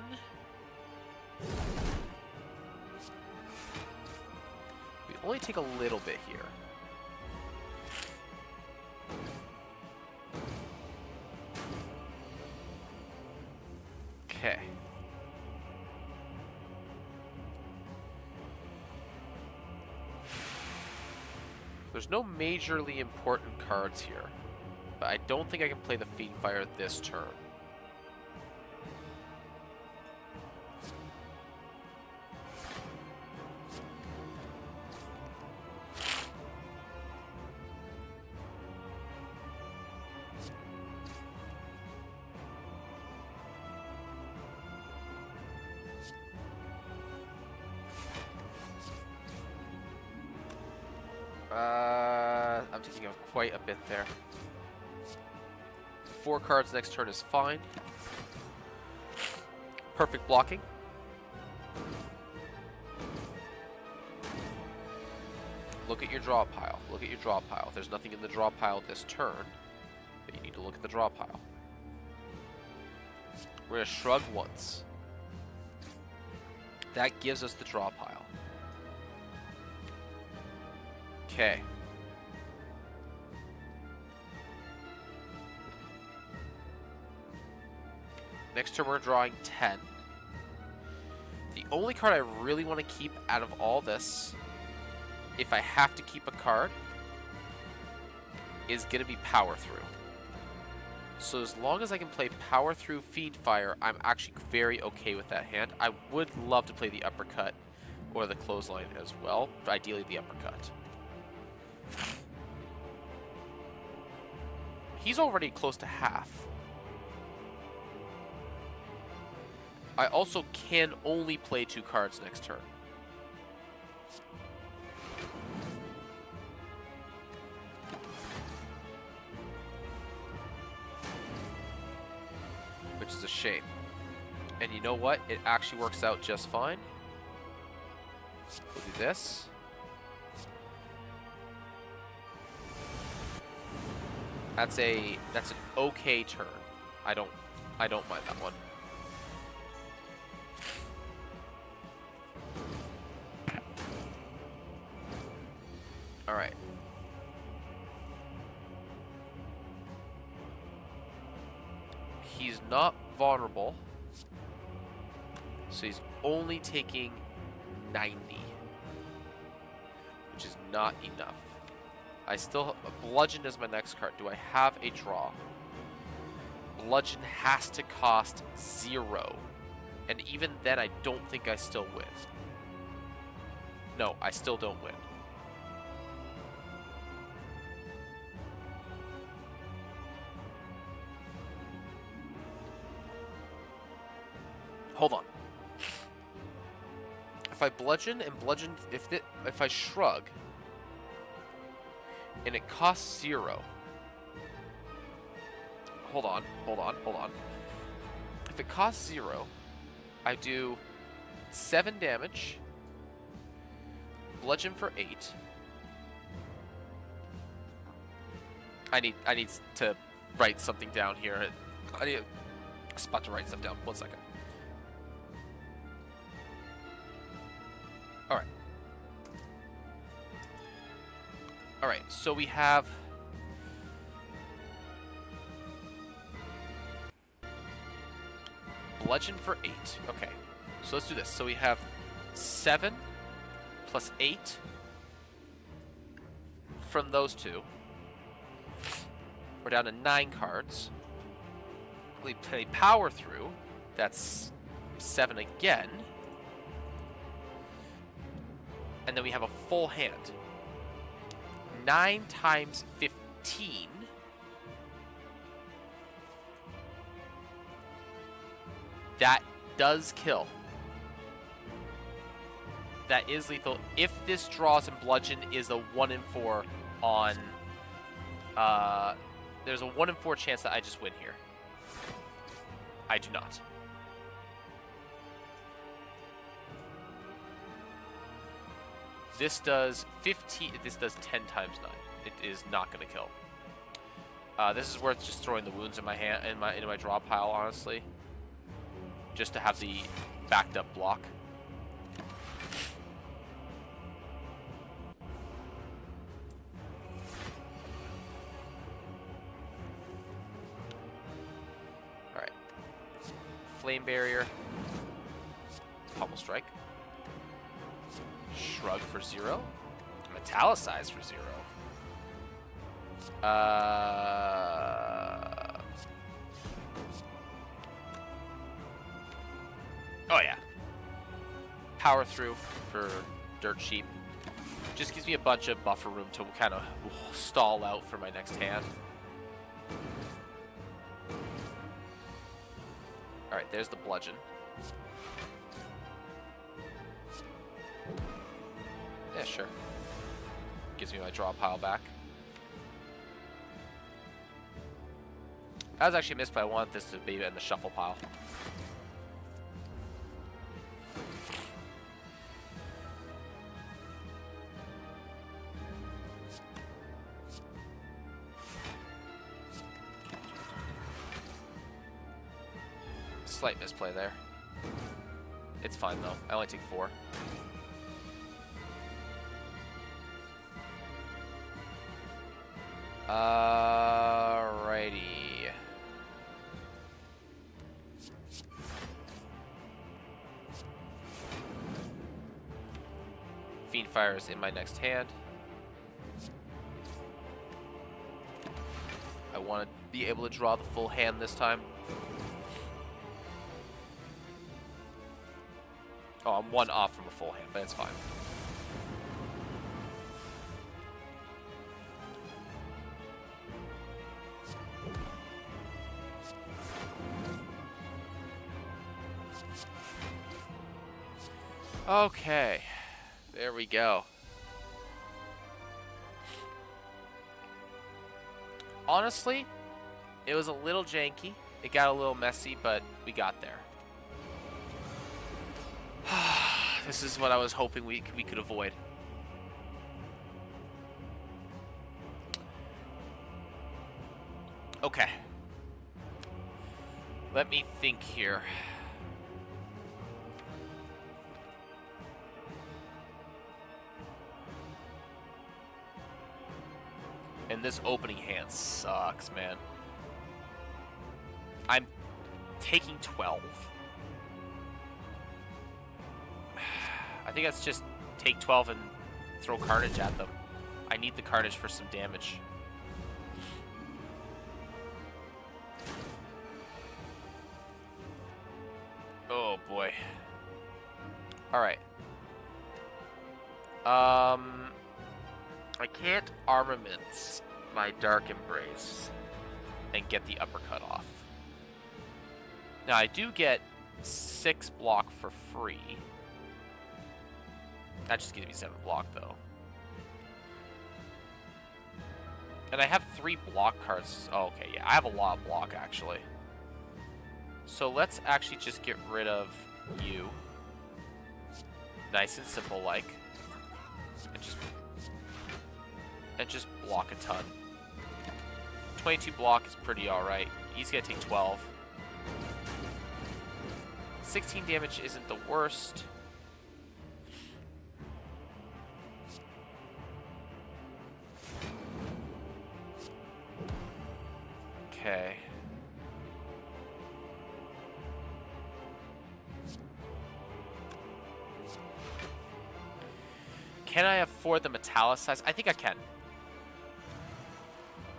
We only take a little bit here. Okay. There's no majorly important cards here, but I don't think I can play the Fiendfire this turn. I'm taking off quite a bit there. 4 cards next turn is fine. Perfect blocking. Look at your draw pile. Look at your draw pile. There's nothing in the draw pile this turn, but you need to look at the draw pile. We're going to shrug once. That gives us the draw pile. Okay. Next turn we're drawing 10. The only card I really want to keep out of all this, if I have to keep a card, is going to be Power Through. So as long as I can play Power Through Fiendfire, I'm actually very okay with that hand. I would love to play the Uppercut or the Clothesline as well, but ideally the Uppercut. He's already close to half. I also can only play 2 cards next turn. Which is a shame. And you know what? It actually works out just fine. We'll do this. That's an okay turn. I don't mind that one. All right. He's not vulnerable, so he's only taking 90, which is not enough. I still Bludgeon is my next card. Do I have a draw? Bludgeon has to cost 0, and even then, I don't think I still win. No, I still don't win. Hold on. If I bludgeon and bludgeon, if I shrug, and it costs 0. Hold on. If it costs 0, I do 7 damage, bludgeon for 8. I need to write something down here. I need a spot to write stuff down. 1 second. Alright, so we have bludgeon for 8. Okay, so let's do this. So we have 7 plus 8 from those 2. We're down to 9 cards. We play Power Through. That's 7 again. And then we have a full hand. 9 times 15. That does kill. That is lethal. If this draws and bludgeon is a 1 in 4 on... there's a 1 in 4 chance that I just win here. I do not. This does 15. This does 10 times 9. It is not going to kill. This is worth just throwing the wounds in my hand, into my draw pile, honestly, just to have the backed up block. Flame Barrier. Pummel Strike. Shrug for 0. Metallicize for 0. Oh yeah. Power Through for Dirt Cheap. Just gives me a bunch of buffer room to kind of stall out for my next hand. Alright, there's the Bludgeon. Yeah, sure. Gives me my draw pile back. I was actually missed, but I want this to be in the shuffle pile. Slight misplay there. It's fine though. I only take 4. Alrighty. Fiendfire is in my next hand. I want to be able to draw the full hand this time. Oh, I'm 1 off from a full hand, but it's fine. Okay, there we go. Honestly, it was a little janky. It got a little messy, but we got there. This is what I was hoping we could avoid. Okay. Let me think here. And this opening hand sucks, man. I'm taking 12. I think that's just take 12 and throw Carnage at them. I need the Carnage for some damage. Oh boy. Alright. I can't Armaments my Dark Embrace and get the uppercut off. Now I do get 6 block for free. That just gives me 7 block though. And I have 3 block cards. Oh, okay, yeah, I have a lot of block actually. So let's actually just get rid of you. Nice and simple like. And just block a ton. 22 block is pretty alright. He's gonna take 12. 16 damage isn't the worst. Okay. Can I afford the Metallicize? I think I can.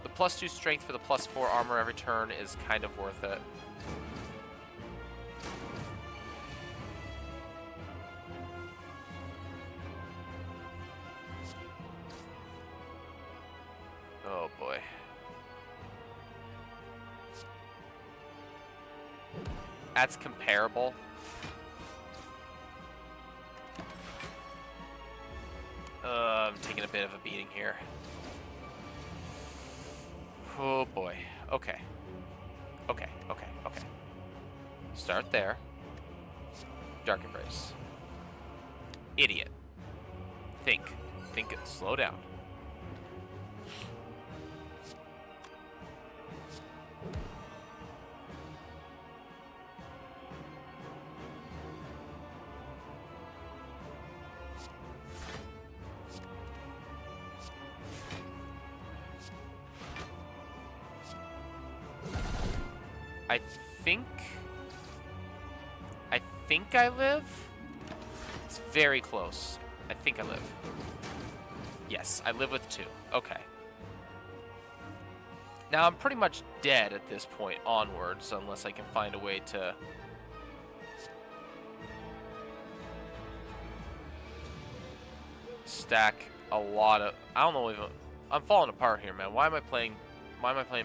The +2 strength for the +4 armor every turn is kind of worth it. Oh boy. That's comparable. I'm taking a bit of a beating here. Oh boy. Okay. Okay. Start there. Dark Embrace. Idiot. Think. Slow down. I think think I live. It's very close. I think I live. Yes, I live with 2. Okay. Now I'm pretty much dead at this point onwards, unless I can find a way to... stack a lot of... I don't know if... I'm falling apart here, man. Why am I playing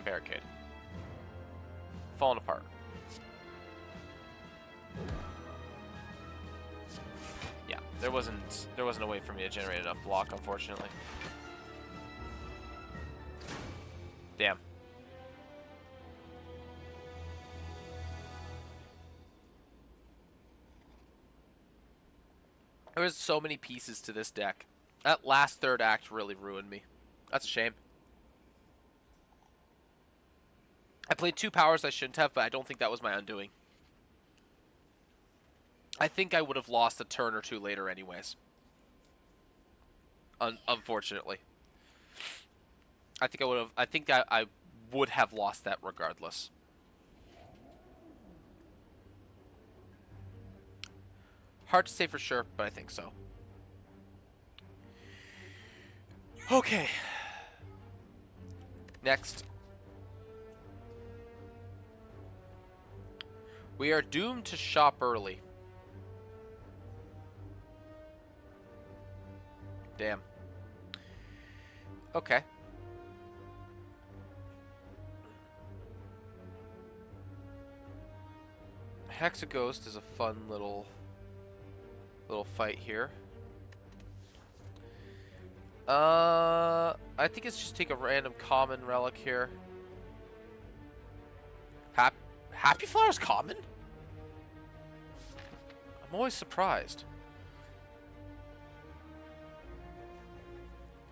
Barricade? Falling apart. Yeah, there wasn't a way for me to generate enough block, unfortunately. Damn. There's so many pieces to this deck. That last third act really ruined me. That's a shame. I played 2 powers I shouldn't have, but I don't think that was my undoing. I think I would have lost a turn or 2 later anyways. Unfortunately. I think I would have lost that regardless. Hard to say for sure, but I think so. Okay. Next. We are doomed to shop early. Damn. Okay. Hexaghost is a fun little fight here. I think it's just take a random common relic here. Happy Flower's common? I'm always surprised.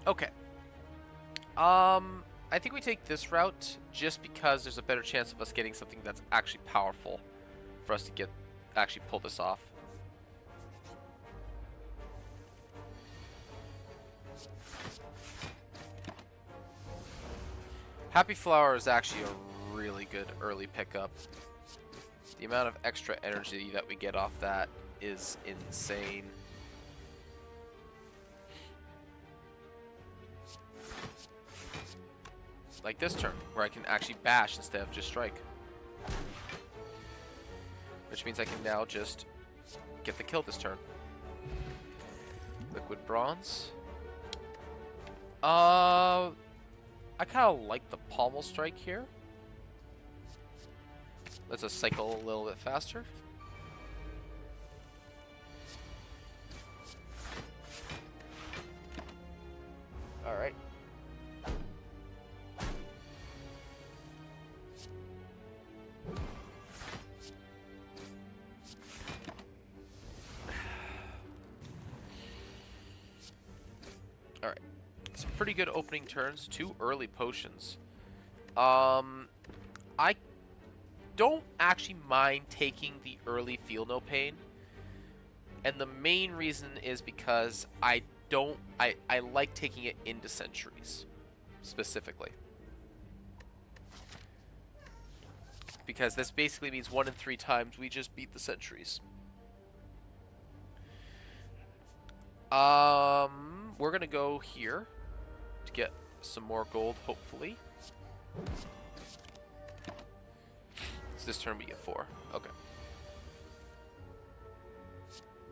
Okay. I think we take this route just because there's a better chance of us getting something that's actually powerful for us to actually pull this off. Happy Flower is actually a really good early pickup. The amount of extra energy that we get off that is insane. Like this turn, where I can actually bash instead of just strike. Which means I can now just get the kill this turn. Liquid Bronze. I kind of like the pommel strike here. Lets us cycle a little bit faster. Alright. Alright. Some pretty good opening turns. 2 early potions. I don't actually mind taking the early Feel No Pain. And the main reason is because I like taking it into Centuries. Specifically. Because this basically means 1 in 3 times we just beat the Centuries. We're gonna go here to get some more gold, hopefully. So this turn we get 4. Okay.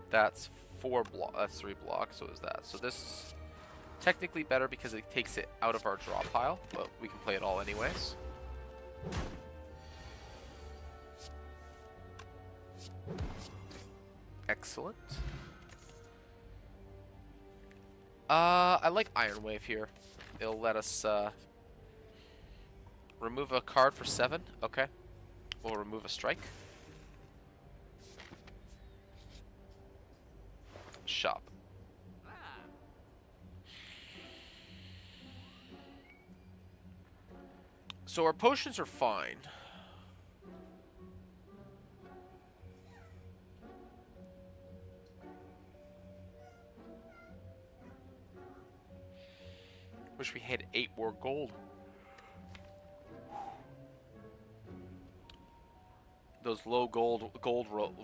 That's 4 block. That's 3 blocks. So is that. So this is technically better because it takes it out of our draw pile, but we can play it all anyways. Excellent. I like Iron Wave here. It'll let us remove a card for 7. Okay. We'll remove a strike. Shop. So our potions are fine. Wish we had 8 more gold. those low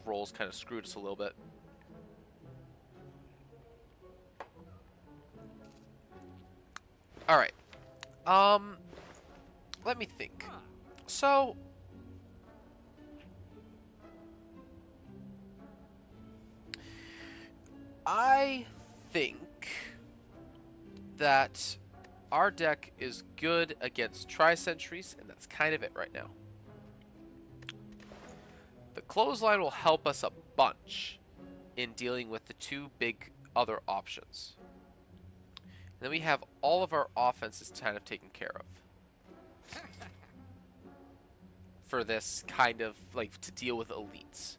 rolls kind of screwed us a little bit. All right. Let me think. So, I think that our deck is good against Tri-Sentries, and that's kind of it right now. The Clothesline will help us a bunch in dealing with the two big other options. And then we have all of our offenses kind of taken care of. For this kind of, like, to deal with elites.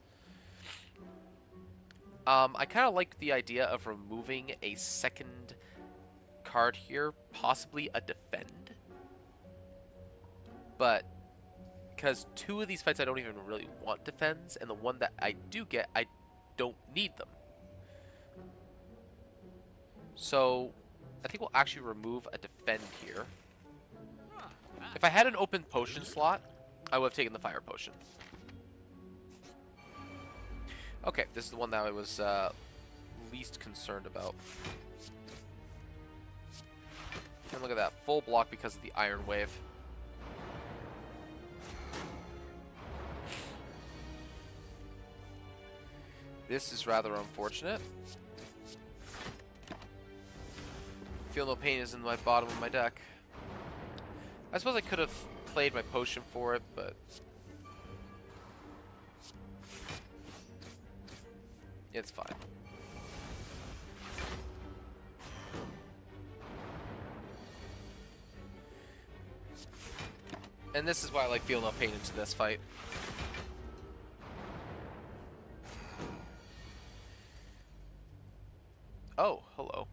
I kind of like the idea of removing a second card here, possibly a defend. But, because two of these fights I don't even really want defends, and the one that I do get, I don't need them. So, I think we'll actually remove a defend here. If I had an open potion slot, I would have taken the fire potion. Okay, this is the one that I was least concerned about. And look at that, full block because of the Iron Wave. This is rather unfortunate. Feel No Pain is in the bottom of my deck. I suppose I could have played my potion for it, but it's fine. And this is why I like Feel No Pain into this fight. Oh, hello.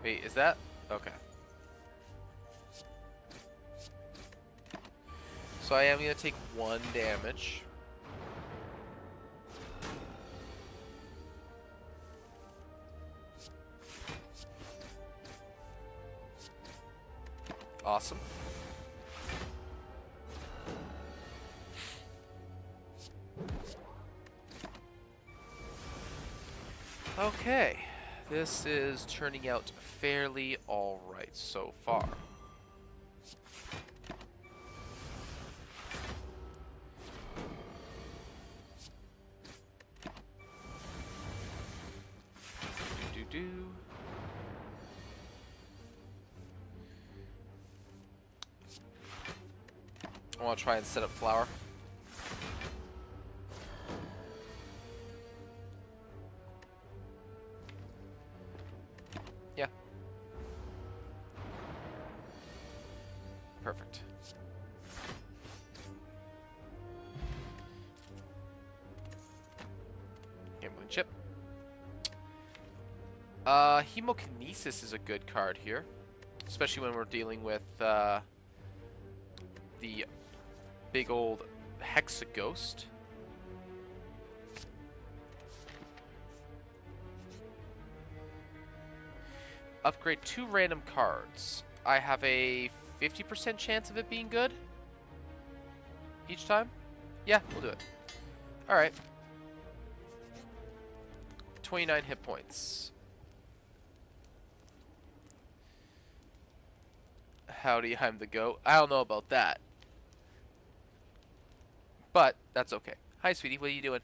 Wait, is that? Okay. So I am going to take 1 damage. Awesome. Okay. This is turning out fairly alright so far. Do-do-do. I want to try and set up flower. Yeah. Perfect. Gambling chip. Hemokinesis is a good card here, especially when we're dealing with the big old Hexaghost. Upgrade 2 random cards. I have a 50% chance of it being good each time. Yeah, we'll do it. Alright. 29 hit points. Howdy, I'm the GOAT. I don't know about that. But, that's okay. Hi, sweetie. What are you doing?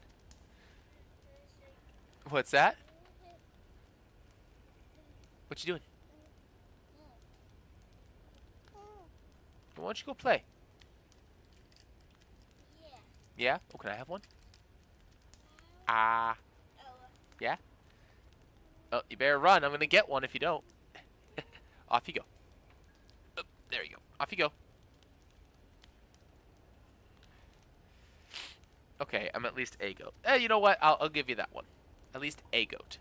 What's that? What you doing? Why don't you go play? Yeah? Oh, can I have one? Ah. Yeah? Oh, you better run. I'm gonna get one if you don't. Off you go. Oh, there you go. Off you go. Okay, I'm at least a goat. You know what? I'll give you that one. At least a goat.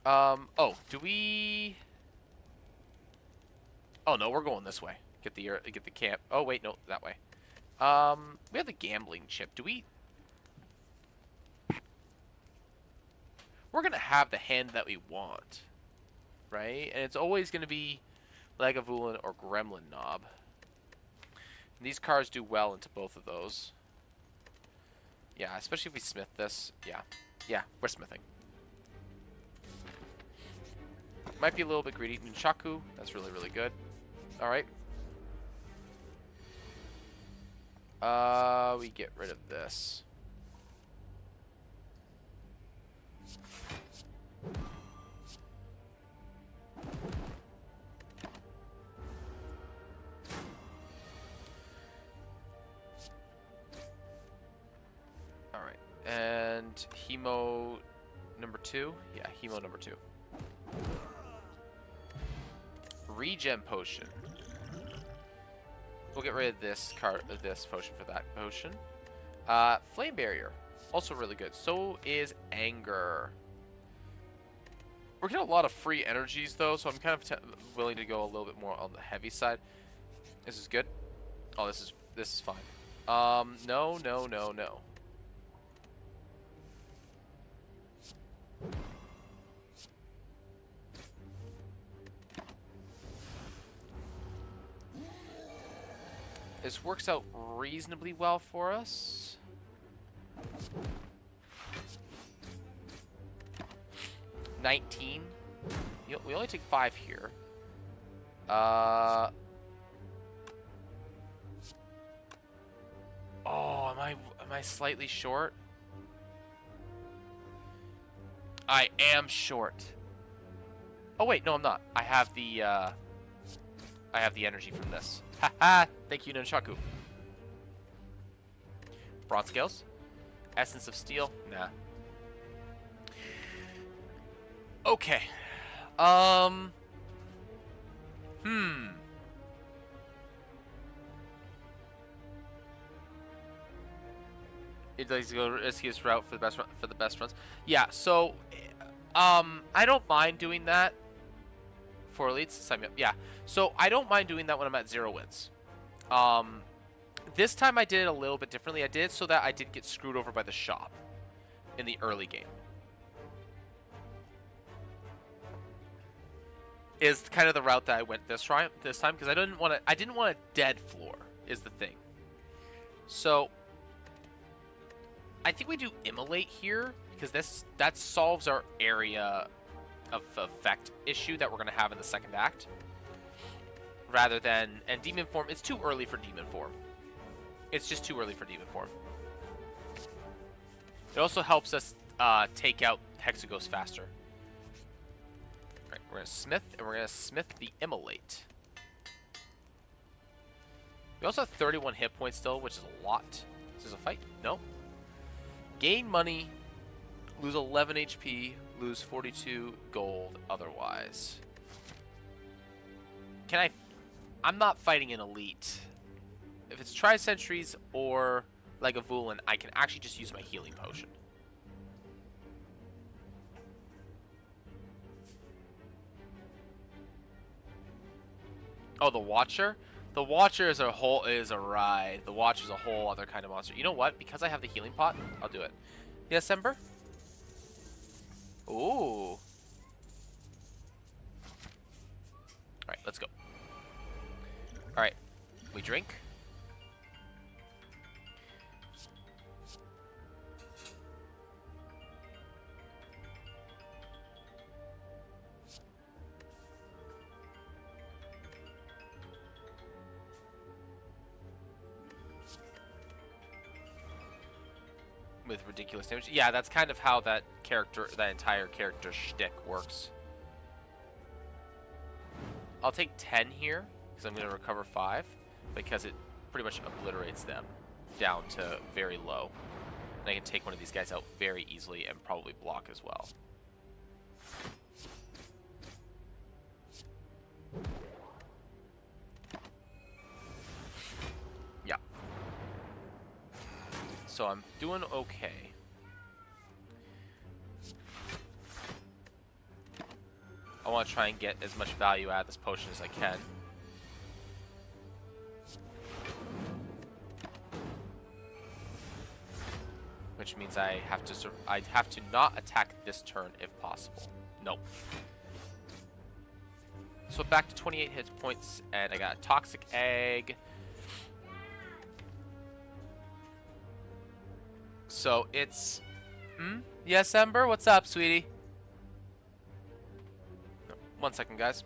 Oh, do we... Oh, no, we're going this way. Get the camp. Oh, wait, no, that way. We have the gambling chip. Do we... we're going to have the hand that we want, right? And it's always going to be Lagavulin or Gremlin Knob. And these cards do well into both of those. Yeah, especially if we smith this. Yeah. Yeah, we're smithing. Might be a little bit greedy. Nunchaku, that's really, really good. Alright. We get rid of this. Alright. And Hemo number 2? Yeah, Hemo number 2. Regen potion. We'll get rid of this card, this potion for that potion. Flame barrier, also really good. So is anger. We're getting a lot of free energies though, so I'm kind of willing to go a little bit more on the heavy side. This is good. Oh, this is fine. No. This works out reasonably well for us. $19. We only take 5 here. Oh, am I slightly short? I am short. Oh wait, no, I'm not. I have the energy from this. Haha! Thank you, Nunchaku. Bronze scales. Essence of steel. Nah. Okay. It likes to go riskiest route for the best runs. Yeah. So, I don't mind doing that. For elites, sign me up. Yeah. So I don't mind doing that when I'm at 0 wins. This time I did it a little bit differently. I did it so that I didn't get screwed over by the shop in the early game. Is kind of the route that I went this time because I didn't want a dead floor is the thing. So I think we do immolate here because that solves our area of effect issue that we're going to have in the second act. Rather than... And Demon Form, it's too early for Demon Form. It's just too early for Demon Form. It also helps us take out Hexagos faster. Alright, we're going to smith, and we're going to smith the immolate. We also have 31 hit points still, which is a lot. Is this a fight? No. Gain money, lose 11 HP, lose 42 gold otherwise. I'm not fighting an elite. If it's Tri-Sentries or Lagavulin, I can actually just use my healing potion. Oh, the Watcher? The Watcher is a ride. The Watcher is a whole other kind of monster. You know what? Because I have the healing pot, I'll do it. Yes, Ember? Ooh. Alright, let's go. Alright. We drink. With ridiculous damage. Yeah, that's kind of how that entire character shtick works. I'll take 10 here, because I'm going to recover 5, because it pretty much obliterates them down to very low. And I can take one of these guys out very easily and probably block as well. Yeah. So I'm doing okay. I want to try and get as much value out of this potion as I can. I'm going to which means I have to not attack this turn if possible. Nope. So back to 28 hit points, and I got a toxic egg. So it's... Yes, Ember? What's up, sweetie? No, 1 second, guys.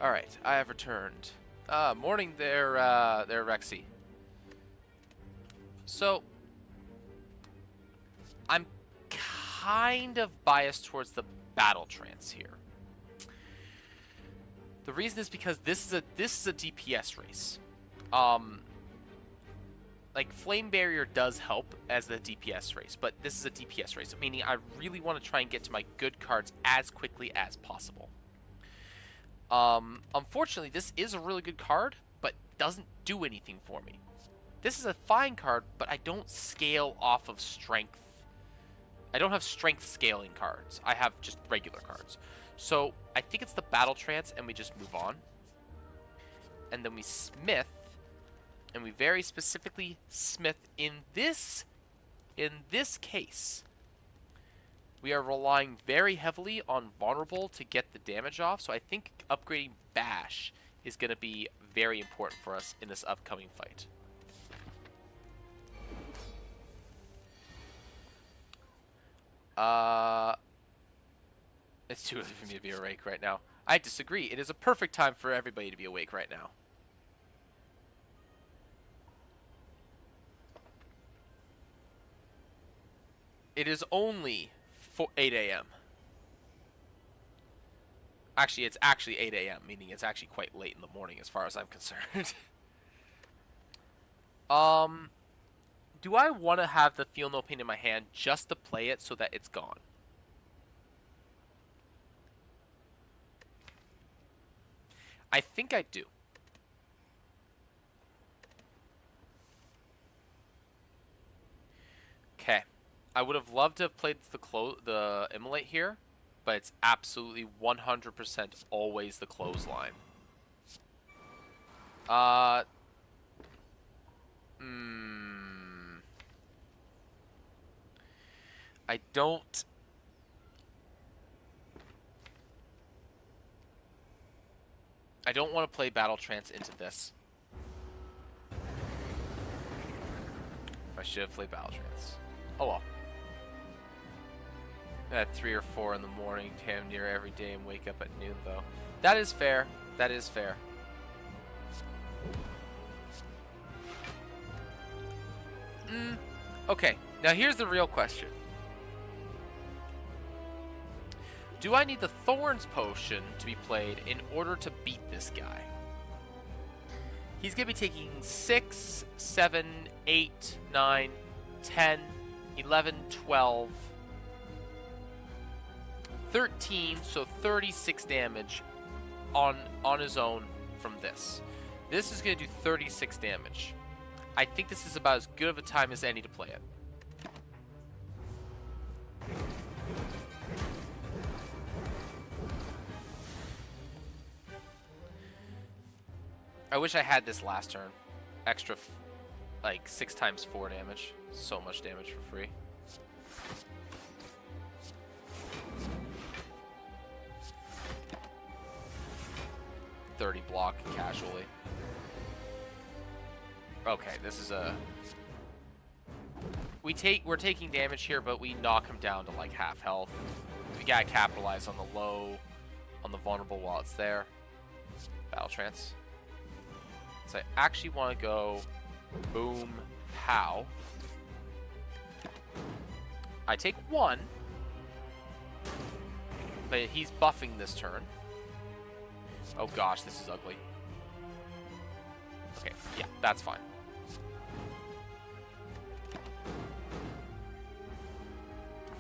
All right, I have returned. Morning there, Rexy. So, I'm kind of biased towards the battle trance here. The reason is because this is a DPS race. Like Flame Barrier does help as the DPS race, but this is a DPS race, meaning I really want to try and get to my good cards as quickly as possible. Unfortunately, this is a really good card, but doesn't do anything for me. This is a fine card, but I don't scale off of strength. I don't have strength scaling cards. I have just regular cards. So I think it's the Battle Trance, and we just move on. And then we Smith, and we very specifically Smith in this case. We are relying very heavily on Vulnerable to get the damage off, so I think upgrading Bash is going to be very important for us in this upcoming fight. It's too early for me to be awake right now. I disagree. It is a perfect time for everybody to be awake right now. It is only 8 a.m. Actually, it's actually 8 a.m., meaning it's actually quite late in the morning as far as I'm concerned. Do I want to have the Feel No Pain in my hand just to play it so that it's gone? I think I do. Okay. I would have loved to have played the Immolate here, but it's absolutely 100% always the Clothesline. I don't... I don't want to play Battle Trance into this. I should have played Battle Trance. Oh well. At 3 or 4 in the morning, damn near every day, and wake up at noon, though. That is fair. That is fair. Okay, now here's the real question. Do I need the Thorns Potion to be played in order to beat this guy? He's going to be taking 6, 7, 8, 9, 10, 11, 12, 13, so 36 damage on his own from this. This is going to do 36 damage. I think this is about as good of a time as any to play it. I wish I had this last turn. extra, like 6 times 4 damage. So much damage for free. $30 block casually. Okay, this is a... We're taking damage here, but we knock him down to like half health. We gotta capitalize on the low, on the vulnerable while it's there. Battle trance. So I actually want to go boom, pow. I take 1, but he's buffing this turn. Oh gosh, this is ugly. Okay, yeah, that's fine.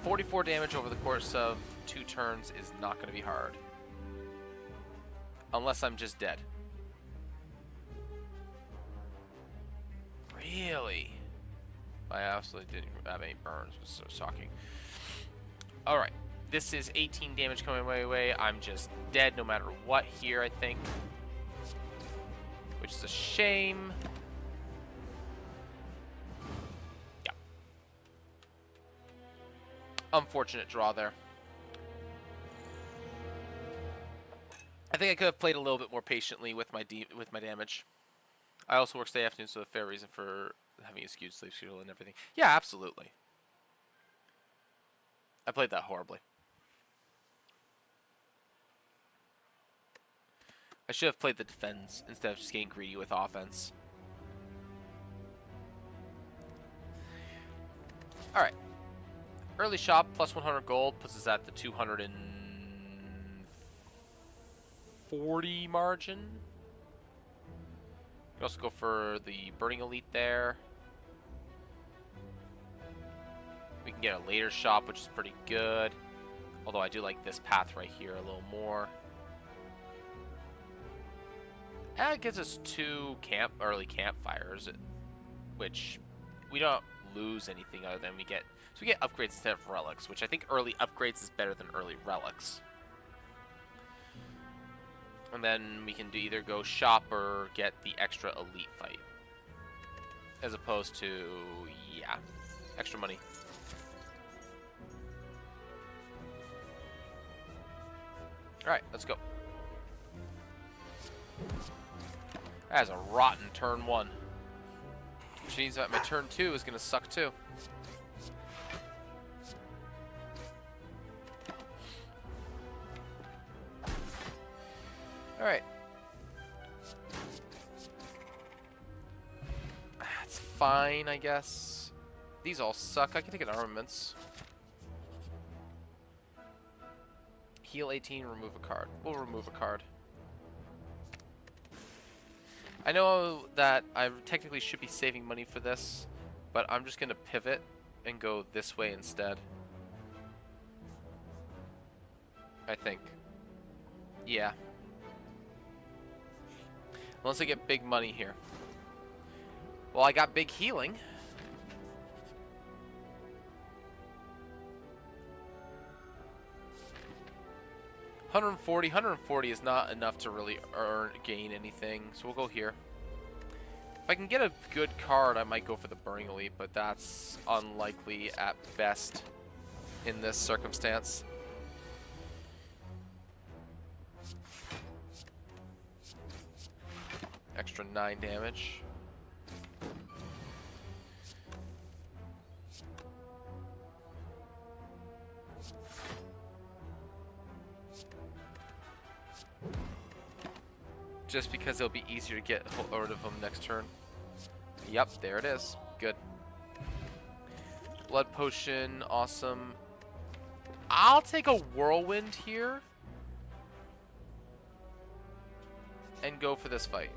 $44 damage over the course of 2 turns is not going to be hard. Unless I'm just dead. Really? I absolutely didn't have any burns, which is so shocking. Alright. This is 18 damage coming my way. I'm just dead no matter what here, I think. Which is a shame. Yeah. Unfortunate draw there. I think I could have played a little bit more patiently with my damage. I also work stay afternoon, so a fair reason for having a skewed sleep schedule and everything. Yeah, absolutely. I played that horribly. I should have played the defense instead of just getting greedy with offense. Alright. Early shop plus 100 gold puts us at the 240 margin. You can also go for the Burning Elite there. We can get a later shop, which is pretty good. Although I do like this path right here a little more. And it gives us 2 early campfires, which we don't lose anything other than we get. So we get upgrades instead of relics, which I think early upgrades is better than early relics. And then we can either go shop or get the extra elite fight. As opposed to, yeah, extra money. Alright, let's go. That is a rotten turn 1. Which means that my turn 2 is going to suck too. Alright. That's fine, I guess. These all suck. I can take an armaments. Heal 18, remove a card. We'll remove a card. I know that I technically should be saving money for this, but I'm just going to pivot and go this way instead. I think. Yeah. Unless I get big money here. Well, I got big healing. $140 is not enough to really gain anything, so we'll go here. If I can get a good card, I might go for the Burning Elite, but that's unlikely at best in this circumstance. Extra 9 damage. Just because it'll be easier to get rid of them next turn. Yep, there it is. Good. Blood potion, awesome. I'll take a whirlwind here and go for this fight.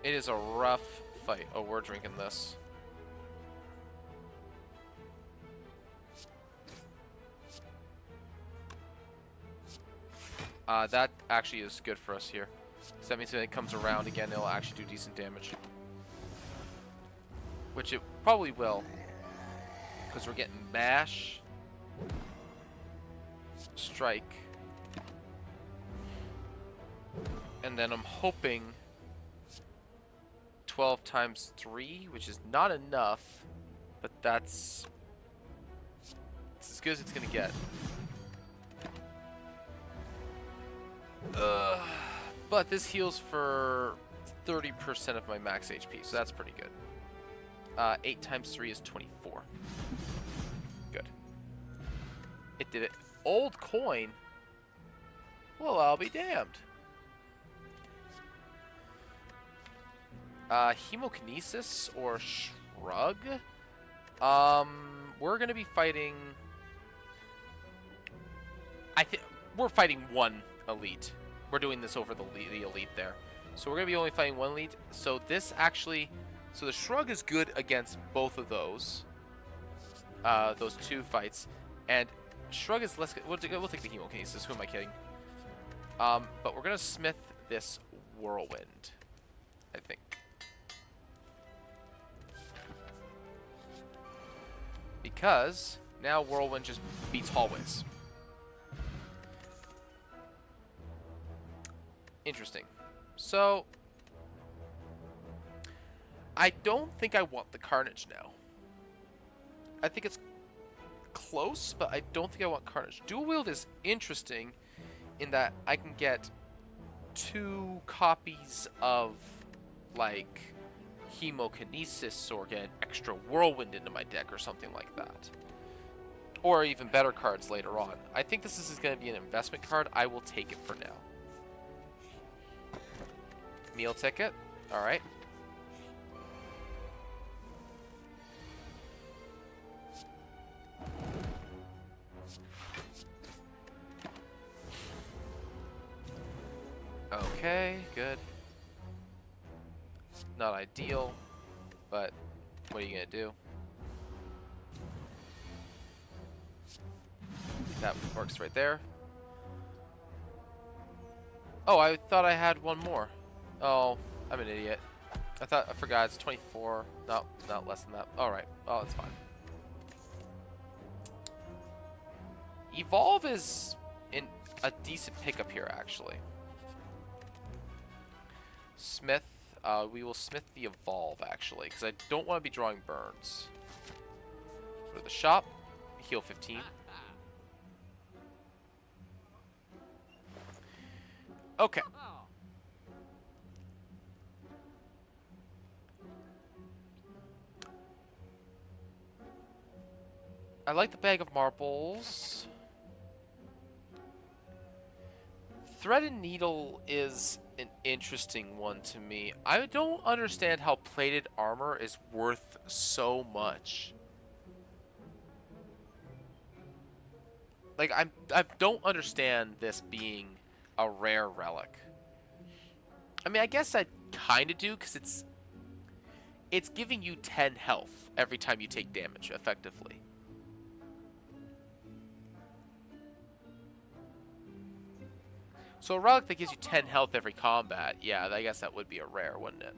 It is a rough fight. Oh, we're drinking this. That actually is good for us here. So that means when it comes around again, it'll actually do decent damage. Which it probably will. Because we're getting Bash, Strike, and then I'm hoping 12 times 3, which is not enough, but it's as good as it's gonna get. But this heals for 30% of my max HP, so that's pretty good. 8 times 3 is 24. Good. It did it. Old coin? Well, I'll be damned. Hemokinesis or Shrug? We're gonna be fighting... we're fighting one elite. We're doing this over the elite there. So we're gonna be only fighting one elite. So this actually... So the Shrug is good against both of those two fights. And Shrug is less good. We'll take the Hemokinesis. Who am I kidding? But we're gonna smith this Whirlwind, I think. Because now Whirlwind just beats hallways. Interesting. So I don't think I want the Carnage now. I think it's close, but I don't think I want Carnage. Dual wield is interesting in that I can get 2 copies of, like, Hemokinesis or get an extra Whirlwind into my deck or something like that. Or even better cards later on. I think this is going to be an investment card. I will take it for now. Meal ticket. Alright. Okay, good. Not ideal, but what are you gonna do? That works right there. Oh, I thought I had one more. Oh, I'm an idiot. I forgot it's 24. No, not less than that. Alright, oh, that's fine. Evolve is in a decent pickup here, actually. Smith, we will smith the Evolve, actually, because I don't want to be drawing burns. Go to the shop, heal 15. Okay. I like the bag of marbles. Thread and Needle is an interesting one to me. I don't understand how plated armor is worth so much. Like, I don't understand this being a rare relic. I mean, I guess I kind of do, because it's giving you 10 health every time you take damage, effectively. So a relic that gives you 10 health every combat, yeah, I guess that would be a rare, wouldn't it?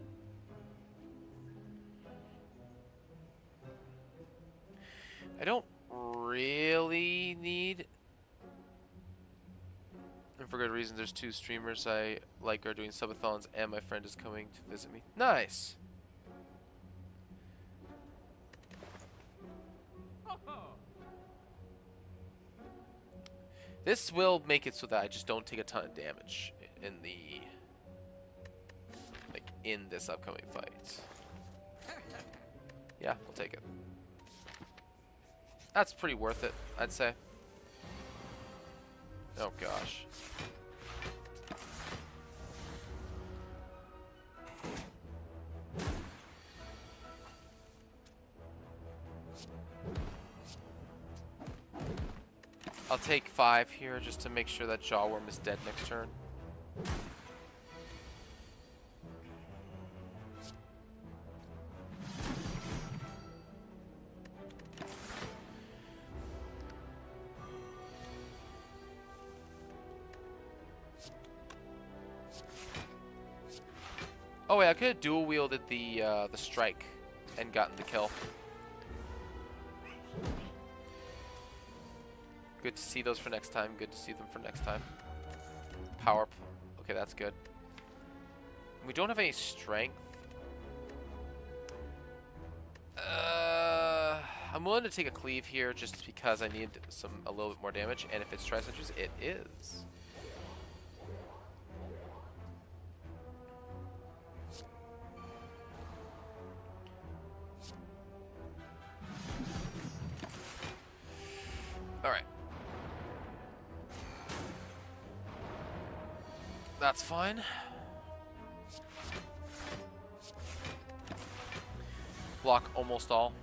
I don't really need... And for good reason, there's 2 streamers I like are doing subathons, and my friend is coming to visit me. Nice! This will make it so that I just don't take a ton of damage in the... like, in this upcoming fight. Yeah, we'll take it. That's pretty worth it, I'd say. Oh gosh. I'll take 5 here just to make sure that Jawworm is dead next turn. Oh wait, I could have dual wielded the strike and gotten the kill. Good to see those for next time. Good to see them for next time. Power. Okay, that's good. We don't have any strength. I'm willing to take a cleave here just because I need a little bit more damage, and if it's tri-centuries, it is. Alright. That's fine. Block almost all.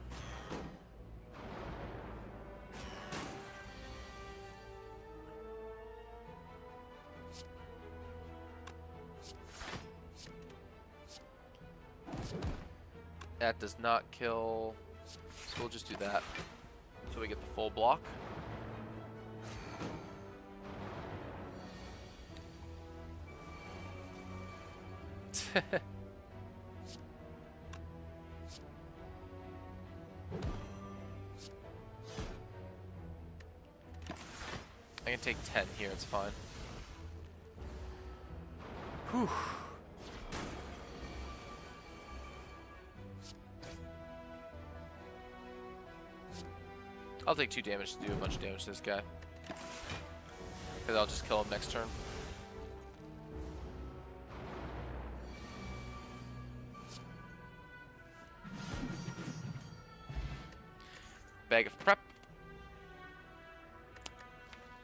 That does not kill, so we'll just do that. So we get the full block. I can take 10 here, it's fine. Whew. I'll take 2 damage to do a bunch of damage to this guy. Because I'll just kill him next turn. Bag of prep.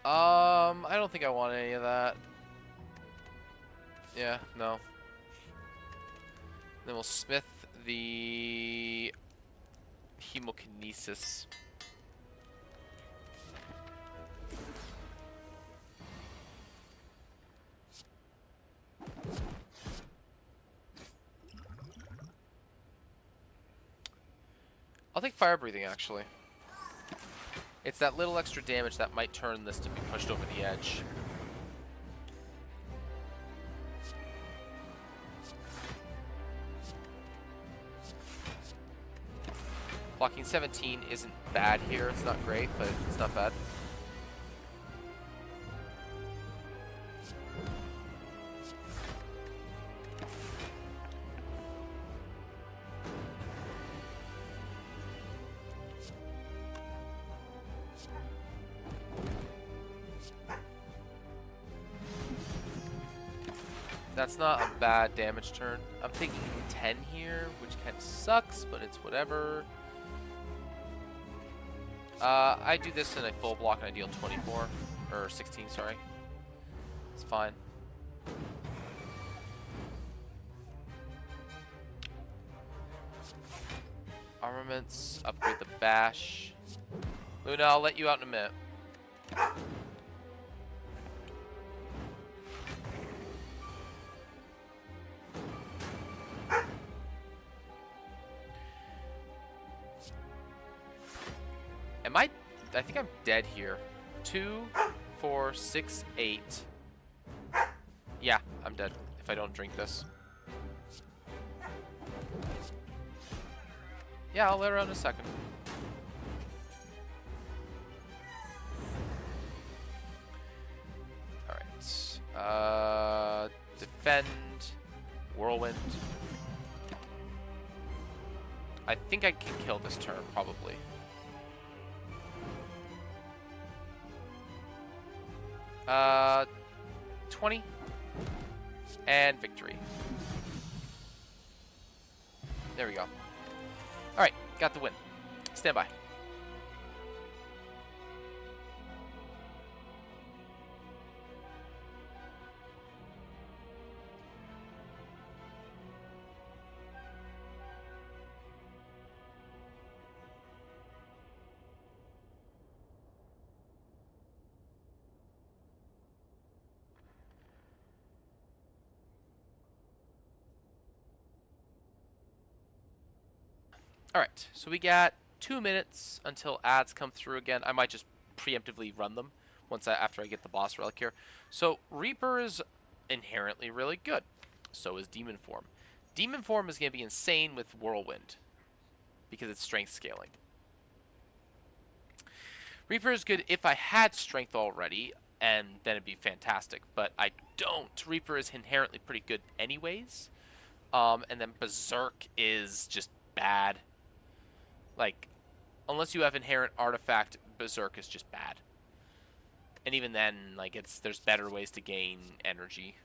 I don't think I want any of that. Yeah, no. Then we'll smith the hemokinesis. I'll take fire breathing actually. It's that little extra damage that might turn this to be pushed over the edge. Blocking 17 isn't bad here. It's not great, but it's not bad. That's not a bad damage turn. I'm thinking 10 here, which kind of sucks, but it's whatever. I do this in a full block and I deal 24, or 16, sorry. It's fine. Armaments, upgrade the bash. Luna, I'll let you out in a minute. I think I'm dead here. 2, 4, 6, 8. Yeah, I'm dead if I don't drink this. Yeah, I'll let her out in a second. Alright. Defend. Whirlwind. I think I can kill this turn, probably. Uh, 20 and victory. There we go. Alright, got the win. Stand by. Alright, so we got 2 minutes until ads come through again. I might just preemptively run them after I get the boss relic here. So Reaper is inherently really good. So is Demon Form. Demon Form is going to be insane with Whirlwind because it's strength scaling. Reaper is good if I had strength already, and then it'd be fantastic. But I don't. Reaper is inherently pretty good anyways. And then Berserk is just bad. Like, Unless you have inherent artifact, Berserk is just bad. And even then, like, there's better ways to gain energy.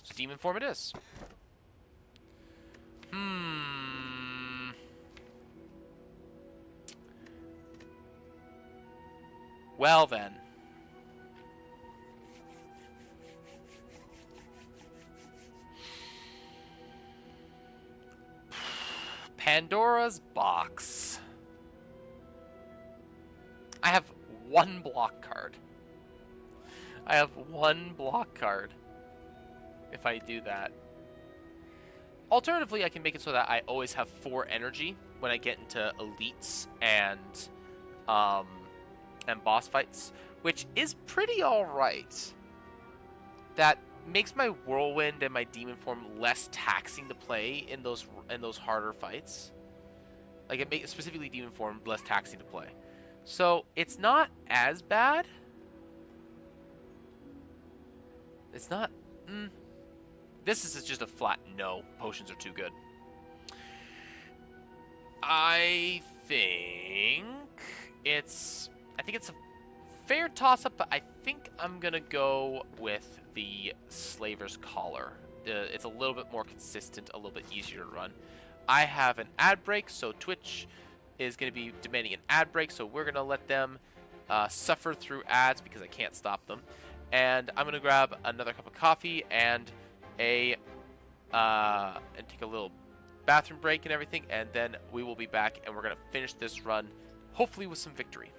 So demon form it is. Well then. Pandora's box. I have one block card. I have one block card. If I do that. Alternatively, I can make it so that I always have 4 energy when I get into elites and boss fights, which is pretty alright. That makes my whirlwind and my demon form less taxing to play in those harder fights. Like, it makes specifically demon form less taxing to play. So it's not as bad. It's not. This is just a flat no. Potions are too good. I think it's a fair toss-up, but I think I'm gonna go with the Slaver's Collar. It's a little bit more consistent, a little bit easier to run. I have an ad break, so Twitch is going to be demanding an ad break, so we're going to let them suffer through ads because I can't stop them. And I'm going to grab another cup of coffee and and take a little bathroom break and everything, and then we will be back and we're going to finish this run, hopefully with some victory.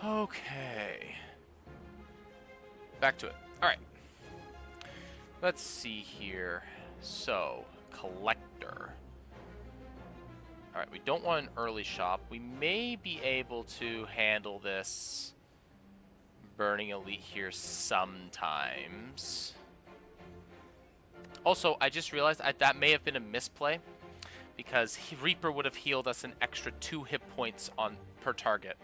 Okay. Back to it. Alright. Let's see here. So, collector. Alright, we don't want an early shop. We may be able to handle this burning elite here sometimes. Also, I just realized that may have been a misplay, because Reaper would have healed us an extra 2 hit points per target.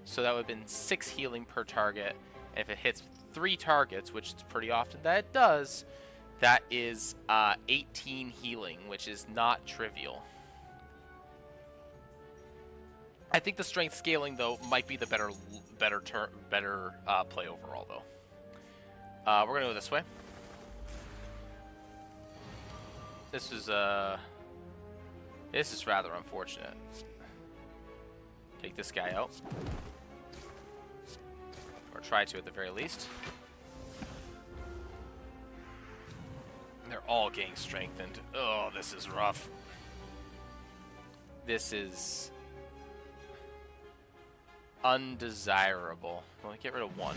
So that would have been 6 healing per target. And if it hits 3 targets, which it's pretty often that it does, that is 18 healing, which is not trivial. I think the strength scaling, though, might be the better play overall, though. We're gonna go this way. This is rather unfortunate. Take this guy out, or try to at the very least. They're all getting strengthened. Oh, this is rough. This is undesirable. Well, get rid of one.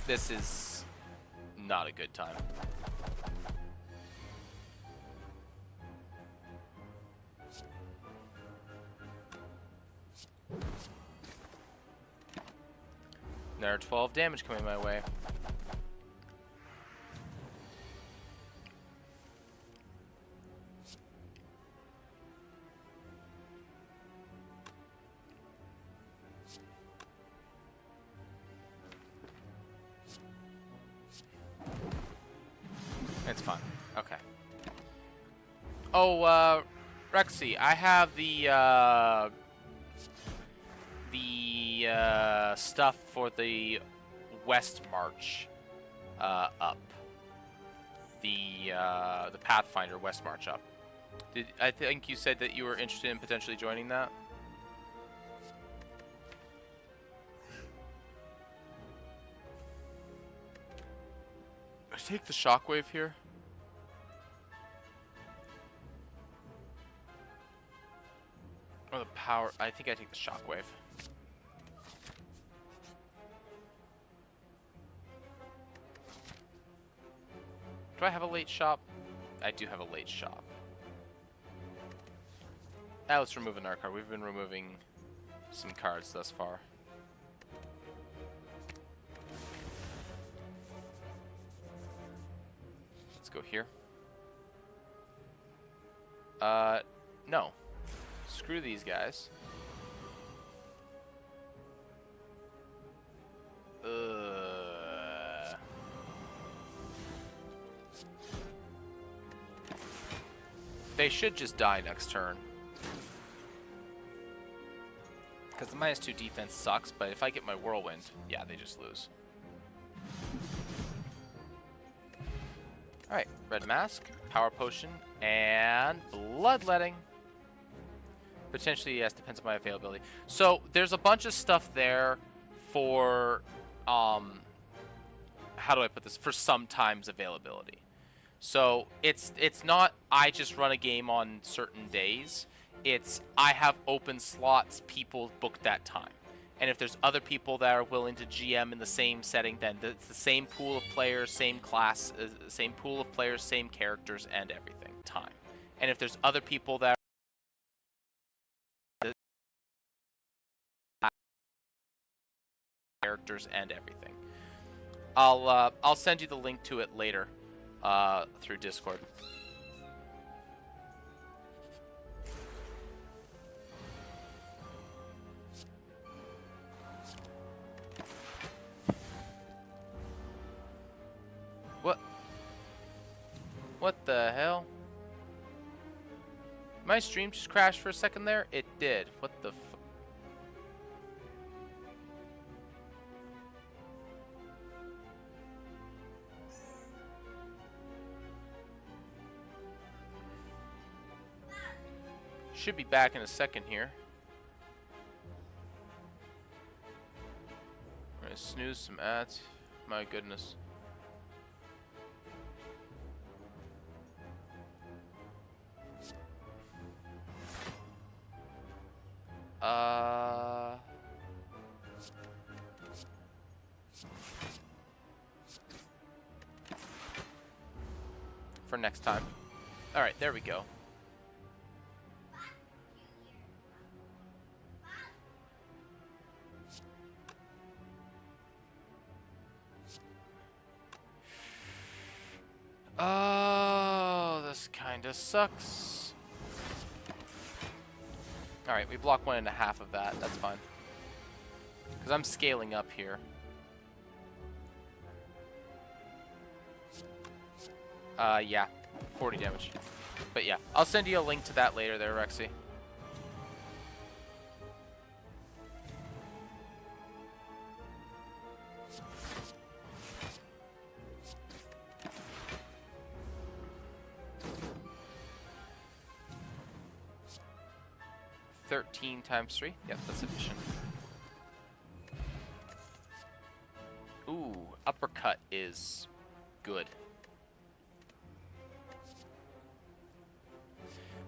This is not a good time. There are 12 damage coming my way. It's fine. Okay. Oh, Rexy, I have the stuff for the West March up. The Pathfinder West March up. I think you said that you were interested in potentially joining that? I take the shockwave here. Or the power. I think I take the shockwave. Do I have a late shop? I do have a late shop. Now let's remove another card. We've been removing some cards thus far. Let's go here. No. Screw these guys. They should just die next turn. Because the -2 defense sucks, but if I get my whirlwind, yeah, they just lose. Alright, red mask, power potion, and bloodletting. Potentially, yes, depends on my availability. So there's a bunch of stuff there for how do I put this? For sometimes availability. So it's not I just run a game on certain days. It's I have open slots, people book that time. And if there's other people that are willing to GM in the same setting, then it's the same pool of players, same class, same pool of players, same characters, and everything. Time. And if there's other people that characters and everything, I'll send you the link to it later through Discord. What the hell? My stream just crashed for a second there? It did. What the Should be back in a second here. I'm gonna snooze some ads. My goodness. for next time. Alright, there we go. Oh, this kinda sucks. Alright, we block 1.5 of that. That's fine. Because I'm scaling up here. Yeah. 40 damage. But yeah, I'll send you a link to that later there, Rexy. $13 times 3. Yep, that's sufficient. Ooh, uppercut is good.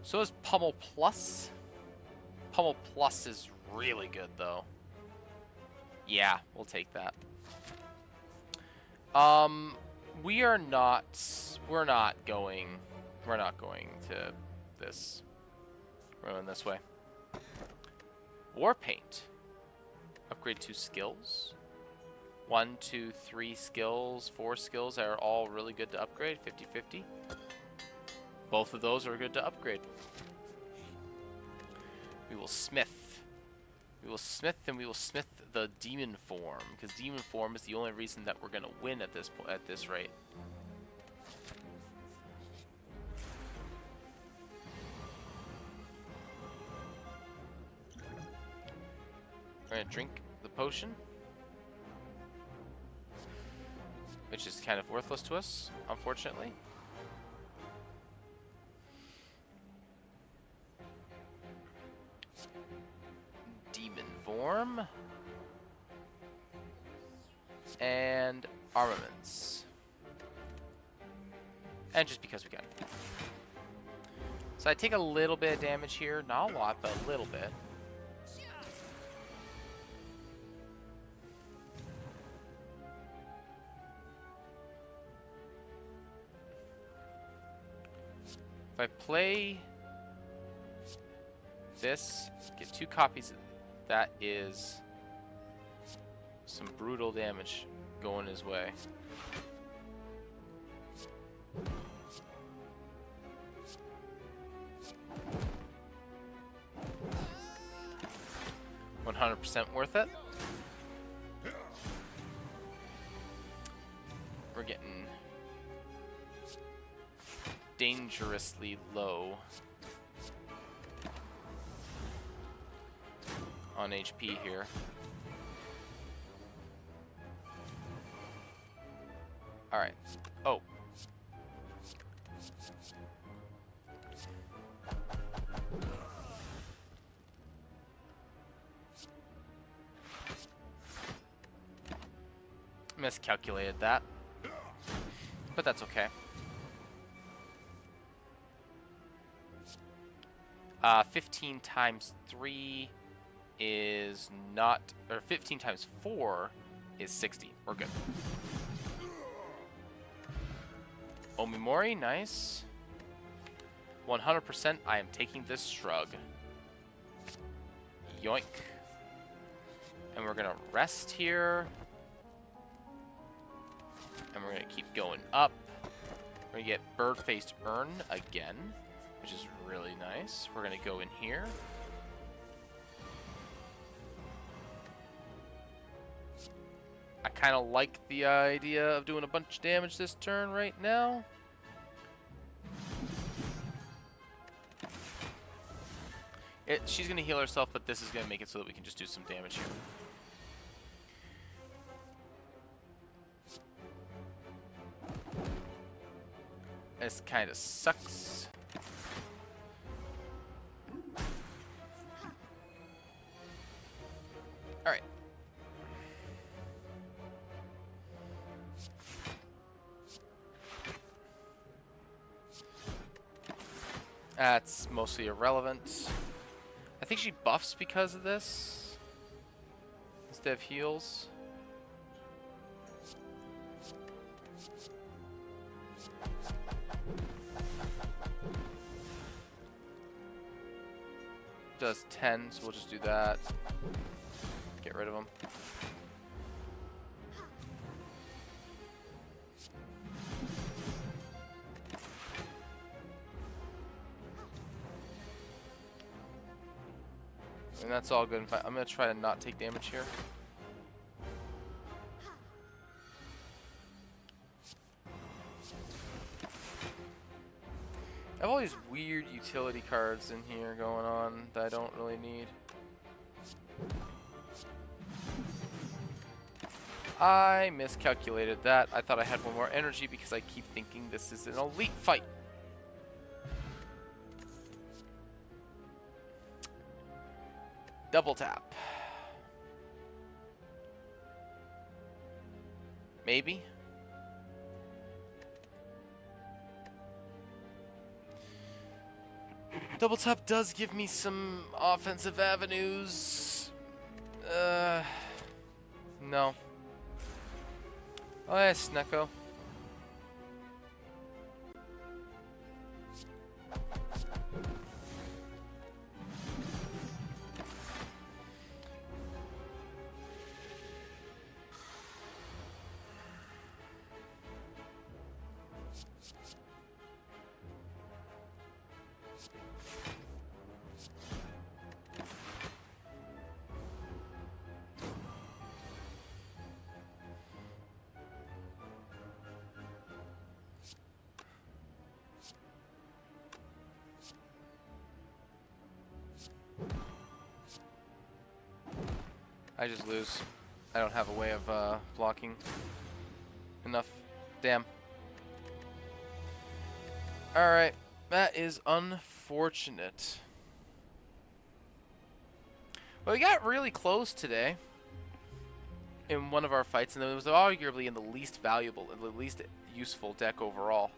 So is Pummel Plus. Pummel Plus is really good, though. Yeah, we'll take that. We're not going to this. We're going this way. War Paint. Upgrade 2 skills. 1, 2, 3 skills, 4 skills are all really good to upgrade. 50-50. Both of those are good to upgrade. We will smith. We will smith, and we will smith the demon form, because demon form is the only reason that we're gonna win at this rate. We're gonna drink the potion, which is kind of worthless to us, unfortunately. Demon form. And armaments. And just because we can. So I take a little bit of damage here. Not a lot, but a little bit. If I play this, get 2 copies, that is some brutal damage going his way. $100% worth it. We're getting dangerously low on HP here. Alright. Oh. Miscalculated that. But that's okay. 15 times 3 is not, or 15 times 4 is 60. We're good. Omimori, nice. 100% I am taking this shrug. Yoink. And we're gonna rest here. And we're gonna keep going up. We're gonna get bird-faced urn again, which is really nice. We're gonna go in here. I kind of like the idea of doing a bunch of damage this turn right now. She's going to heal herself, but this is going to make it so that we can just do some damage here. This kind of sucks. Alright. That's mostly irrelevant. I think she buffs because of this instead of heals. does 10, so we'll just do that. Get rid of him. And that's all good. I'm going to try to not take damage here. I have all these weird utility cards in here going on that I don't really need. I miscalculated that. I thought I had one more energy because I keep thinking this is an elite fight. Double tap. Maybe. Double tap does give me some offensive avenues. No. Oh, yeah, Snecko. I just lose. I don't have a way of blocking enough. Damn. Alright, that is unfortunate. Well, we got really close today in one of our fights, and it was arguably in the least valuable and the least useful deck overall.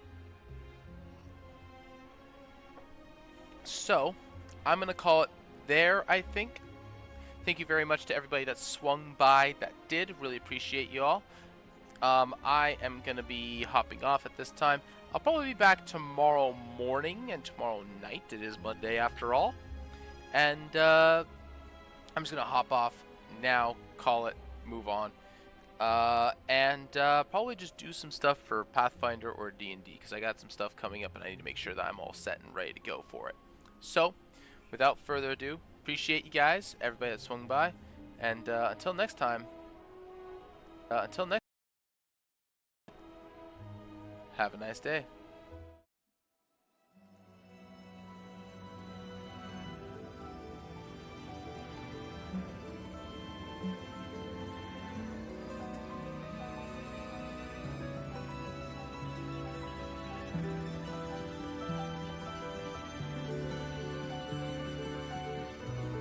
So, I'm going to call it there, I think. Thank you very much to everybody that swung by that did. Really appreciate you all. I am going to be hopping off at this time. I'll probably be back tomorrow morning and tomorrow night. It is Monday after all. And I'm just going to hop off now, call it, move on. And probably just do some stuff for Pathfinder or D&D because I got some stuff coming up and I need to make sure that I'm all set and ready to go for it. So, without further ado, appreciate you guys, everybody that swung by, and until next time, have a nice day.